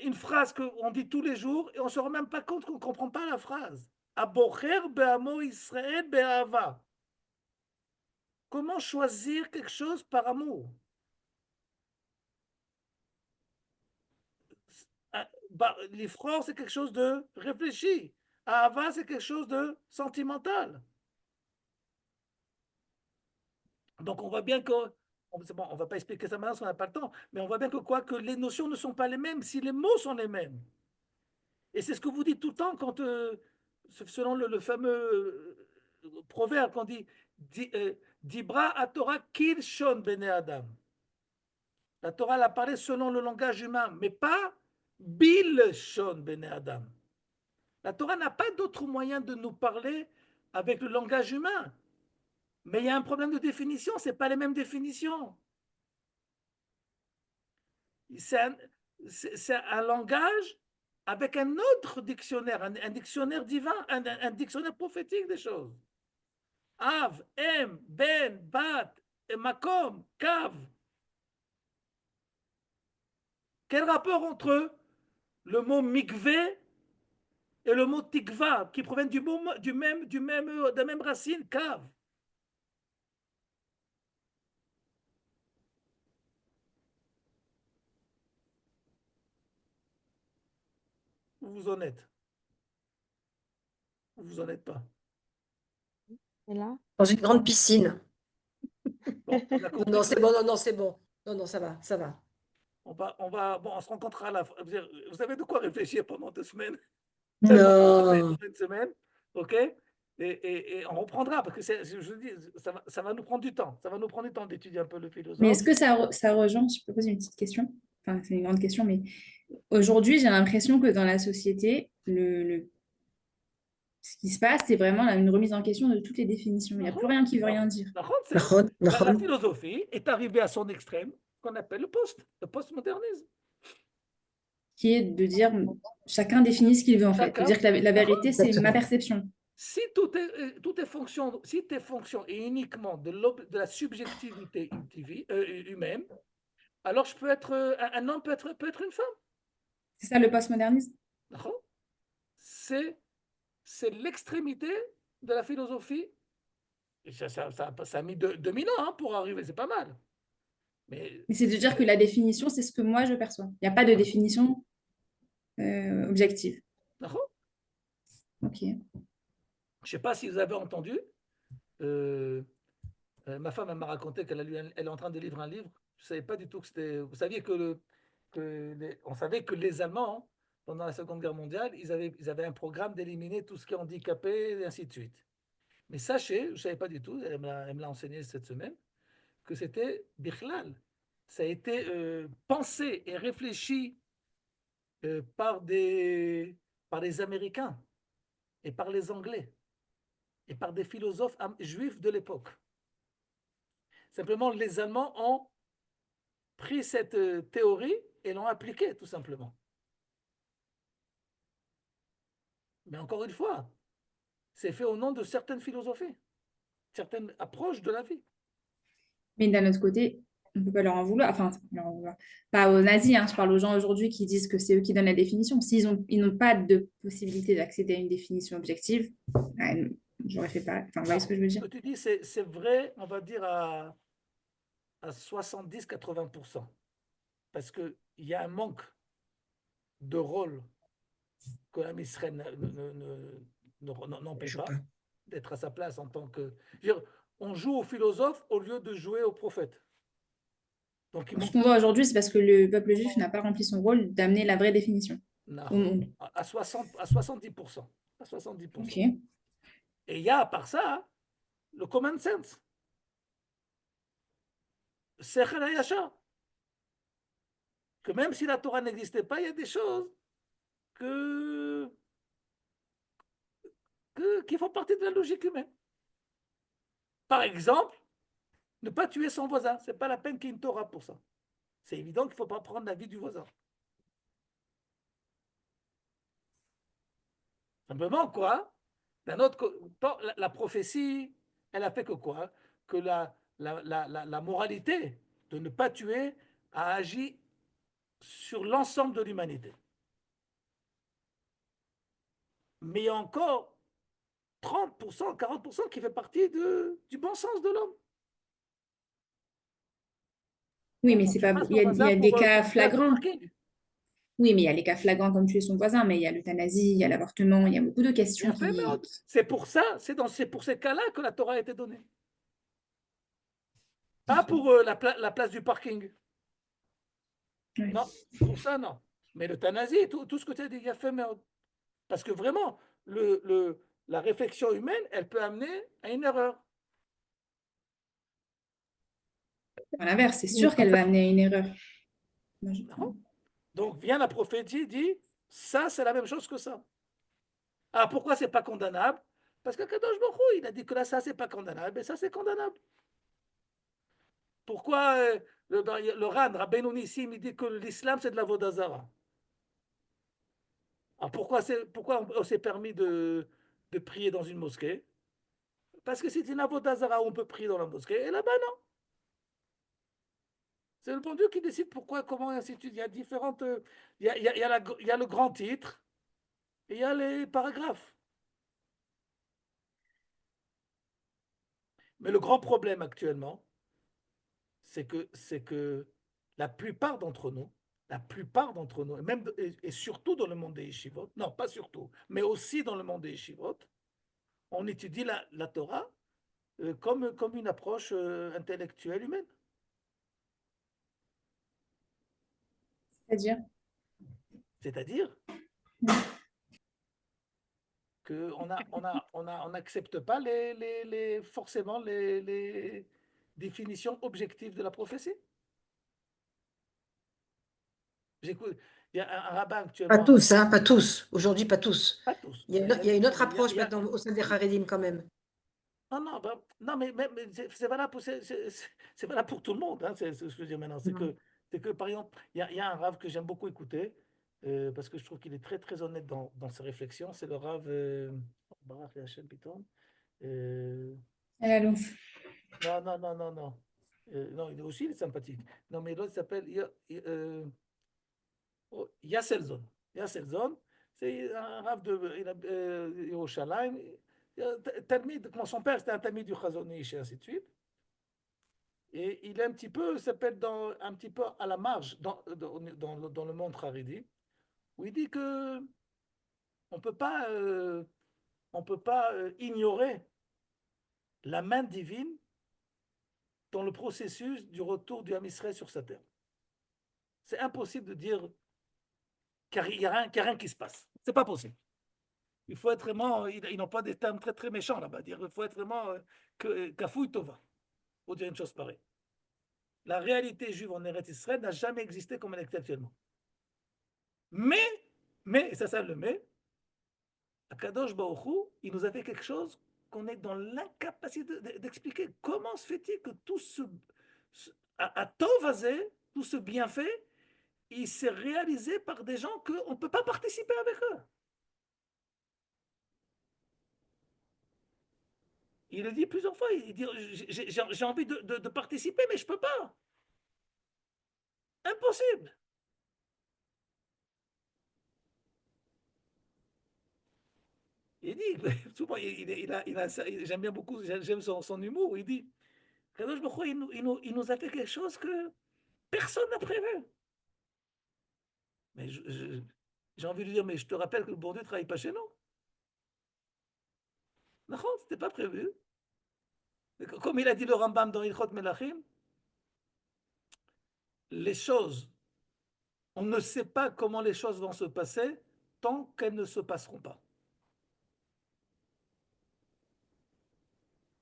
Une phrase qu'on dit tous les jours et on ne se rend même pas compte qu'on ne comprend pas la phrase. Abocher be'amo Israël be'ava. Comment choisir quelque chose par amour? L'ifror, c'est quelque chose de réfléchi. Ahava, c'est quelque chose de sentimental. Donc on voit bien que, bon, on ne va pas expliquer ça maintenant parce qu'on n'a pas le temps, mais on voit bien que quoi, que les notions ne sont pas les mêmes si les mots sont les mêmes. Et c'est ce que vous dites tout le temps quand, selon le fameux proverbe qu'on dit, Dibra à Torah Kilshon Bene Adam. La Torah l'a parlé selon le langage humain, mais pas Bilshon Bene Adam. La Torah n'a pas d'autre moyen de nous parler avec le langage humain. Mais il y a un problème de définition, ce n'est pas les mêmes définitions. C'est un langage avec un autre dictionnaire, un dictionnaire divin, un dictionnaire prophétique des choses. Av, Em, Ben, Bat, Makom, Kav. Quel rapport entre le mot mikvé et le mot tikva, qui proviennent de la même racine, Kav? Où vous en êtes? Où vous en êtes pas? Et là? Dans une grande piscine. Bon, on a compris Non, que- c'est bon, non, c'est bon. Non, ça va, ça va. on se rencontrera à la fin. Vous avez de quoi réfléchir pendant 2 semaines. Non. Pendant une semaine, ok? Et on reprendra, parce que je dis, ça va nous prendre du temps. Ça va nous prendre du temps d'étudier un peu le Mais est-ce philosophe. que ça rejoint, je peux poser une petite question? Enfin, c'est une grande question, mais aujourd'hui, j'ai l'impression que dans la société, ce qui se passe, c'est vraiment une remise en question de toutes les définitions. Il n'y a plus rien qui veut rien dire. נכון, La נכון. philosophie est arrivée à son extrême, qu'on appelle le postmodernisme. Qui est de dire chacun définit ce qu'il veut en fait. De Chacun. dire que la vérité, c'est ma Exactement. perception. Si tout est fonction, si tes fonctions est uniquement de la subjectivité humaine, alors un homme peut être une femme. C'est ça le postmodernisme? D'accord. C'est l'extrémité de la philosophie. Et ça a mis 2000 ans pour arriver, c'est pas mal. Mais Mais c'est de dire que la définition, c'est ce que moi je perçois. Il n'y a pas de définition objective. d'accord. Ok. Je ne sais pas si vous avez entendu, euh, ma femme elle m'a raconté elle est en train de lire un livre. Je ne savais pas du tout que c'était. Vous saviez on savait que les Allemands, hein, pendant la Seconde Guerre mondiale, ils avaient un programme d'éliminer tout ce qui est handicapé, et ainsi de suite. Mais sachez, je ne savais pas du tout, elle me l'a enseigné cette semaine, que c'était Bichlal. Ça a été pensé et réfléchi par des Américains et par les Anglais et par des philosophes juifs de l'époque. Simplement, les Allemands ont pris cette théorie et l'ont appliquée, tout simplement. Mais encore une fois, c'est fait au nom de certaines philosophies, certaines approches de la vie. Mais d'un autre côté, on ne peut pas leur en vouloir. Enfin, pas aux nazis, hein, je parle aux gens aujourd'hui qui disent que c'est eux qui donnent la définition. Ils n'ont pas de possibilité d'accéder à une définition objective, j'aurais fait pas. Enfin, vous voyez ce que je veux Ce dire? que tu dis, c'est vrai, on va dire à 70-80%. Parce qu'il y a un manque de rôle que l'âme Israël n'emplit Je pas pas. d'être à sa place en tant que. Je veux dire, on joue au philosophe au lieu de jouer au prophète. Donc il Ce manque qu'on voit aujourd'hui, c'est parce que le peuple juif n'a pas rempli son rôle d'amener la vraie définition au monde. à 70%. À 70%. Ok. Et il y a, à part ça, le common sense. Sechel hayashar. Que même si la Torah n'existait pas, il y a des choses qui font partie de la logique humaine. Par exemple, ne pas tuer son voisin. Ce n'est pas la peine qu'il y ait une Torah pour ça. C'est évident qu'il ne faut pas prendre la vie du voisin. Simplement, quoi? D'un autre la prophétie, elle a fait que quoi? Que la moralité de ne pas tuer a agi sur l'ensemble de l'humanité. Mais il y a encore 30%, 40% qui fait partie du bon sens de l'homme. Oui, mais On ne c'est tue pas. pas Il son y a voisin des cas pour une place de flagrants. parking. Oui, mais il y a les cas flagrants comme tuer son voisin, mais il y a l'euthanasie, il y a l'avortement, il y a beaucoup de questions Bien fait, mais c'est pour ça, c'est pour ces cas-là que la Torah a été donnée. Pas pour la place du parking. Ouais. Non, pour ça, non. Mais l'euthanasie, tout ce que tu as dit, il y a fait, mais parce que vraiment, la réflexion humaine, elle peut amener à une erreur. À l'inverse, c'est sûr qu'elle va amener à une erreur. Moi, Non. Donc vient la prophétie, dit, ça c'est la même chose que ça. Ah, pourquoi c'est pas condamnable? Parce que Kadosh Baruch Hu, il a dit que là, ça c'est pas condamnable, et ça c'est condamnable. Pourquoi le Ran, Rabbeinu Nissim, il dit que l'islam c'est de la Vodazara? Alors pourquoi on s'est permis de prier dans une mosquée? Parce que c'est une Vodazara où on peut prier dans la mosquée, et là-bas non. C'est le bon Dieu qui décide pourquoi, comment, et ainsi de suite. Il y a différentes. Il y a le grand titre et il y a les paragraphes. Mais le grand problème actuellement, c'est que la plupart d'entre nous, et surtout dans le monde des yeshivot, non, pas surtout, mais aussi dans le monde des yeshivot, on étudie la Torah comme une approche intellectuelle humaine. c'est-à-dire. C'est-à-dire, on n'accepte pas forcément les définitions objectives de la prophétie. Il y a un rabbin Pas actuellement. tous, hein, pas tous. Aujourd'hui, pas tous. Pas tous. Il y a une autre Il y a- approche il y a- maintenant au sein des Haredim quand même. Non, mais c'est valable c'est valable pour tout le monde, hein, c'est ce que je veux dire maintenant. C'est que, par exemple, il y a un Rav que j'aime beaucoup écouter, parce que je trouve qu'il est très, très honnête dans ses réflexions. C'est le Rav Baruch Hashem Piton. Allons. Non. Non, il est aussi sympathique. Non, mais l'autre s'appelle Yasselzon. Yasselzon, c'est un Rav de Yerushalayim. Son père, c'était un Talmid du Chazon Ish et ainsi de suite. Et il est un petit peu, s'appelle un petit peu à la marge dans le monde Haredi, où il dit que on peut pas ignorer la main divine dans le processus du retour du Ham Israël sur sa terre. C'est impossible de dire qu'il n'y a rien qui se passe. C'est pas possible. Il faut être vraiment, ils n'ont pas des termes très très méchants là-bas, dire il faut être vraiment kafouille tova pour dire une chose pareille. La réalité juive en Eretz Israël n'a jamais existé comme elle est actuellement. Mais, et ça le mais, Akadosh Baruch Hu, il nous a fait quelque chose qu'on est dans l'incapacité d'expliquer. Comment se fait-il que tout à Tovazé, tout ce bienfait, il s'est réalisé par des gens qu'on ne peut pas participer avec eux. Il le dit plusieurs fois, il dit j'ai envie de participer, mais je ne peux pas. Impossible. Il dit, souvent, j'aime bien beaucoup, j'aime son humour, il dit, Kadosh Baruch Hu, il nous a fait quelque chose que personne n'a prévu. Mais j'ai envie de lui dire, mais je te rappelle que le bon Dieu ne travaille pas chez nous. Non, ce n'était pas prévu. Comme il a dit le Rambam dans Ilchot Melachim, les choses, on ne sait pas comment les choses vont se passer tant qu'elles ne se passeront pas.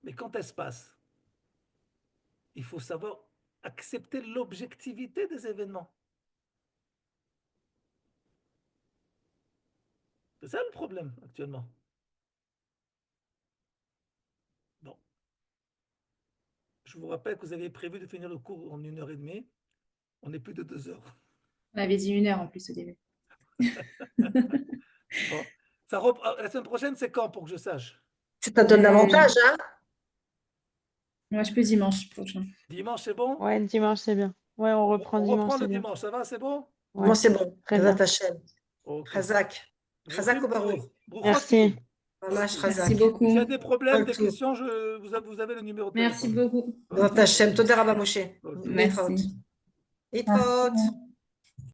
Mais quand elles se passent, il faut savoir accepter l'objectivité des événements. C'est ça le problème actuellement. Bon. Je vous rappelle que vous aviez prévu de finir le cours en 1h30. On est plus de 2 heures. On avait dit 1 heure en plus au début. Bon. La semaine prochaine, c'est quand pour que je sache? Ça donne l'avantage, hein? Moi, je peux dimanche prochain. Dimanche, c'est bon? Ouais, dimanche, c'est bien. Ouais, on reprend On dimanche, reprend le c'est bien. dimanche, ça va, c'est bon? Ouais, Moi, c'est bon. très bien. Chazak Hashem. Ok. Chazak. Chazak au Baruch. Merci. Mamash Merci Chazak. beaucoup. S'il y a des problèmes, Tout. des questions, vous avez le numéro de Merci téléphone. beaucoup. Chazak Hashem. Toda Rabba Moshe. Ok. Merci. Yitraot.